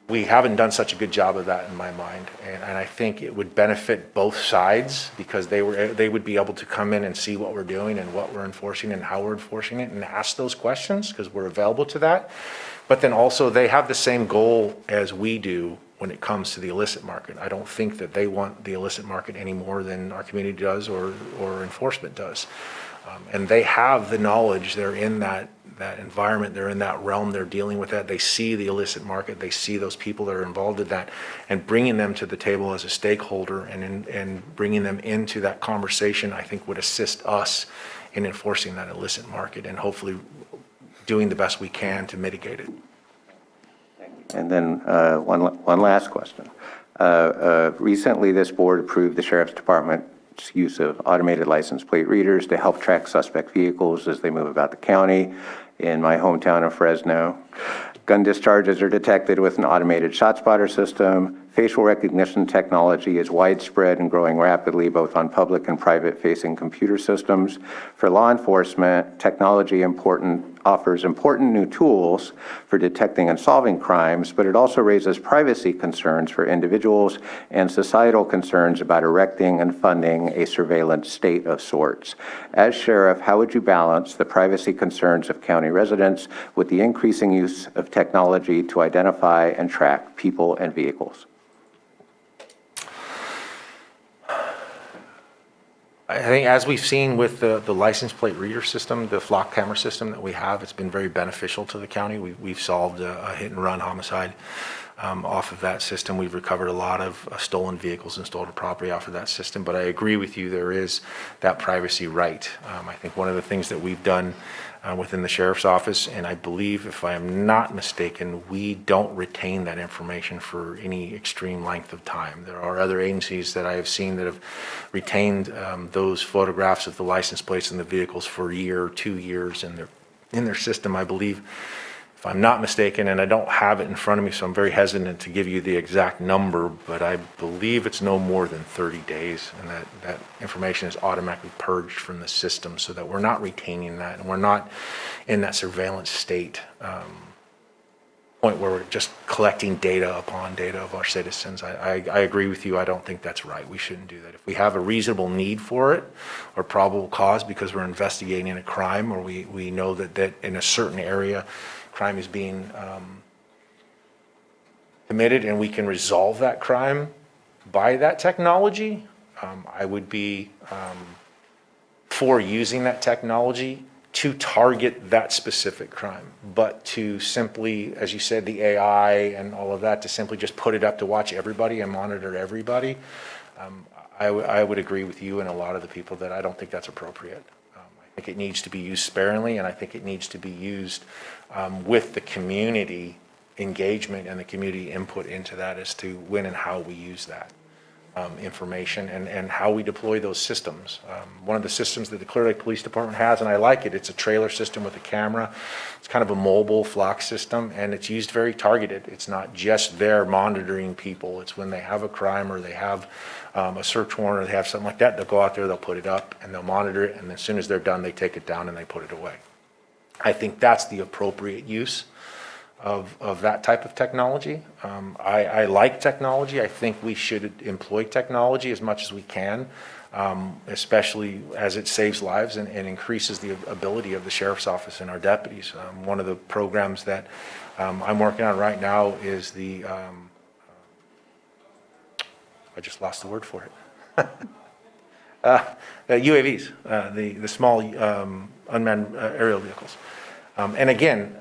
We haven't done such a good job of that in my mind, and I think it would benefit both sides, because they would be able to come in and see what we're doing and what we're enforcing and how we're enforcing it, and ask those questions, because we're available to that. But then also they have the same goal as we do when it comes to the illicit market. I don't think that they want the illicit market any more than our community does or enforcement does. And they have the knowledge. They're in that environment, they're in that realm, they're dealing with that. They see the illicit market, they see those people that are involved in that, and bringing them to the table as a stakeholder and bringing them into that conversation, I think would assist us in enforcing that illicit market and hopefully doing the best we can to mitigate it. And then one last question. Recently, this board approved the Sheriff's Department's use of automated license plate readers to help track suspect vehicles as they move about the county. In my hometown of Fresno, gun discharges are detected with an automated ShotSpotter system. Facial recognition technology is widespread and growing rapidly, both on public and private-facing computer systems. For law enforcement, technology offers important new tools for detecting and solving crimes, but it also raises privacy concerns for individuals and societal concerns about erecting and funding a surveillance state of sorts. As sheriff, how would you balance the privacy concerns of county residents with the increasing use of technology to identify and track people and vehicles? I think as we've seen with the license plate reader system, the flock camera system that we have, it's been very beneficial to the county. We've solved a hit and run homicide off of that system. We've recovered a lot of stolen vehicles and stolen property off of that system. But I agree with you, there is that privacy right. I think one of the things that we've done within the sheriff's office, and I believe, if I am not mistaken, we don't retain that information for any extreme length of time. There are other agencies that I have seen that have retained those photographs of the license plates and the vehicles for a year or 2 years in their system. I believe, if I'm not mistaken, and I don't have it in front of me, so I'm very hesitant to give you the exact number, but I believe it's no more than 30 days, and that information is automatically purged from the system, so that we're not retaining that, and we're not in that surveillance state point where we're just collecting data upon data of our citizens. I agree with you. I don't think that's right. We shouldn't do that. If we have a reasonable need for it or probable cause because we're investigating a crime, or we know that in a certain area crime is being committed and we can resolve that crime by that technology, I would be for using that technology to target that specific crime, but to simply, as you said, the AI and all of that, to simply just put it up to watch everybody and monitor everybody, I would agree with you and a lot of the people that I don't think that's appropriate. I think it needs to be used sparingly, and I think it needs to be used with the community engagement and the community input into that as to when and how we use that information and how we deploy those systems. One of the systems that the Clear Lake Police Department has, and I like it, it's a trailer system with a camera. It's kind of a mobile flock system, and it's used very targeted. It's not just there monitoring people. It's when they have a crime or they have a search warrant or they have something like that, they'll go out there, they'll put it up, and they'll monitor it, and as soon as they're done, they take it down and they put it away. I think that's the appropriate use of that type of technology. I like technology. I think we should employ technology as much as we can, especially as it saves lives and increases the ability of the sheriff's office and our deputies. One of the programs that I'm working on right now is the, I just lost the word for it. UAVs, the small unmanned aerial vehicles. And again,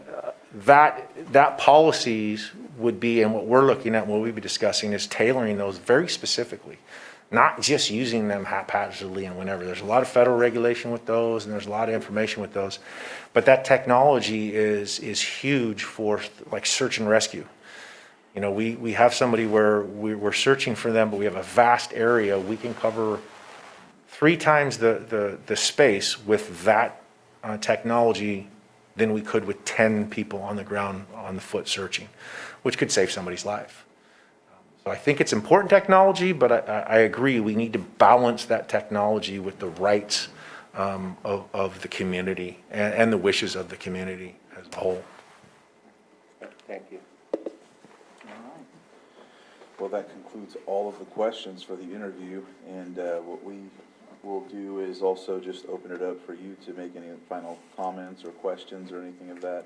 that policies would be, and what we're looking at, what we'd be discussing is tailoring those very specifically, not just using them haphazardly and whenever. There's a lot of federal regulation with those, and there's a lot of information with those, but that technology is huge for like search and rescue. You know, we have somebody where we're searching for them, but we have a vast area. We can cover 3 times the space with that technology than we could with 10 people on the ground, on the foot searching, which could save somebody's life. So I think it's important technology, but I agree we need to balance that technology with the rights of the community and the wishes of the community as a whole. Thank you. All right. Well, that concludes all of the questions for the interview, and what we will do is also just open it up for you to make any final comments or questions or anything of that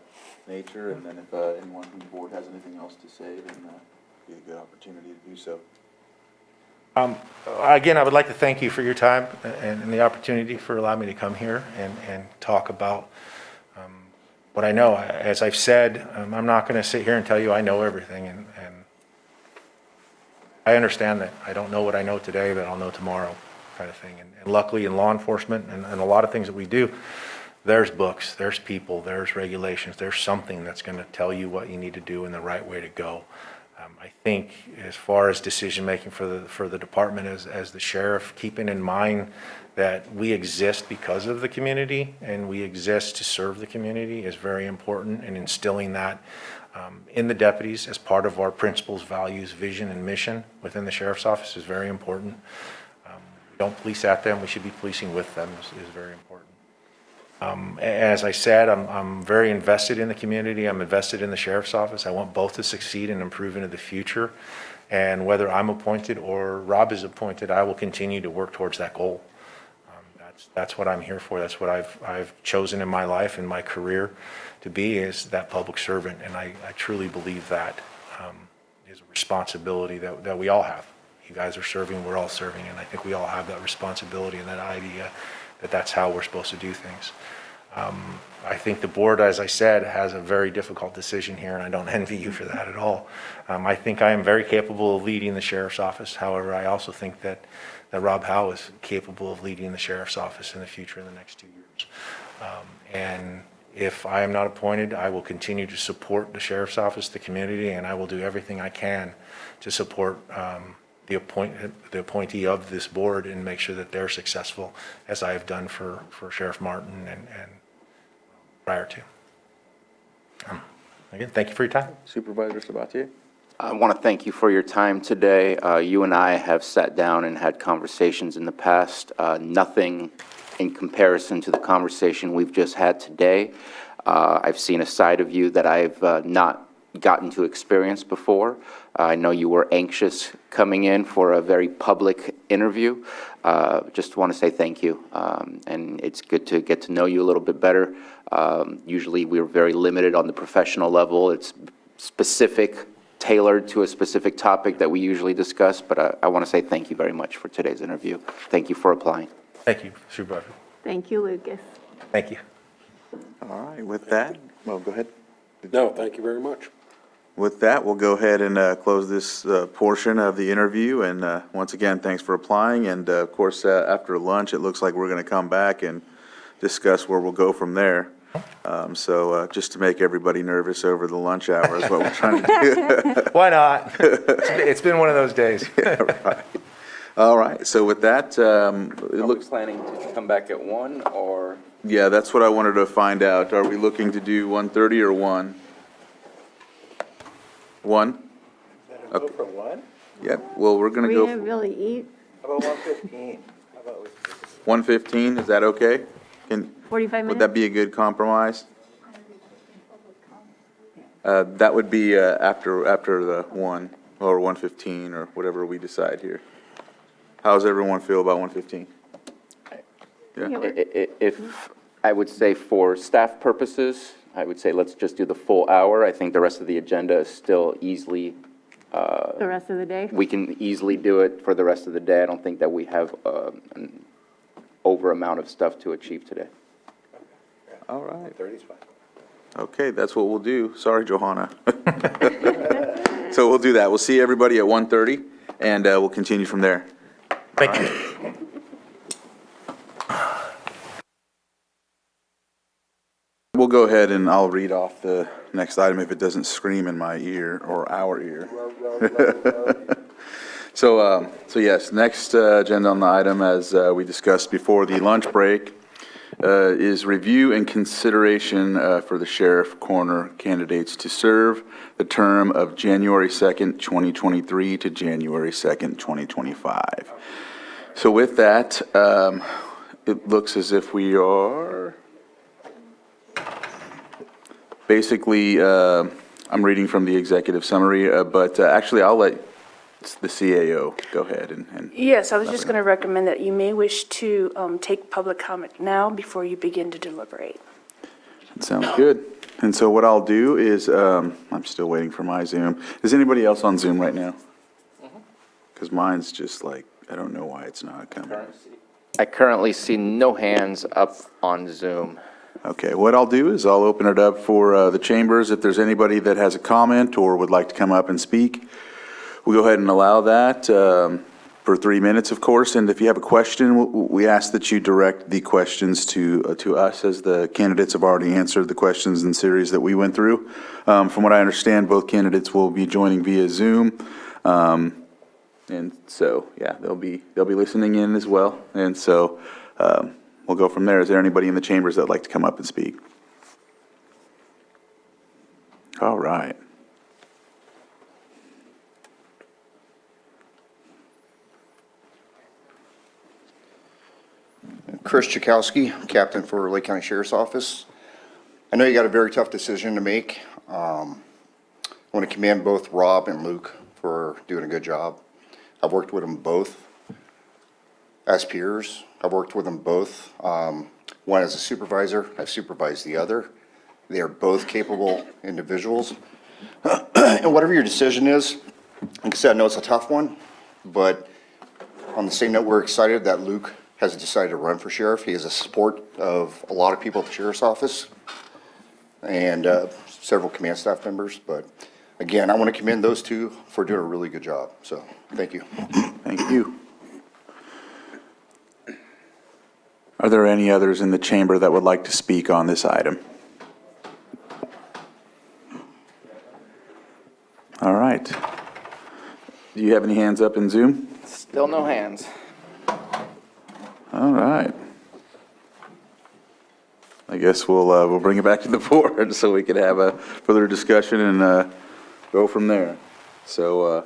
nature, and then if anyone from the board has anything else to say, then be a good opportunity to do so. Again, I would like to thank you for your time and the opportunity for allowing me to come here and talk about what I know. As I've said, I'm not going to sit here and tell you I know everything, and I understand that. I don't know what I know today, but I'll know tomorrow, kind of thing. And luckily in law enforcement and a lot of things that we do, there's books, there's people, there's regulations, there's something that's going to tell you what you need to do and the right way to go. I think as far as decision-making for the department as the sheriff, keeping in mind that we exist because of the community and we exist to serve the community is very important, and instilling that in the deputies as part of our principles, values, vision, and mission within the sheriff's office is very important. We don't police at them, we should be policing with them is very important. As I said, I'm very invested in the community. I'm invested in the sheriff's office. I want both to succeed and improve into the future. And whether I'm appointed or Rob is appointed, I will continue to work towards that goal. That's what I'm here for. That's what I've chosen in my life and my career to be, is that public servant. And I truly believe that is a responsibility that we all have. You guys are serving, we're all serving, and I think we all have that responsibility and that idea that that's how we're supposed to do things. I think the board, as I said, has a very difficult decision here, and I don't envy you for that at all. I think I am very capable of leading the sheriff's office. However, I also think that Rob Howe is capable of leading the sheriff's office in the future in the next 2 years. And if I am not appointed, I will continue to support the sheriff's office, the community, and I will do everything I can to support the appointee of this board and make sure that they're successful, as I have done for Sheriff Martin and prior to. Again, thank you for your time. Supervisor Sabatier? I want to thank you for your time today. You and I have sat down and had conversations in the past. Nothing in comparison to the conversation we've just had today. I've seen a side of you that I've not gotten to experience before. I know you were anxious coming in for a very public interview. Just want to say thank you. And it's good to get to know you a little bit better. Usually we're very limited on the professional level. It's specific, tailored to a specific topic that we usually discuss. But I want to say thank you very much for today's interview. Thank you for applying. Thank you, Supervisor. Thank you, Lucas. Thank you. All right, with that, well, go ahead. No, thank you very much. With that, we'll go ahead and close this portion of the interview. And once again, thanks for applying. And of course, after lunch, it looks like we're going to come back and discuss where we'll go from there. So just to make everybody nervous over the lunch hour is what we're trying to do. Why not? It's been one of those days. All right, so with that, it Are we looks, planning to come back at 1 or? yeah, that's what I wanted to find out. Are we looking to do 1:30 or 1? 1? Go for 1? Yeah, well, we're going We to go didn't really eat. How about 1:15? 1:15, is that okay? 45 minutes? Would that be a good compromise? That would be after the 1, or 1:15, or whatever we decide here. How does everyone feel about 1:15? Yeah, If, I would say for staff purposes, I would say let's just do the full hour. I think the rest of the agenda is still easily, The rest of the day? we can easily do it for the rest of the day. I don't think that we have an over amount of stuff to achieve today. all right. 30's fine. Okay, that's what we'll do. Sorry, Johanna. So we'll do that. We'll see everybody at 1:30, and we'll continue from there. Thank you. We'll go ahead and I'll read off the next item if it doesn't scream in my ear or our ear. So yes, next agenda on the item, as we discussed before the lunch break, is review and consideration for the Sheriff-Coroner candidates to serve the term of January 2nd, 2023 to January 2nd, 2025. So with that, it looks as if we are, basically, I'm reading from the executive summary, but actually I'll let the CAO go ahead and Yes, I was just going to recommend that you may wish to take public comment now before you begin to deliberate. That sounds good. And so what I'll do is, I'm still waiting for my Zoom. Is anybody else on Zoom right now? Because mine's just like, I don't know why it's not coming. I currently see no hands up on Zoom. Okay, what I'll do is I'll open it up for the chambers. If there's anybody that has a comment or would like to come up and speak, we'll go ahead and allow that for 3 minutes, of course. And if you have a question, we ask that you direct the questions to us, as the candidates have already answered the questions in series that we went through. From what I understand, both candidates will be joining via Zoom. And so, yeah, they'll be listening in as well. And so we'll go from there. Is there anybody in the chambers that'd like to come up and speak? All right. Chris Chakowski, Captain for Lake County Sheriff's Office. I know you got a very tough decision to make. I want to commend both Rob and Luke for doing a good job. I've worked with them both as peers. I've worked with them both. One as a supervisor, I've supervised the other. They are both capable individuals. And whatever your decision is, like I said, I know it's a tough one, but on the same note, we're excited that Luke has decided to run for sheriff. He has the support of a lot of people at the sheriff's office and several command staff members. But again, I want to commend those two for doing a really good job. So thank you. Thank you. Are there any others in the chamber that would like to speak on this item? All right. Do you have any hands up in Zoom? Still no hands. All right. I guess we'll bring it back to the board so we can have a further discussion and go from there. So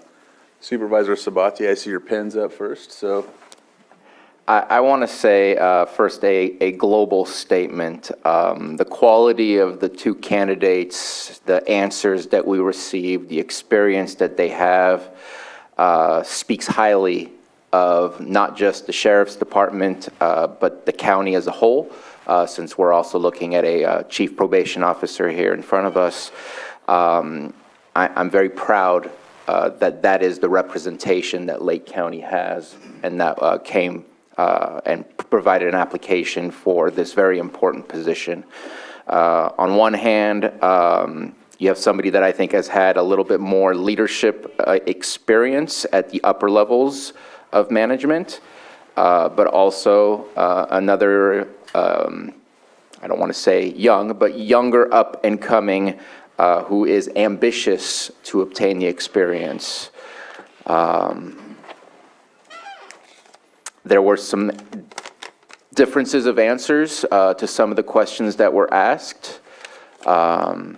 Supervisor Sabatier, I see your pen's up first, so. I want to say first a global statement. The quality of the two candidates, the answers that we received, the experience that they have speaks highly of not just the Sheriff's Department, but the county as a whole, since we're also looking at a Chief Probation Officer here in front of us. I'm very proud that is the representation that Lake County has, and that came and provided an application for this very important position. On one hand, you have somebody that I think has had a little bit more leadership experience at the upper levels of management, but also another, I don't want to say young, but younger up and coming who is ambitious to obtain the experience. There were some differences of answers to some of the questions that were asked. And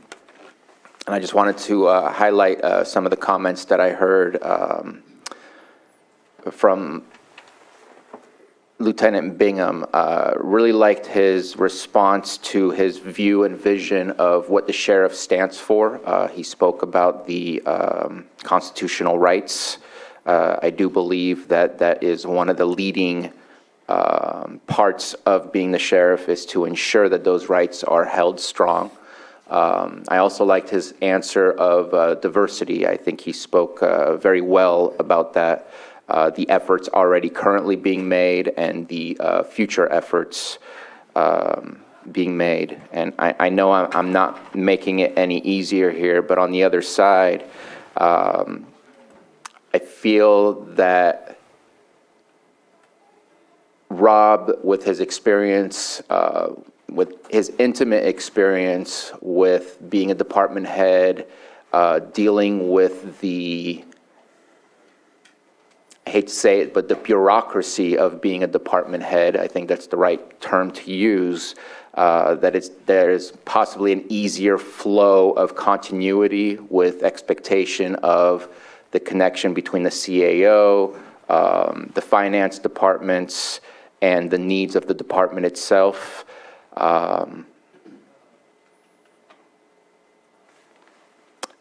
I just wanted to highlight some of the comments that I heard from Lieutenant Bingham. Really liked his response to his view and vision of what the sheriff stands for. He spoke about the constitutional rights. I do believe that that is one of the leading parts of being the sheriff, is to ensure that those rights are held strong. I also liked his answer of diversity. I think he spoke very well about that, the efforts already currently being made and the future efforts being made. And I know I'm not making it any easier here, but on the other side, I feel that Rob, with his experience, with his intimate experience with being a department head, dealing with the, I hate to say it, but the bureaucracy of being a department head, I think that's the right term to use, that there's possibly an easier flow of continuity with expectation of the connection between the CAO, the finance departments, and the needs of the department itself.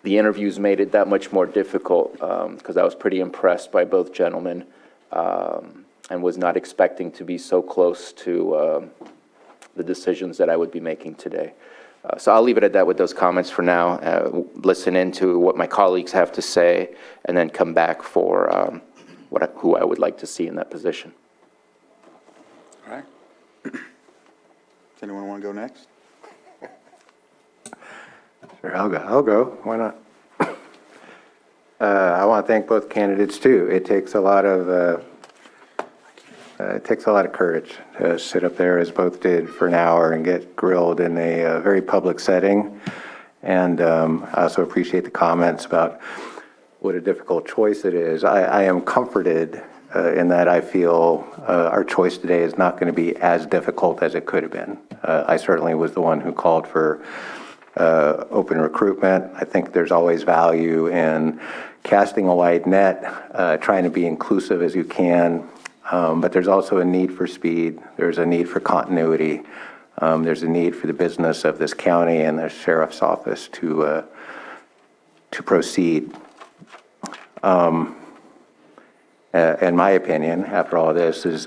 The interviews made it that much more difficult because I was pretty impressed by both gentlemen and was not expecting to be so close to the decisions that I would be making today. So I'll leave it at that with those comments for now, listen into what my colleagues have to say, and then come back for who I would like to see in that position. All right. Does anyone want to go next? Sure, I'll go. Why not? I want to thank both candidates too. It takes a lot of courage to sit up there, as both did, for an hour and get grilled in a very public setting. And I also appreciate the comments about what a difficult choice it is. I am comforted in that I feel our choice today is not going to be as difficult as it could have been. I certainly was the one who called for open recruitment. I think there's always value in casting a wide net, trying to be inclusive as you can, but there's also a need for speed. There's a need for continuity. There's a need for the business of this county and the sheriff's office to proceed. In my opinion, after all this, is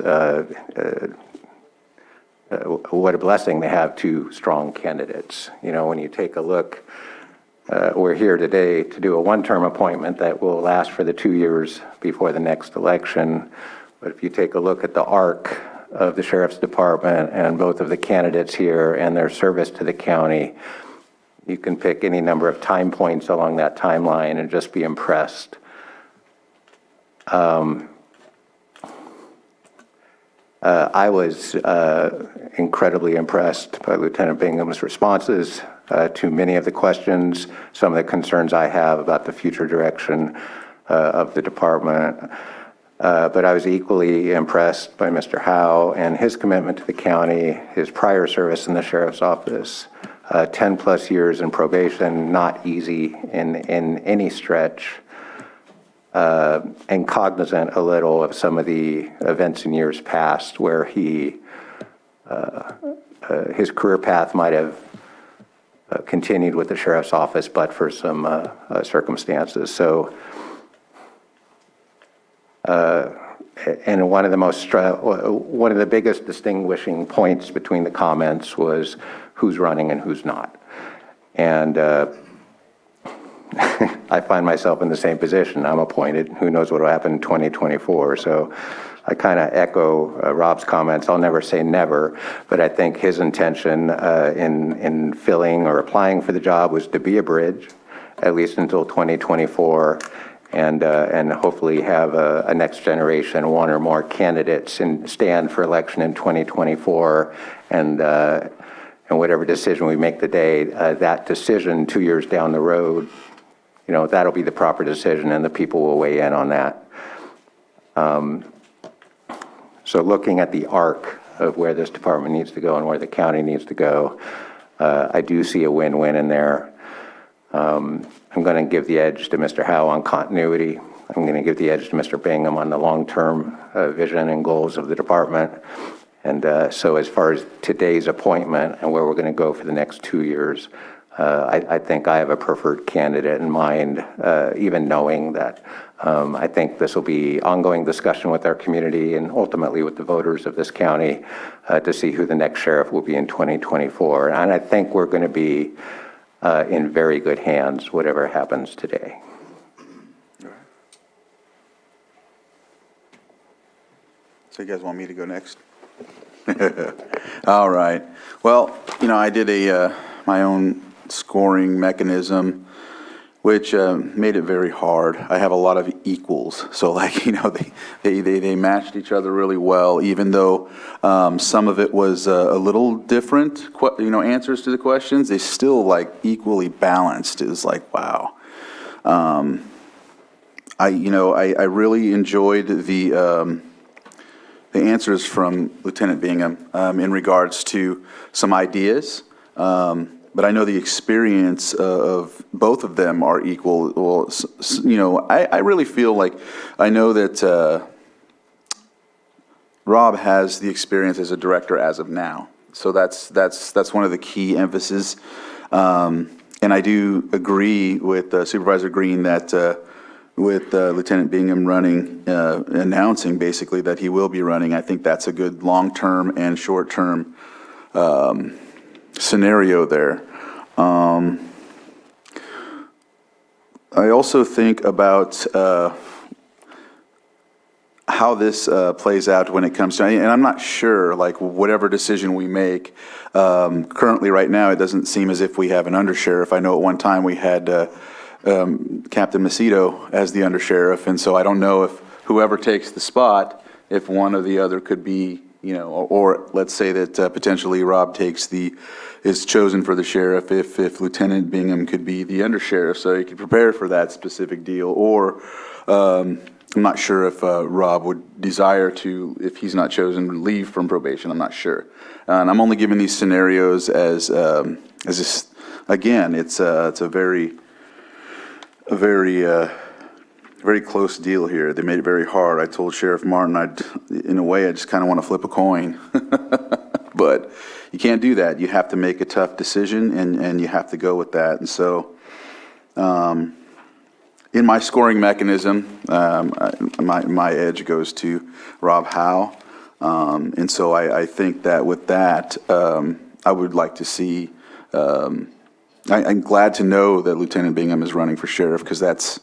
what a blessing to have two strong candidates. You know, when you take a look, we're here today to do a one-term appointment that will last for the 2 years before the next election. But if you take a look at the arc of the Sheriff's Department and both of the candidates here and their service to the county, you can pick any number of time points along that timeline and just be impressed. I was incredibly impressed by Lieutenant Bingham's responses to many of the questions, some of the concerns I have about the future direction of the department. But I was equally impressed by Mr. Howe and his commitment to the county, his prior service in the sheriff's office, 10 plus years in probation, not easy in any stretch. And cognizant a little of some of the events in years past where his career path might have continued with the sheriff's office, but for some circumstances. So, and one of the biggest distinguishing points between the comments was who's running and who's not. And I find myself in the same position. I'm appointed. Who knows what will happen in 2024? So I kind of echo Rob's comments. I'll never say never, but I think his intention in filling or applying for the job was to be a bridge, at least until 2024, and hopefully have a next generation, one or more candidates and stand for election in 2024, and whatever decision we make today, that decision 2 years down the road, that'll be the proper decision, and the people will weigh in on that. So looking at the arc of where this department needs to go and where the county needs to go, I do see a win-win in there. I'm going to give the edge to Mr. Howe on continuity. I'm going to give the edge to Mr. Bingham on the long-term vision and goals of the department. And so as far as today's appointment and where we're going to go for the next 2 years, I think I have a preferred candidate in mind, even knowing that I think this will be ongoing discussion with our community and ultimately with the voters of this county to see who the next sheriff will be in 2024. And I think we're going to be in very good hands, whatever happens today. So you guys want me to go next? All right. Well, I did my own scoring mechanism, which made it very hard. I have a lot of equals, so they matched each other really well, even though some of it was a little different, answers to the questions. They still equally balanced. It was wow. I really enjoyed the answers from Lieutenant Bingham in regards to some ideas. But I know the experience of both of them are equal. Well, I really feel like I know that Rob has the experience as a director as of now. So that's one of the key emphases. And I do agree with Supervisor Green that with Lieutenant Bingham running, announcing basically that he will be running, I think that's a good long-term and short-term scenario there. I also think about how this plays out when it comes to, and I'm not sure, whatever decision we make, currently right now, it doesn't seem as if we have an undersheriff. I know at one time we had Captain Macedo as the undersheriff, and so I don't know if whoever takes the spot, if one or the other could be, or let's say that potentially Rob is chosen for the sheriff, if Lieutenant Bingham could be the undersheriff, so he could prepare for that specific deal, or I'm not sure if Rob would desire to, if he's not chosen, leave from probation. I'm not sure, and I'm only giving these scenarios as this, again, it's a very close deal here. They made it very hard. I told Sheriff Martin, in a way, I just kind of want to flip a coin. But you can't do that. You have to make a tough decision, and you have to go with that. And so in my scoring mechanism, my edge goes to Rob Howe. And so I think that with that, I would like to see, I'm glad to know that Lieutenant Bingham is running for sheriff, because that's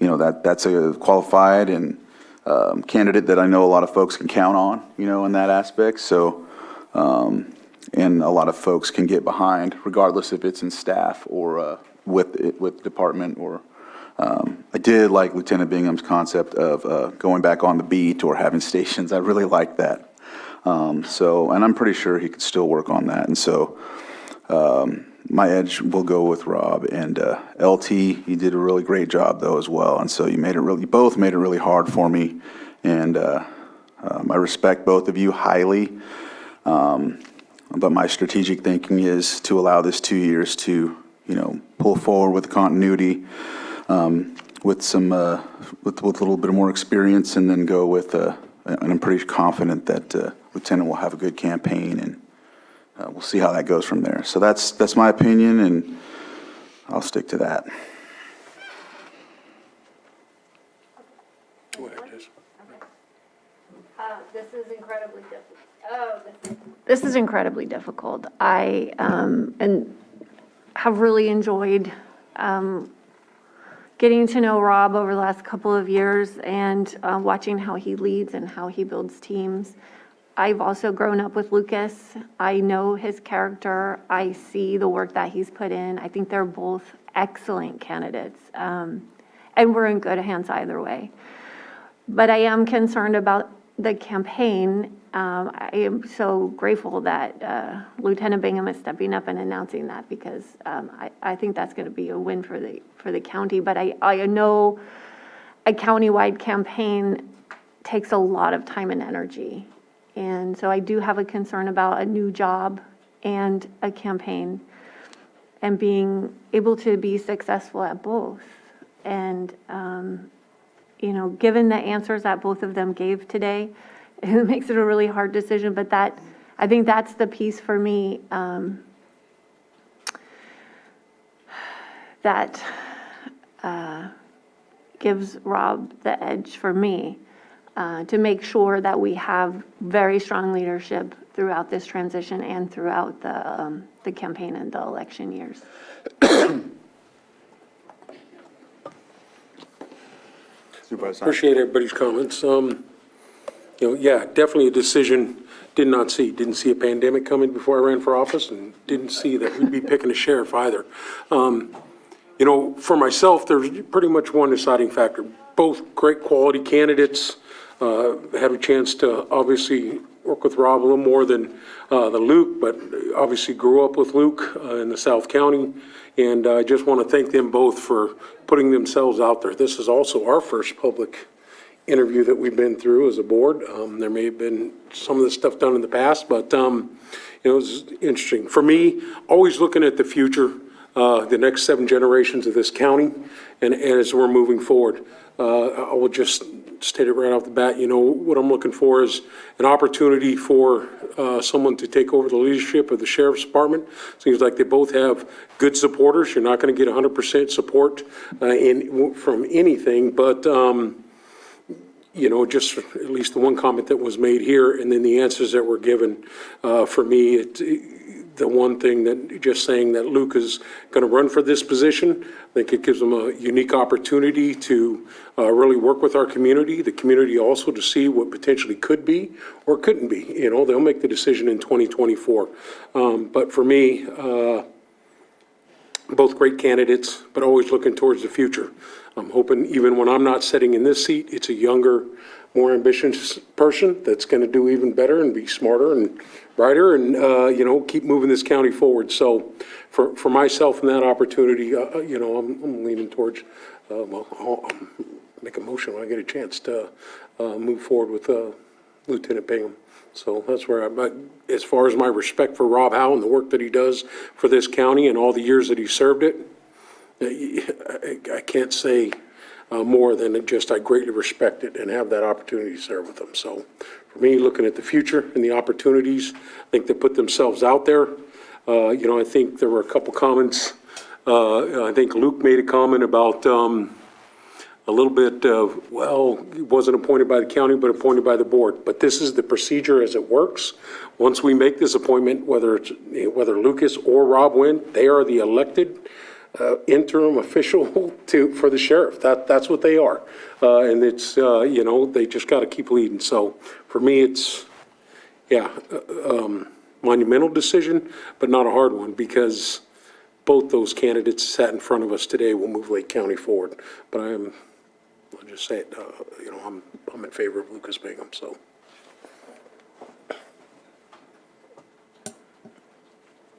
a qualified and candidate that I know a lot of folks can count on, in that aspect. So, and a lot of folks can get behind, regardless if it's in staff or with department. Or I did like Lieutenant Bingham's concept of going back on the beat or having stations. I really like that. And I'm pretty sure he could still work on that. And so my edge will go with Rob. And LT, you did a really great job though as well. And so you both made it really hard for me. And I respect both of you highly. But my strategic thinking is to allow this 2 years to, pull forward with continuity, with some, with a little bit more experience, and then go with, and I'm pretty confident that Lieutenant will have a good campaign, and we'll see how that goes from there. So that's my opinion, and I'll stick to that. This is incredibly difficult. This is incredibly difficult. I and have really enjoyed getting to know Rob over the last couple of years and watching how he leads and how he builds teams. I've also grown up with Lucas. I know his character. I see the work that he's put in. I think they're both excellent candidates. And we're in good hands either way. But I am concerned about the campaign. I am so grateful that Lieutenant Bingham is stepping up and announcing that, because I think that's going to be a win for the county. But I know a countywide campaign takes a lot of time and energy. And so I do have a concern about a new job and a campaign and being able to be successful at both. And, given the answers that both of them gave today, it makes it a really hard decision, but I think that's the piece for me that gives Rob the edge for me to make sure that we have very strong leadership throughout this transition and throughout the campaign and the election years. Appreciate everybody's comments. Yeah, definitely a decision didn't see a pandemic coming before I ran for office, and didn't see that we'd be picking a sheriff either. For myself, there's pretty much one deciding factor. Both great quality candidates. Had a chance to obviously work with Rob a little more than Luke, but obviously grew up with Luke in the South County. And I just want to thank them both for putting themselves out there. This is also our first public interview that we've been through as a board. There may have been some of this stuff done in the past, but it was interesting. For me, always looking at the future, the next 7 generations of this county, and as we're moving forward. I will just state it right off the bat, what I'm looking for is an opportunity for someone to take over the leadership of the Sheriff's Department. Seems like they both have good supporters. You're not going to get 100% support from anything, but just at least the one comment that was made here, and then the answers that were given, for me, the one thing that just saying that Luke is going to run for this position, I think it gives him a unique opportunity to really work with our community, the community also to see what potentially could be or couldn't be. They'll make the decision in 2024. But for me, both great candidates, but always looking towards the future. I'm hoping even when I'm not sitting in this seat, it's a younger, more ambitious person that's going to do even better and be smarter and brighter and, keep moving this county forward. So for myself and that opportunity, I'm leaning towards, I'll make a motion when I get a chance to move forward with Lieutenant Bingham. So that's where as far as my respect for Rob Howe and the work that he does for this county and all the years that he served it, I can't say more than just I greatly respect it and have that opportunity to serve with them. So for me, looking at the future and the opportunities, I think they put themselves out there. I think there were a couple comments. I think Luke made a comment about a little bit of, he wasn't appointed by the county, but appointed by the board. But this is the procedure as it works. Once we make this appointment, whether Lucas or Rob win, they are the elected interim official for the sheriff. That's what they are. And it's, they just got to keep leading. So for me, it's, monumental decision, but not a hard one, because both those candidates sat in front of us today will move Lake County forward. But I'll just say it, I'm in favor of Lucas Bingham, so.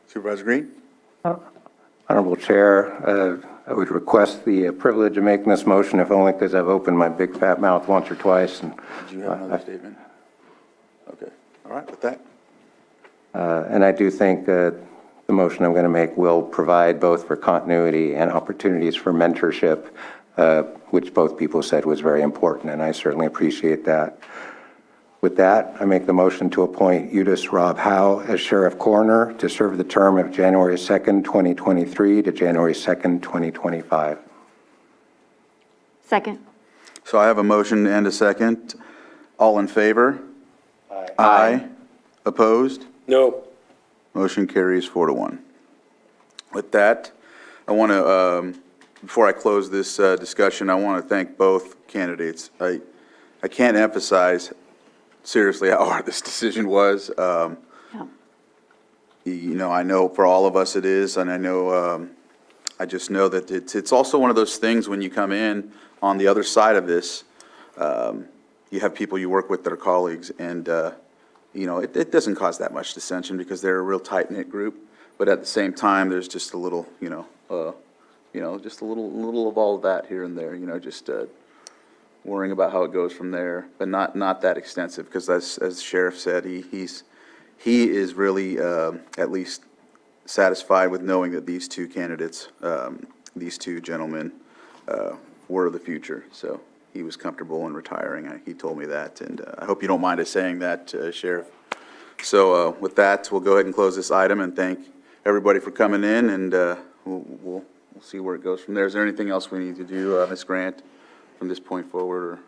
Supervisor Green? Honorable Chair, I would request the privilege of making this motion, if only because I've opened my big fat mouth once or twice. And, Did you have another statement? Okay. All right, with that. and I do think the motion I'm going to make will provide both for continuity and opportunities for mentorship, which both people said was very important, and I certainly appreciate that. With that, I make the motion to appoint Eutice Rob Howe as Sheriff-Coroner to serve the term of January 2nd, 2023 to January 2nd, 2025. Second. So I have a motion and a second. All in favor? Aye. Opposed? No. Motion carries 4-1. With that, I want to before I close this discussion, I want to thank both candidates. I can't emphasize seriously how hard this decision was. Yeah. You know, I know for all of us it is, and I know, I just know that it's also one of those things when you come in on the other side of this, you have people you work with that are colleagues, and, you know, it doesn't cause that much dissension because they're a real tight-knit group, but at the same time, there's just a little, just a little of all of that here and there, just worrying about how it goes from there, but not that extensive, because as the sheriff said, he is really at least satisfied with knowing that these two candidates, these two gentlemen, were the future. So he was comfortable in retiring. He told me that, and I hope you don't mind us saying that, Sheriff. So with that, we'll go ahead and close this item and thank everybody for coming in, and we'll see where it goes from there. Is there anything else we need to do, Ms. Grant, from this point forward?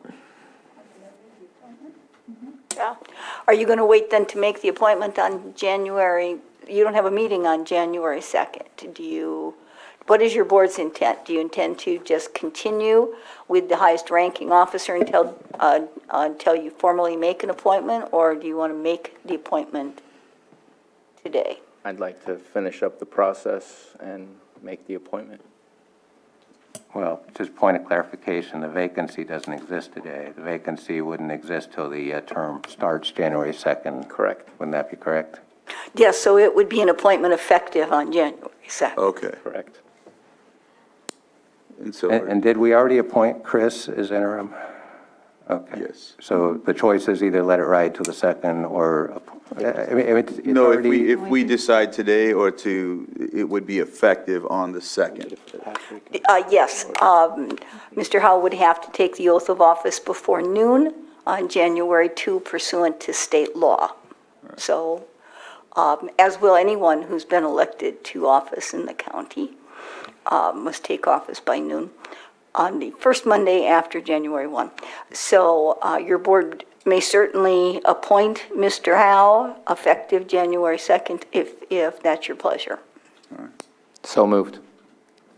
Or? Yeah. Are you going to wait then to make the appointment on January? You don't have a meeting on January 2nd. What is your board's intent? Do you intend to just continue with the highest ranking officer until you formally make an appointment, or do you want to make the appointment today? I'd like to finish up the process and make the appointment. Well, just point of clarification, the vacancy doesn't exist today. The vacancy wouldn't exist till the term starts January 2nd. Correct. Wouldn't that be correct? Yes, so it would be an appointment effective on January 2nd. Okay. Correct. And so, And did we already appoint Chris as interim? Okay. yes. So the choice is either let it ride till the 2nd or, it's No, already. if we decide today it would be effective on the 2nd. Yes, Mr. Howe would have to take the oath of office before noon on January 2 pursuant to state law. So, as will anyone who's been elected to office in the county, must take office by noon on the first Monday after January 1. So your board may certainly appoint Mr. Howe effective January 2nd if that's your pleasure. So moved.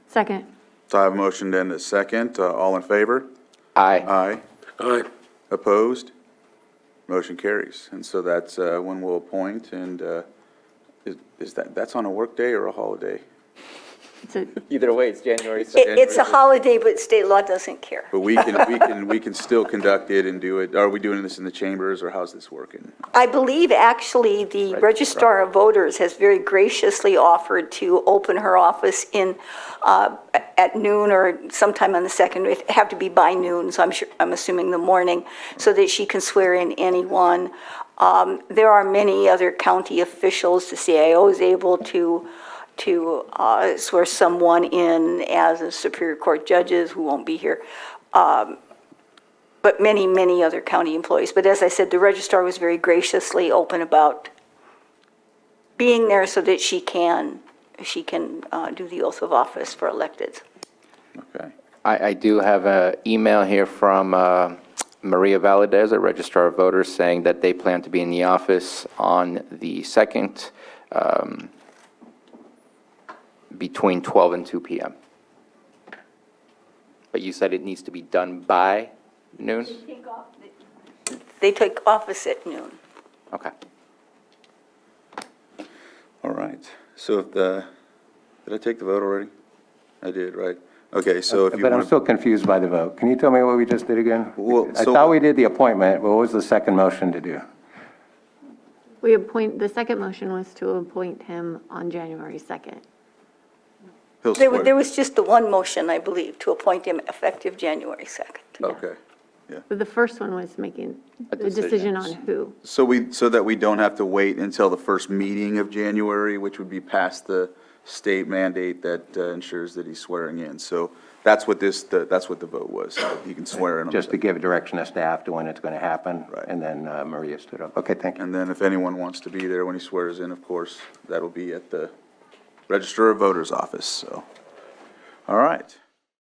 Second. So I have a motion and a second. All in favor? Aye. Aye. Aye. Opposed? Motion carries. And so that's when we'll appoint, and that's on a work day or a holiday? It's a Either way, it's January 2nd. It's a holiday, but state law doesn't care. But we can still conduct it and do it. Are we doing this in the chambers, or how's this working? I believe actually the Registrar of Voters has very graciously offered to open her office at noon or sometime on the 2nd. It have to be by noon, so I'm assuming the morning, so that she can swear in anyone. There are many other county officials. The CIO is able to swear someone in as a Superior Court judges who won't be here, but many, many other county employees. But as I said, the registrar was very graciously open about being there so that she can do the oath of office for electeds. Okay. I do have an email here from Maria Valadez, a Registrar of Voters, saying that they plan to be in the office on the 2nd, between 12 and 2 p.m. But you said it needs to be done by noon? They take office at noon. Okay. All right. So did I take the vote already? I did, right? Okay, so if you But I'm want still confused by the vote. Can you tell me what we just did again? Well, I so- thought we did the appointment, but what was the second motion to do? the second motion was to appoint him on January 2nd. He'll There swear. was just the one motion, I believe, to appoint him effective January 2nd. Okay. But the first one was making A the decision decision. on who. So that we don't have to wait until the first meeting of January, which would be past the state mandate that ensures that he's swearing in. So that's what that's what the vote was. So he can swear in. on Just the- to give direction to staff to when it's going to happen? Right. And then Maria stood up. Okay, thank you. And then if anyone wants to be there when he swears in, of course, that'll be at the Register of Voters office, so. All right.